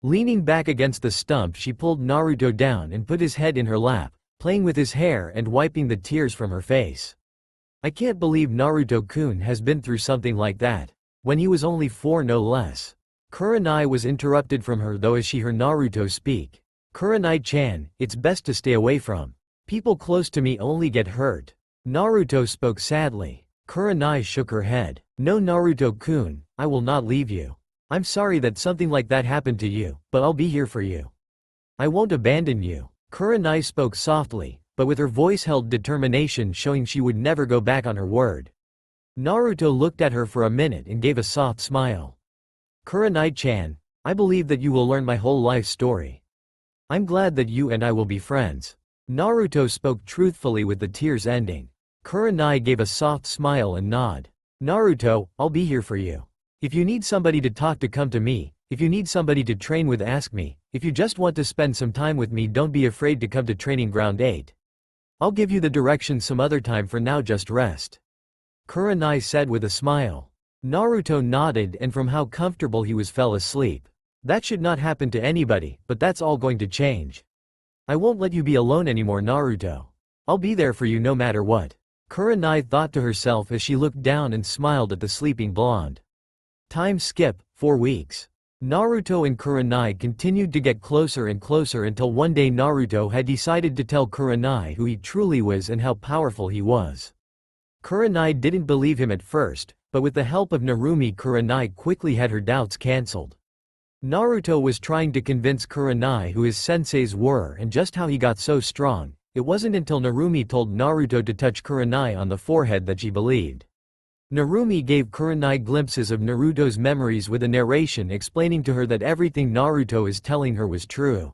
Leaning back against the stump, she pulled Naruto down and put his head in her lap, playing with his hair and wiping the tears from her face. I can't believe Naruto-kun has been through something like that. When he was only 4, no less. Kurenai was interrupted from her though as she heard Naruto speak. Kurenai-chan, it's best to stay away from. People close to me only get hurt. Naruto spoke sadly. Kurenai shook her head. No, Naruto-kun, I will not leave you. I'm sorry that something like that happened to you, but I'll be here for you. I won't abandon you. Kurenai spoke softly, but with her voice held determination, showing she would never go back on her word. Naruto looked at her for a minute and gave a soft smile. Kurenai-chan, I believe that you will learn my whole life story. I'm glad that you and I will be friends. Naruto spoke truthfully with the tears ending. Kurenai gave a soft smile and nod. Naruto, I'll be here for you. If you need somebody to talk to, come to me. If you need somebody to train with, ask me. If you just want to spend some time with me, don't be afraid to come to Training Ground 8. I'll give you the directions some other time. For now, just rest. Kurenai said with a smile. Naruto nodded and from how comfortable he was fell asleep. That should not happen to anybody, but that's all going to change. I won't let you be alone anymore, Naruto. I'll be there for you no matter what. Kurenai thought to herself as she looked down and smiled at the sleeping blonde. Time skip, 4 weeks. Naruto and Kurenai continued to get closer and closer until one day Naruto had decided to tell Kurenai who he truly was and how powerful he was. Kurenai didn't believe him at first, but with the help of Narumi, Kurenai quickly had her doubts cancelled. Naruto was trying to convince Kurenai who his senseis were and just how he got so strong. It wasn't until Narumi told Naruto to touch Kurenai on the forehead that she believed. Narumi gave Kurenai glimpses of Naruto's memories with a narration explaining to her that everything Naruto is telling her was true.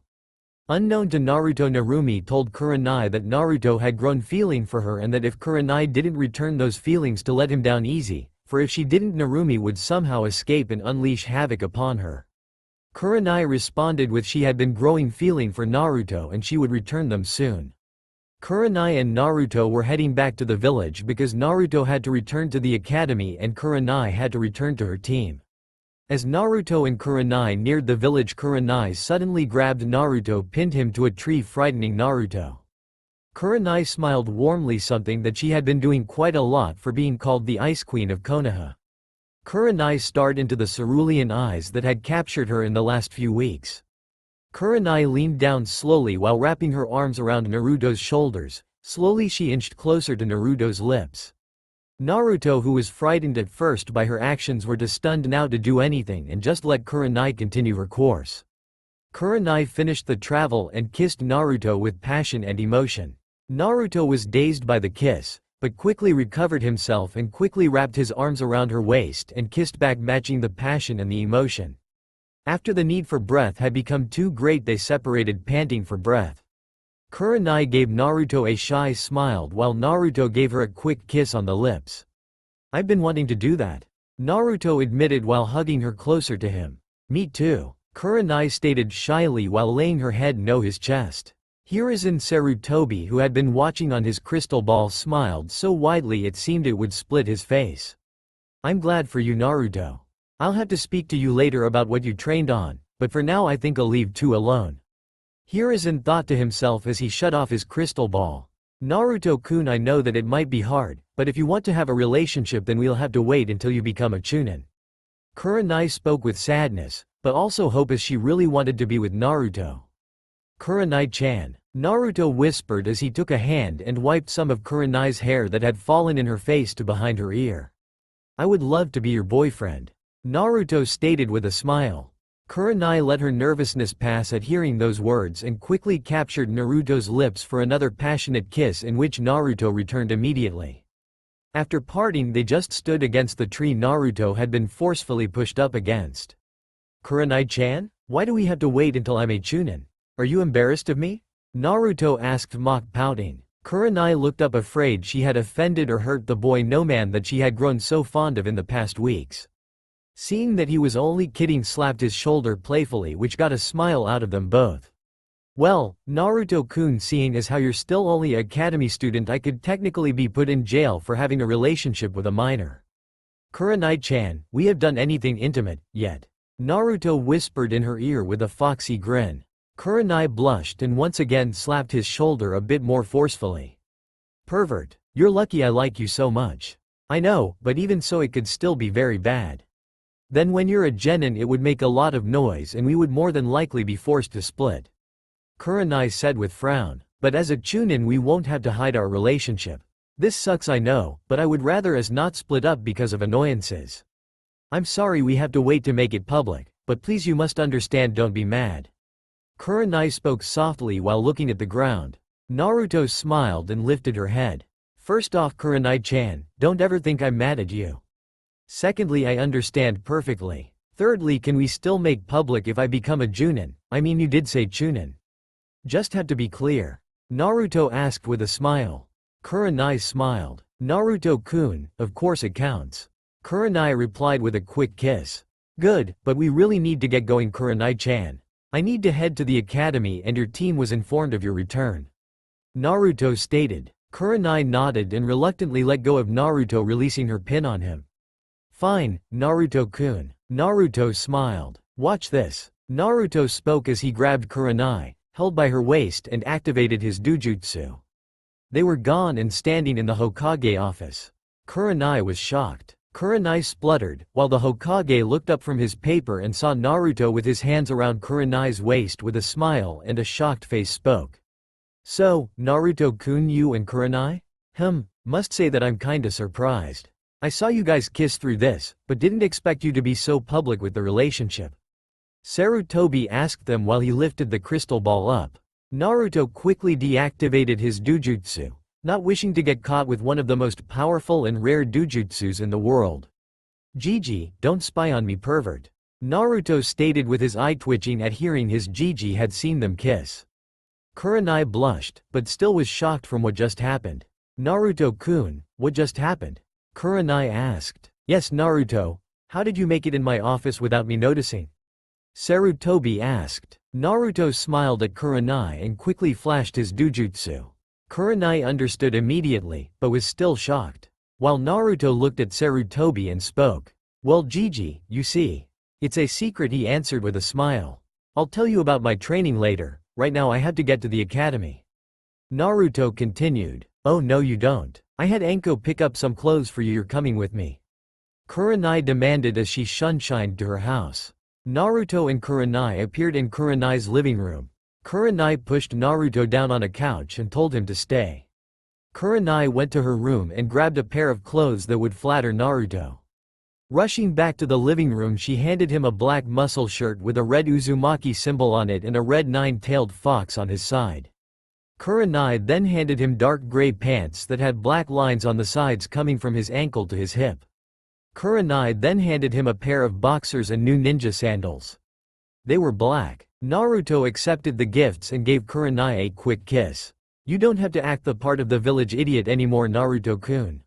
Unknown to Naruto, Narumi told Kurenai that Naruto had grown feeling for her and that if Kurenai didn't return those feelings to let him down easy, for if she didn't, Narumi would somehow escape and unleash havoc upon her. Kurenai responded with she had been growing feeling for Naruto and she would return them soon. Kurenai and Naruto were heading back to the village because Naruto had to return to the academy and Kurenai had to return to her team. As Naruto and Kurenai neared the village, Kurenai suddenly grabbed Naruto, pinned him to a tree, frightening Naruto. Kurenai smiled warmly, something that she had been doing quite a lot for being called the Ice Queen of Konoha. Kurenai stared into the cerulean eyes that had captured her in the last few weeks. Kurenai leaned down slowly while wrapping her arms around Naruto's shoulders. Slowly she inched closer to Naruto's lips. Naruto, who was frightened at first by her actions, were too stunned now to do anything and just let Kurenai continue her course. Kurenai finished the travel and kissed Naruto with passion and emotion. Naruto was dazed by the kiss, but quickly recovered himself and quickly wrapped his arms around her waist and kissed back, matching the passion and the emotion. After the need for breath had become too great, they separated, panting for breath. Kurenai gave Naruto a shy smile while Naruto gave her a quick kiss on the lips. "I've been wanting to do that," Naruto admitted while hugging her closer to him. "Me too," Kurenai stated shyly while laying her head on his chest. Hiruzen Sarutobi, who had been watching on his crystal ball, smiled so widely it seemed it would split his face. "I'm glad for you, Naruto. I'll have to speak to you later about what you trained on, but for now I think I'll leave two alone," Hiruzen thought to himself as he shut off his crystal ball. "Naruto-kun, I know that it might be hard, but if you want to have a relationship then we'll have to wait until you become a Chunin." Kurenai spoke with sadness, but also hope, as she really wanted to be with Naruto. "Kurenai-chan," Naruto whispered as he took a hand and wiped some of Kurenai's hair that had fallen in her face to behind her ear. "I would love to be your boyfriend," Naruto stated with a smile. Kurenai let her nervousness pass at hearing those words and quickly captured Naruto's lips for another passionate kiss, in which Naruto returned immediately. After parting, they just stood against the tree Naruto had been forcefully pushed up against. "Kurenai-chan, why do we have to wait until I'm a Chunin? Are you embarrassed of me?" Naruto asked, mock pouting. Kurenai looked up, afraid she had offended or hurt the boy no man that she had grown so fond of in the past weeks. Seeing that he was only kidding, slapped his shoulder playfully, which got a smile out of them both. "Well, Naruto-kun, seeing as how you're still only an academy student, I could technically be put in jail for having a relationship with a minor." "Kurenai-chan, we have done anything intimate yet?" Naruto whispered in her ear with a foxy grin. Kurenai blushed and once again slapped his shoulder a bit more forcefully. "Pervert, you're lucky I like you so much." "I know, but even so it could still be very bad. Then when you're a genin it would make a lot of noise and we would more than likely be forced to split," Kurenai said with frown. "But as a Chunin we won't have to hide our relationship. This sucks, I know, but I would rather us not split up because of annoyances. I'm sorry we have to wait to make it public, but please you must understand, don't be mad." Kurenai spoke softly while looking at the ground. Naruto smiled and lifted her head. "First off, Kurenai-chan, don't ever think I'm mad at you. Secondly, I understand perfectly. Thirdly, can we still make public if I become a Junin? I mean, you did say Chunin. Just have to be clear," Naruto asked with a smile. Kurenai smiled. "Naruto-kun, of course it counts." Kurenai replied with a quick kiss. "Good, but we really need to get going, Kurenai-chan. I need to head to the academy and your team was informed of your return," Naruto stated. Kurenai nodded and reluctantly let go of Naruto, releasing her pin on him. "Fine, Naruto-kun." Naruto smiled. "Watch this," Naruto spoke as he grabbed Kurenai, held by her waist, and activated his dujutsu. They were gone and standing in the Hokage office. Kurenai was shocked. Kurenai spluttered, while the Hokage looked up from his paper and saw Naruto with his hands around Kurenai's waist. With a smile and a shocked face spoke. "So, Naruto-kun, you and Kurenai? Must say that I'm kinda surprised. I saw you guys kiss through this, but didn't expect you to be so public with the relationship." Sarutobi asked them while he lifted the crystal ball up. Naruto quickly deactivated his dujutsu, not wishing to get caught with one of the most powerful and rare dujutsus in the world. "Gigi, don't spy on me, pervert," Naruto stated with his eye twitching at hearing his Gigi had seen them kiss. Kurenai blushed, but still was shocked from what just happened. "Naruto-kun, what just happened?" Kurenai asked. "Yes, Naruto, how did you make it in my office without me noticing?" Sarutobi asked. Naruto smiled at Kurenai and quickly flashed his dujutsu. Kurenai understood immediately, but was still shocked. While Naruto looked at Sarutobi and spoke. "Well, Gigi, you see. It's a secret," he answered with a smile. "I'll tell you about my training later, right now I have to get to the academy." Naruto continued. "Oh no you don't. I had Anko pick up some clothes for you, you're coming with me," Kurenai demanded as she shunshined to her house. Naruto and Kurenai appeared in Kurenai's living room. Kurenai pushed Naruto down on a couch and told him to stay. Kurenai went to her room and grabbed a pair of clothes that would flatter Naruto. Rushing back to the living room, she handed him a black muscle shirt with a red Uzumaki symbol on it and a red nine-tailed fox on his side. Kurenai then handed him dark gray pants that had black lines on the sides coming from his ankle to his hip. Kurenai then handed him a pair of boxers and new ninja sandals. They were black. Naruto accepted the gifts and gave Kurenai a quick kiss. "You don't have to act the part of the village idiot anymore, Naruto-kun,"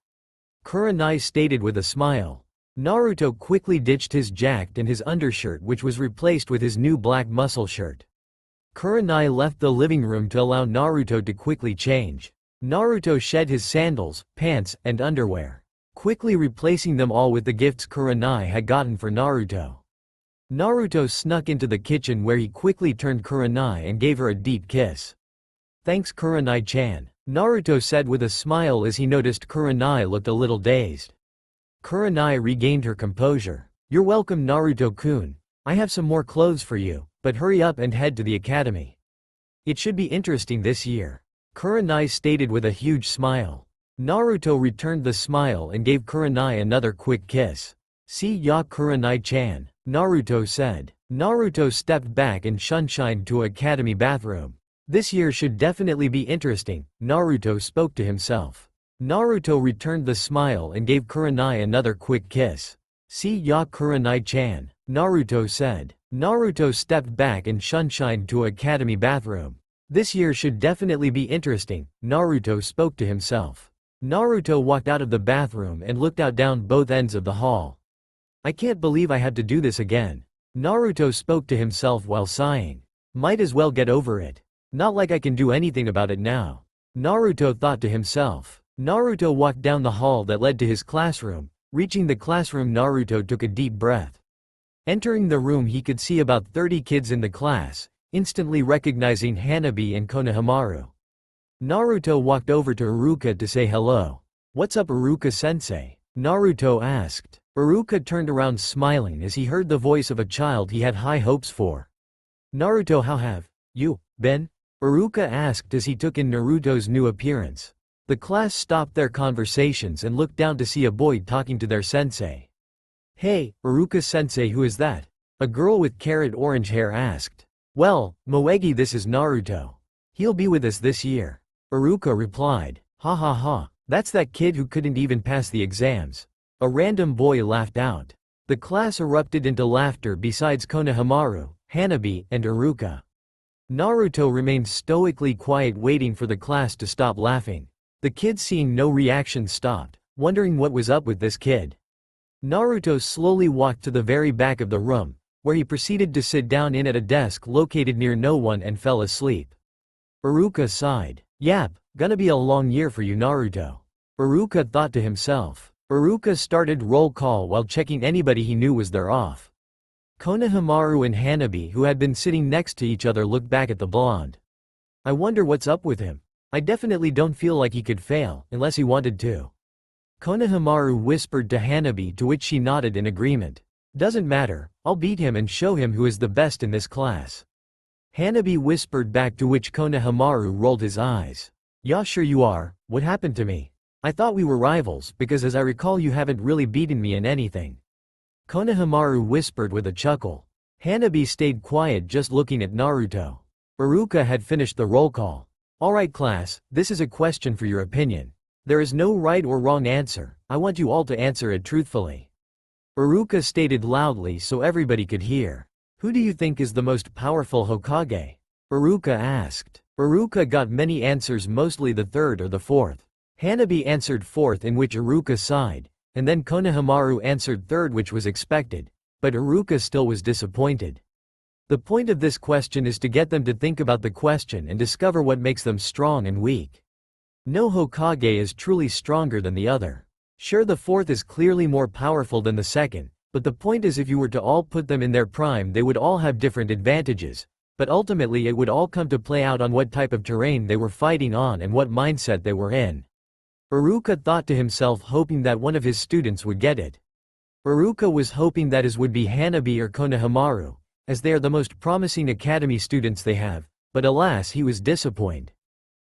Kurenai stated with a smile. Naruto quickly ditched his jacket and his undershirt, which was replaced with his new black muscle shirt. Kurenai left the living room to allow Naruto to quickly change. Naruto shed his sandals, pants, and underwear, quickly replacing them all with the gifts Kurenai had gotten for Naruto. Naruto snuck into the kitchen where he quickly turned Kurenai and gave her a deep kiss. "Thanks, Kurenai-chan," Naruto said with a smile as he noticed Kurenai looked a little dazed. Kurenai regained her composure. "You're welcome, Naruto-kun. I have some more clothes for you, but hurry up and head to the academy. It should be interesting this year," Kurenai stated with a huge smile. Naruto returned the smile and gave Kurenai another quick kiss. "See ya, Kurenai-chan," Naruto said. Naruto stepped back and shunshined to academy bathroom. "This year should definitely be interesting," Naruto spoke to himself. Naruto returned the smile and gave Kurenai another quick kiss. "See ya, Kurenai-chan," Naruto said. Naruto stepped back and shunshined to academy bathroom. "This year should definitely be interesting," Naruto spoke to himself. Naruto walked out of the bathroom and looked out down both ends of the hall. "I can't believe I have to do this again," Naruto spoke to himself while sighing. "Might as well get over it. Not like I can do anything about it now," Naruto thought to himself. Naruto walked down the hall that led to his classroom. Reaching the classroom, Naruto took a deep breath. Entering the room, he could see about 30 kids in the class, instantly recognizing Hanabi and Konohamaru. Naruto walked over to Iruka to say hello. "What's up, Iruka-sensei?" Naruto asked. Iruka turned around smiling as he heard the voice of a child he had high hopes for. "Naruto, how have you been?" Iruka asked as he took in Naruto's new appearance. The class stopped their conversations and looked down to see a boy talking to their sensei. "Hey, Iruka-sensei, who is that?" a girl with carrot orange hair asked. "Well, Moegi, this is Naruto. He'll be with us this year," Iruka replied. "Ha ha ha, that's that kid who couldn't even pass the exams." A random boy laughed out. The class erupted into laughter besides Konohamaru, Hanabi, and Iruka. Naruto remained stoically quiet, waiting for the class to stop laughing. The kids, seeing no reaction, stopped, wondering what was up with this kid. Naruto slowly walked to the very back of the room, where he proceeded to sit down at a desk located near no one and fell asleep. Iruka sighed. "Yap, gonna be a long year for you, Naruto," Iruka thought to himself. Iruka started roll call while checking anybody he knew was there off. Konohamaru and Hanabi, who had been sitting next to each other, looked back at the blonde. "I wonder what's up with him. I definitely don't feel like he could fail, unless he wanted to." Konohamaru whispered to Hanabi, to which she nodded in agreement. "Doesn't matter, I'll beat him and show him who is the best in this class." Hanabi whispered back, to which Konohamaru rolled his eyes. "Yeah, sure you are. What happened to me? I thought we were rivals, because as I recall you haven't really beaten me in anything." Konohamaru whispered with a chuckle. Hanabi stayed quiet, just looking at Naruto. Iruka had finished the roll call. "Alright class, this is a question for your opinion. There is no right or wrong answer, I want you all to answer it truthfully," Iruka stated loudly so everybody could hear. "Who do you think is the most powerful Hokage?" Iruka asked. Iruka got many answers, mostly the third or the fourth. Hanabi answered fourth, in which Iruka sighed, and then Konohamaru answered third, which was expected, but Iruka still was disappointed. The point of this question is to get them to think about the question and discover what makes them strong and weak. No Hokage is truly stronger than the other. Sure, the fourth is clearly more powerful than the second, but the point is, if you were to all put them in their prime, they would all have different advantages, but ultimately it would all come to play out on what type of terrain they were fighting on and what mindset they were in. Iruka thought to himself, hoping that one of his students would get it. Iruka was hoping that his would be Hanabi or Konohamaru, as they are the most promising academy students they have, but alas, he was disappointed.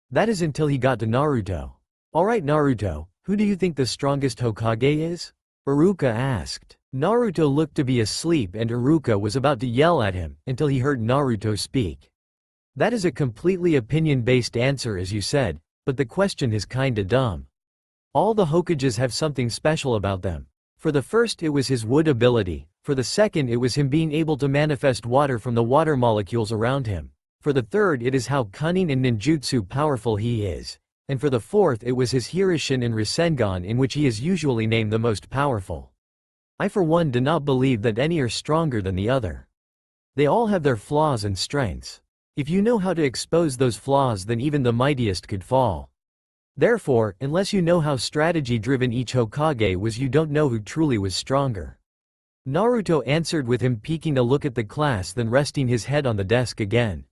That is until he got to Naruto. "Alright Naruto, who do you think the strongest Hokage is?" Iruka asked. Naruto looked to be asleep and Iruka was about to yell at him, until he heard Naruto speak. That is a completely opinion-based answer as you said, but the question is kinda dumb. All the Hokages have something special about them. For the first it was his wood ability, for the second it was him being able to manifest water from the water molecules around him, for the third it is how cunning and ninjutsu powerful he is, and for the fourth it was his Hirishin and Rasengan in which he is usually named the most powerful. I for one do not believe that any are stronger than the other. They all have their flaws and strengths. If you know how to expose those flaws then even the mightiest could fall. Therefore, unless you know how strategy-driven each Hokage was you don't know who truly was stronger. Naruto answered with him peeking a look at the class then resting his head on the desk again.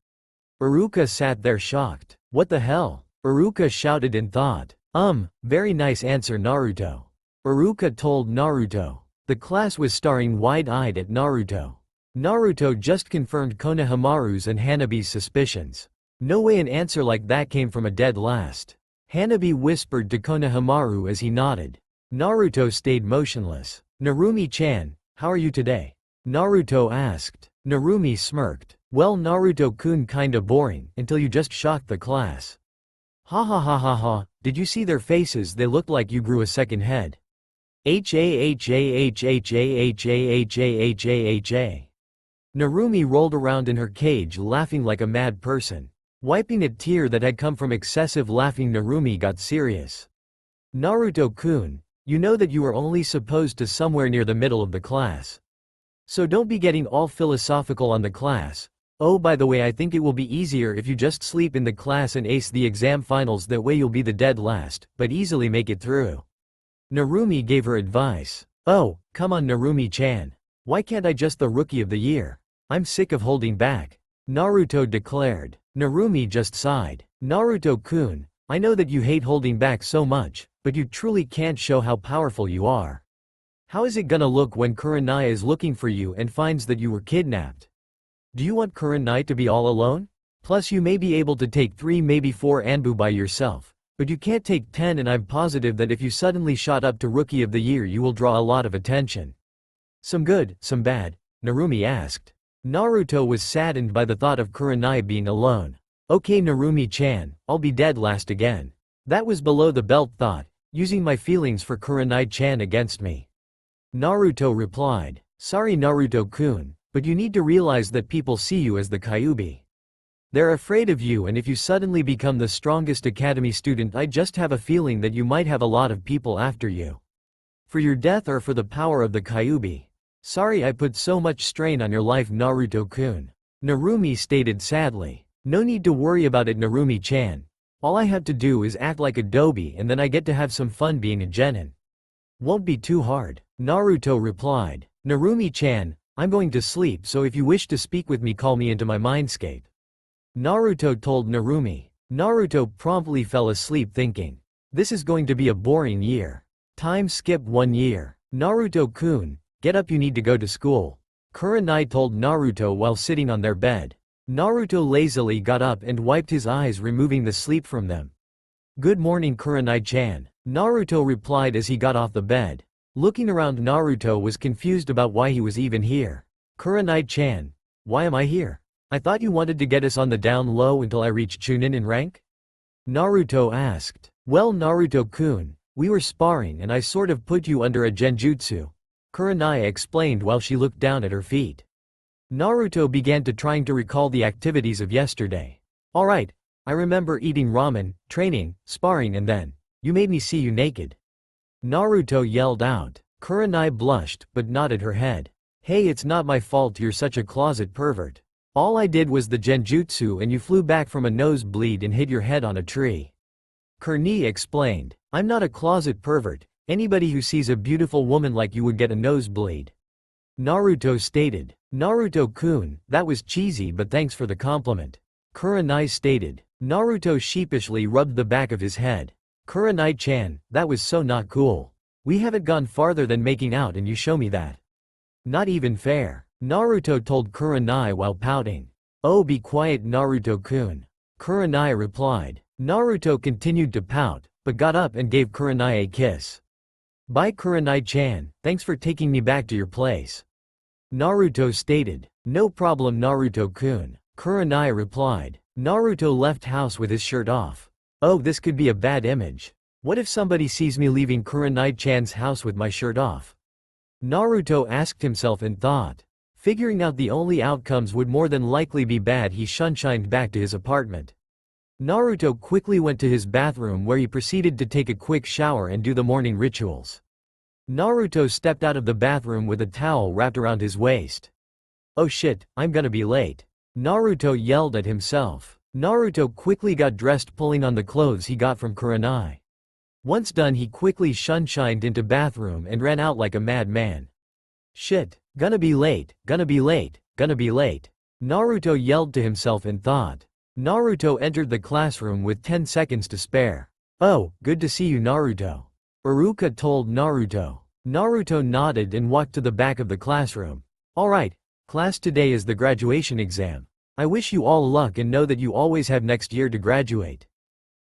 Iruka sat there shocked. What the hell? Iruka shouted in thought. Very nice answer Naruto. Iruka told Naruto. The class was staring wide-eyed at Naruto. Naruto just confirmed Konohamaru's and Hanabi's suspicions. No way an answer like that came from a dead last. Hanabi whispered to Konohamaru as he nodded. Naruto stayed motionless. Narumi-chan, how are you today? Naruto asked. Narumi smirked. Well Naruto-kun kinda boring, until you just shocked the class. Ha ha ha ha ha, did you see their faces? They looked like you grew a second head. H-A-H-A-H-A-H-A-H-A-H-A-H-A-H-A. Narumi rolled around in her cage laughing like a mad person. Wiping a tear that had come from excessive laughing Narumi got serious. Naruto-kun, you know that you are only supposed to somewhere near the middle of the class. So don't be getting all philosophical on the class. Oh by the way I think it will be easier if you just sleep in the class and ace the exam finals, that way you'll be the dead last, but easily make it through. Narumi gave her advice. Oh, come on Narumi-chan. Why can't I just the rookie of the year? I'm sick of holding back. Naruto declared. Narumi just sighed. Naruto-kun, I know that you hate holding back so much, but you truly can't show how powerful you are. How is it gonna look when Kurenai is looking for you and finds that you were kidnapped? Do you want Kurenai to be all alone? Plus you may be able to take 3 maybe 4 Anbu by yourself. But you can't take 10 and I'm positive that if you suddenly shot up to Rookie of the Year you will draw a lot of attention. Some good, some bad? Narumi asked. Naruto was saddened by the thought of Kurenai being alone. Okay Narumi-chan, I'll be dead last again. That was below the belt thought, using my feelings for Kurenai-chan against me. Naruto replied. Sorry Naruto-kun, but you need to realize that people see you as the Kyuubi. They're afraid of you and if you suddenly become the strongest academy student I just have a feeling that you might have a lot of people after you. For your death or for the power of the Kyuubi. Sorry I put so much strain on your life Naruto-kun. Narumi stated sadly. No need to worry about it Narumi-chan. All I have to do is act like Adobe and then I get to have some fun being a genin. Won't be too hard. Naruto replied. Narumi-chan, I'm going to sleep so if you wish to speak with me call me into my mindscape. Naruto told Narumi. Naruto promptly fell asleep thinking. This is going to be a boring year. Time skip 1 year. Naruto-kun, get up you need to go to school. Kurenai told Naruto while sitting on their bed. Naruto lazily got up and wiped his eyes removing the sleep from them. Good morning Kurenai-chan. Naruto replied as he got off the bed. Looking around Naruto was confused about why he was even here. Kurenai-chan, why am I here? I thought you wanted to get us on the down low until I reached Chunin in rank? Naruto asked. Well Naruto-kun, we were sparring and I sort of put you under a genjutsu. Kurenai explained while she looked down at her feet. Naruto began to trying to recall the activities of yesterday. Alright, I remember eating ramen, training, sparring and then, you made me see you naked. Naruto yelled out. Kurenai blushed, but nodded her head. Hey it's not my fault you're such a closet pervert. All I did was the genjutsu and you flew back from a nosebleed and hit your head on a tree. Kurenai explained. I'm not a closet pervert, anybody who sees a beautiful woman like you would get a nosebleed. Naruto stated. Naruto-kun, that was cheesy but thanks for the compliment. Kurenai stated. Naruto sheepishly rubbed the back of his head. Kurenai-chan, that was so not cool. We haven't gone farther than making out and you show me that. Not even fair. Naruto told Kurenai while pouting. Oh be quiet Naruto-kun. Kurenai replied. Naruto continued to pout, but got up and gave Kurenai a kiss. Bye Kurenai-chan, thanks for taking me back to your place. Naruto stated. No problem Naruto-kun, Kurenai replied. Naruto left house with his shirt off. Oh, this could be a bad image. What if somebody sees me leaving Kurenai-chan's house with my shirt off? Naruto asked himself in thought. Figuring out the only outcomes would more than likely be bad, he shunshined back to his apartment. Naruto quickly went to his bathroom where he proceeded to take a quick shower and do the morning rituals. Naruto stepped out of the bathroom with a towel wrapped around his waist. Oh shit, I'm gonna be late. Naruto yelled at himself. Naruto quickly got dressed, pulling on the clothes he got from Kurenai. Once done, he quickly shunshined into bathroom and ran out like a madman. Shit, gonna be late, gonna be late, gonna be late. Naruto yelled to himself in thought. Naruto entered the classroom with 10 seconds to spare. Oh, good to see you Naruto. Iruka told Naruto. Naruto nodded and walked to the back of the classroom. Alright, class, today is the graduation exam. I wish you all luck and know that you always have next year to graduate.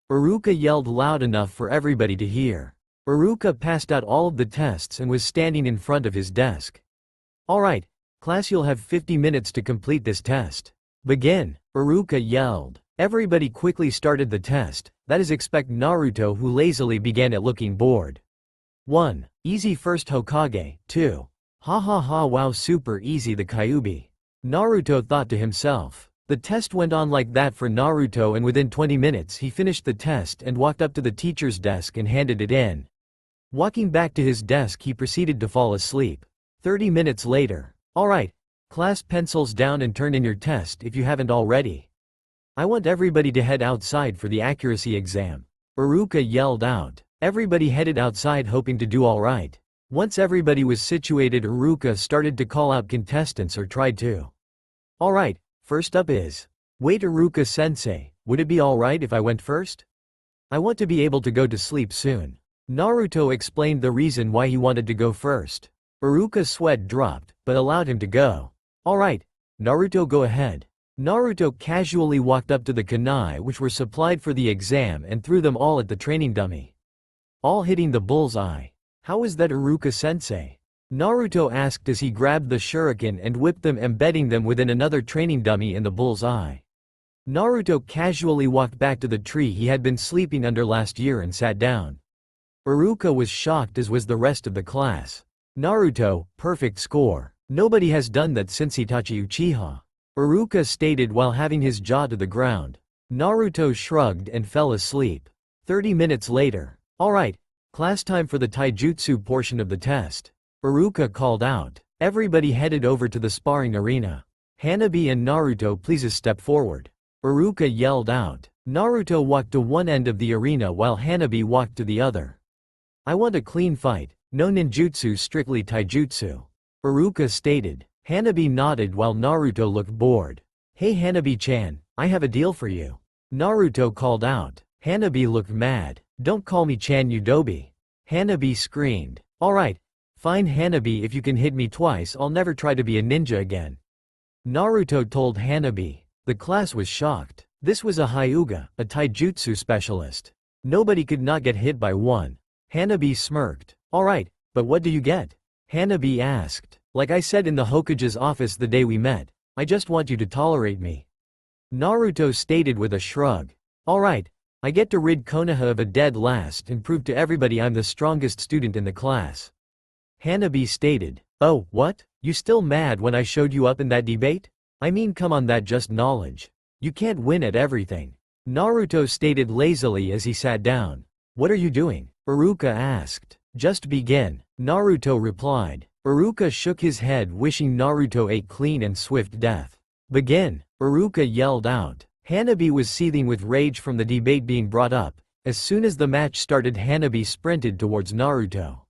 Iruka yelled loud enough for everybody to hear. Iruka passed out all of the tests and was standing in front of his desk. Alright, class, you'll have 50 minutes to complete this test. Begin, Iruka yelled. Everybody quickly started the test, that is expect Naruto, who lazily began it looking bored. 1. Easy first Hokage. 2. Ha ha ha wow super easy the Kyuubi. Naruto thought to himself. The test went on like that for Naruto, and within 20 minutes he finished the test and walked up to the teacher's desk and handed it in. Walking back to his desk, he proceeded to fall asleep. 30 minutes later. Alright, class, pencils down and turn in your test if you haven't already. I want everybody to head outside for the accuracy exam. Iruka yelled out. Everybody headed outside hoping to do alright. Once everybody was situated, Iruka started to call out contestants, or tried to. Alright, first up is. Wait Iruka sensei, would it be alright if I went first? I want to be able to go to sleep soon. Naruto explained the reason why he wanted to go first. Iruka's sweat dropped, but allowed him to go. Alright, Naruto, go ahead. Naruto casually walked up to the kunai which were supplied for the exam and threw them all at the training dummy. All hitting the bullseye. How is that Iruka sensei? Naruto asked as he grabbed the shuriken and whipped them, embedding them within another training dummy in the bullseye. Naruto casually walked back to the tree he had been sleeping under last year and sat down. Iruka was shocked, as was the rest of the class. Naruto, perfect score. Nobody has done that since Itachi Uchiha. Iruka stated while having his jaw to the ground. Naruto shrugged and fell asleep. 30 minutes later. Alright, class, time for the taijutsu portion of the test. Iruka called out. Everybody headed over to the sparring arena. Hanabi and Naruto, please step forward. Iruka yelled out. Naruto walked to one end of the arena while Hanabi walked to the other. I want a clean fight, no ninjutsu, strictly taijutsu. Iruka stated. Hanabi nodded while Naruto looked bored. Hey Hanabi-chan, I have a deal for you. Naruto called out. Hanabi looked mad. Don't call me Chan Udobi. Hanabi screamed. Alright, fine Hanabi, if you can hit me twice I'll never try to be a ninja again. Naruto told Hanabi. The class was shocked. This was a Hyuga, a taijutsu specialist. Nobody could not get hit by one. Hanabi smirked. Alright, but what do you get? Hanabi asked. Like I said in the Hokage's office the day we met, I just want you to tolerate me. Naruto stated with a shrug. Alright, I get to rid Konoha of a dead last and prove to everybody I'm the strongest student in the class. Hanabi stated. Oh, what? You still mad when I showed you up in that debate? I mean, come on, that just knowledge. You can't win at everything. Naruto stated lazily as he sat down. What are you doing? Iruka asked. Just begin. Naruto replied. Iruka shook his head, wishing Naruto a clean and swift death. Begin. Iruka yelled out. Hanabi was seething with rage from the debate being brought up. As soon as the match started, Hanabi sprinted towards Naruto.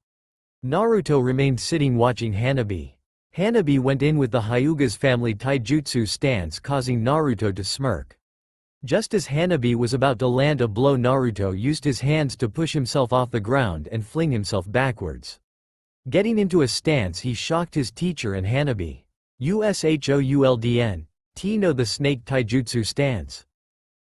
Naruto remained sitting watching Hanabi. Hanabi went in with the Hyuga's family taijutsu stance, causing Naruto to smirk. Just as Hanabi was about to land a blow, Naruto used his hands to push himself off the ground and fling himself backwards. Getting into a stance, he shocked his teacher and Hanabi. Usholdn. Tino the snake taijutsu stance.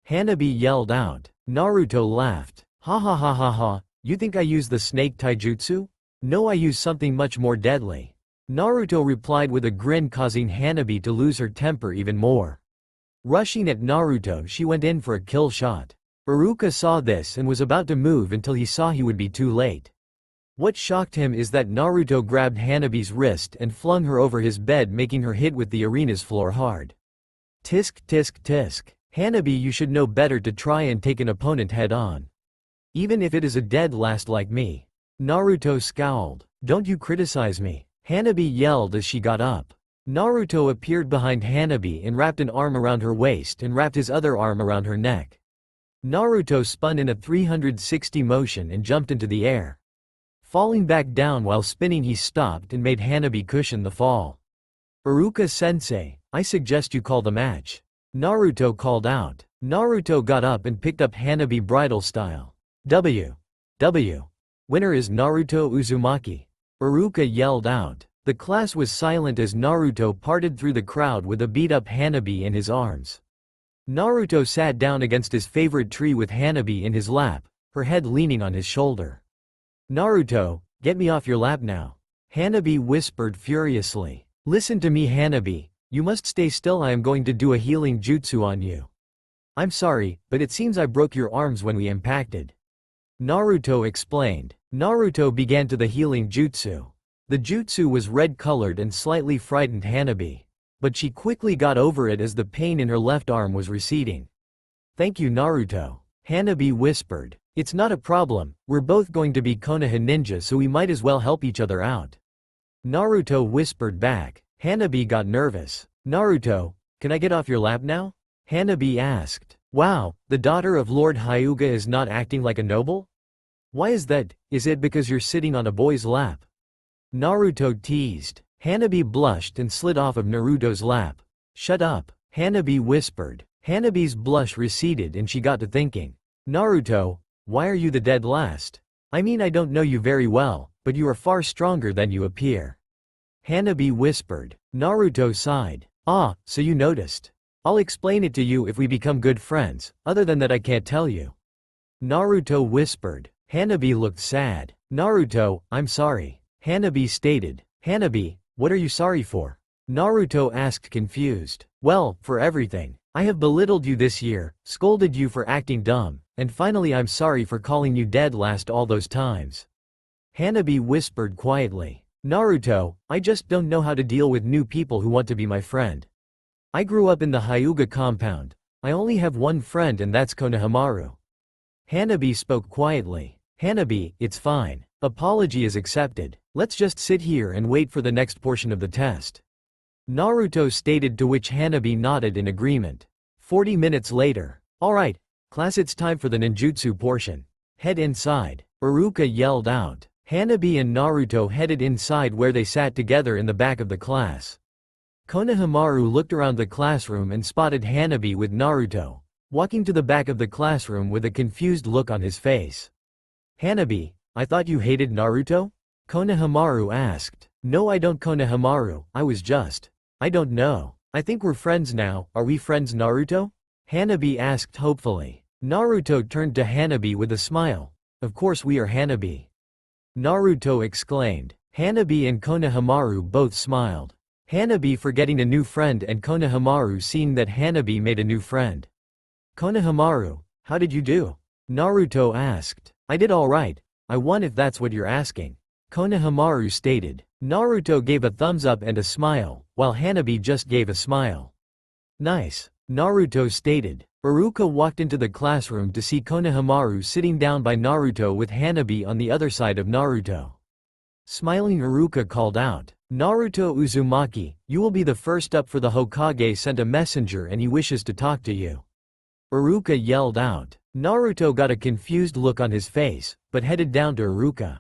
Hanabi yelled out. Naruto laughed. Ha ha ha ha ha, you think I use the snake taijutsu? No, I use something much more deadly. Naruto replied with a grin, causing Hanabi to lose her temper even more. Rushing at Naruto, she went in for a kill shot. Iruka saw this and was about to move until he saw he would be too late. What shocked him is that Naruto grabbed Hanabi's wrist and flung her over his bed, making her hit with the arena's floor hard. Tisk tisk tisk. Hanabi, you should know better to try and take an opponent head on. Even if it is a dead last like me. Naruto scowled. Don't you criticize me. Hanabi yelled as she got up. Naruto appeared behind Hanabi and wrapped an arm around her waist and wrapped his other arm around her neck. Naruto spun in a 360 motion and jumped into the air. Falling back down while spinning, he stopped and made Hanabi cushion the fall. Iruka-sensei, I suggest you call the match. Naruto called out. Naruto got up and picked up Hanabi bridal style. W. Winner is Naruto Uzumaki. Iruka yelled out. The class was silent as Naruto parted through the crowd with a beat-up Hanabi in his arms. Naruto sat down against his favorite tree with Hanabi in his lap, her head leaning on his shoulder. Naruto, get me off your lap now. Hanabi whispered furiously. Listen to me, Hanabi, you must stay still. I am going to do a healing jutsu on you. I'm sorry, but it seems I broke your arms when we impacted. Naruto explained. Naruto began to the healing jutsu. The jutsu was red-colored and slightly frightened Hanabi. But she quickly got over it as the pain in her left arm was receding. Thank you, Naruto. Hanabi whispered. It's not a problem, we're both going to be Konoha ninja, so we might as well help each other out. Naruto whispered back. Hanabi got nervous. Naruto, can I get off your lap now? Hanabi asked. Wow, the daughter of Lord Hyuga is not acting like a noble? Why is that? Is it because you're sitting on a boy's lap? Naruto teased. Hanabi blushed and slid off of Naruto's lap. Shut up, Hanabi whispered. Hanabi's blush receded and she got to thinking. Naruto, why are you the dead last? I mean, I don't know you very well, but you are far stronger than you appear. Hanabi whispered. Naruto sighed. Ah, so you noticed. I'll explain it to you if we become good friends, other than that I can't tell you. Naruto whispered. Hanabi looked sad. Naruto, I'm sorry. Hanabi stated. Hanabi, what are you sorry for? Naruto asked, confused. Well, for everything. I have belittled you this year, scolded you for acting dumb, and finally I'm sorry for calling you dead last all those times. Hanabi whispered quietly. Naruto, I just don't know how to deal with new people who want to be my friend. I grew up in the Hyuga compound. I only have one friend and that's Konohamaru. Hanabi spoke quietly. Hanabi, it's fine. Apology is accepted. Let's just sit here and wait for the next portion of the test. Naruto stated, to which Hanabi nodded in agreement. 40 minutes later. Alright, class, it's time for the ninjutsu portion. Head inside. Iruka yelled out. Hanabi and Naruto headed inside where they sat together in the back of the class. Konohamaru looked around the classroom and spotted Hanabi with Naruto, walking to the back of the classroom with a confused look on his face. Hanabi, I thought you hated Naruto? Konohamaru asked. No, I don't, Konohamaru, I don't know. I think we're friends now. Are we friends, Naruto? Hanabi asked hopefully. Naruto turned to Hanabi with a smile. Of course we are, Hanabi. Naruto exclaimed. Hanabi and Konohamaru both smiled. Hanabi forgetting a new friend and Konohamaru seeing that Hanabi made a new friend. Konohamaru, how did you do? Naruto asked. I did alright. I won if that's what you're asking. Konohamaru stated. Naruto gave a thumbs up and a smile, while Hanabi just gave a smile. Nice. Naruto stated. Iruka walked into the classroom to see Konohamaru sitting down by Naruto with Hanabi on the other side of Naruto. Smiling, Iruka called out. Naruto Uzumaki, you will be the first up, for the Hokage sent a messenger and he wishes to talk to you. Iruka yelled out. Naruto got a confused look on his face, but headed down to Iruka.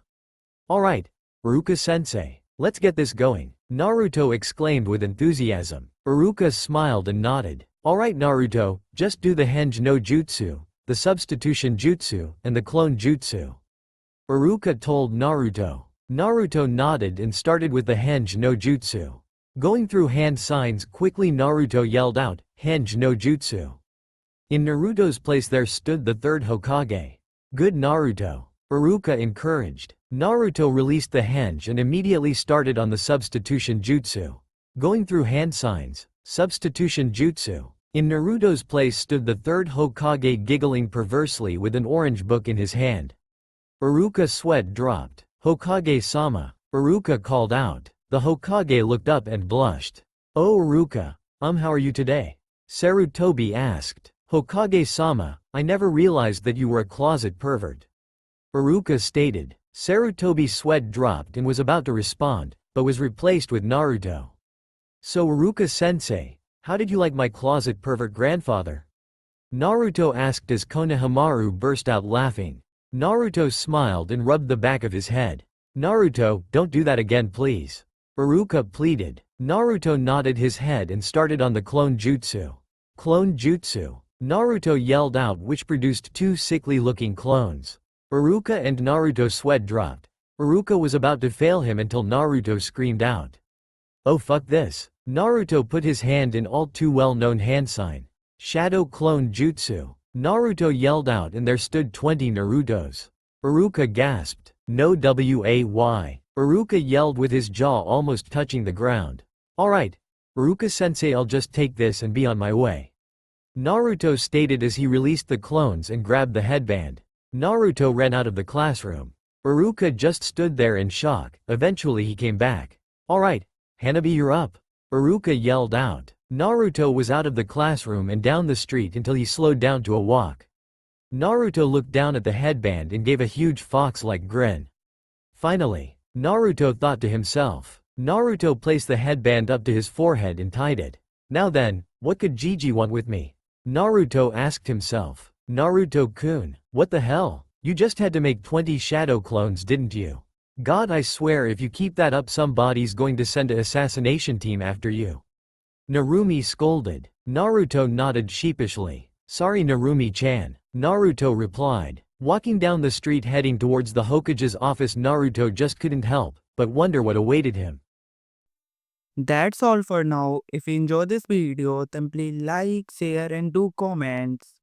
Alright, Iruka-sensei, let's get this going, Naruto exclaimed with enthusiasm. Iruka smiled and nodded. Alright Naruto, just do the Henge no Jutsu, the substitution jutsu, and the clone jutsu. Iruka told Naruto. Naruto nodded and started with the Henge no Jutsu. Going through hand signs quickly, Naruto yelled out, Henge no Jutsu. In Naruto's place there stood the third Hokage. Good Naruto. Iruka encouraged. Naruto released the henge and immediately started on the substitution jutsu. Going through hand signs, substitution jutsu. In Naruto's place stood the third Hokage giggling perversely with an orange book in his hand. Iruka's sweat dropped. Hokage-sama, Iruka called out. The Hokage looked up and blushed. Oh Iruka, how are you today? Sarutobi asked. Hokage-sama, I never realized that you were a closet pervert. Iruka stated. Sarutobi's sweat dropped and was about to respond, but was replaced with Naruto. So Iruka-sensei, how did you like my closet pervert grandfather? Naruto asked as Konohamaru burst out laughing. Naruto smiled and rubbed the back of his head. Naruto, don't do that again please. Iruka pleaded. Naruto nodded his head and started on the clone jutsu. Clone jutsu. Naruto yelled out, which produced two sickly-looking clones. Iruka and Naruto's sweat dropped. Iruka was about to fail him until Naruto screamed out. Oh fuck this. Naruto put his hand in all too well-known hand sign. Shadow clone jutsu. Naruto yelled out and there stood 20 Narutos. Iruka gasped. No way. Iruka yelled with his jaw almost touching the ground. Alright. Iruka-sensei, I'll just take this and be on my way. Naruto stated as he released the clones and grabbed the headband. Naruto ran out of the classroom. Iruka just stood there in shock. Eventually he came back. Alright, Hanabi, you're up. Iruka yelled out. Naruto was out of the classroom and down the street until he slowed down to a walk. Naruto looked down at the headband and gave a huge fox-like grin. Finally, Naruto thought to himself. Naruto placed the headband up to his forehead and tied it. Now then, what could Gigi want with me? Naruto asked himself. Naruto-kun, what the hell? You just had to make 20 shadow clones, didn't you? God, I swear if you keep that up somebody's going to send an assassination team after you. Narumi scolded. Naruto nodded sheepishly. Sorry Narumi-chan. Naruto replied. Walking down the street heading towards the Hokage's office, Naruto just couldn't help but wonder what awaited him. That's all for now. If you enjoyed this video, then please like, share and do comments.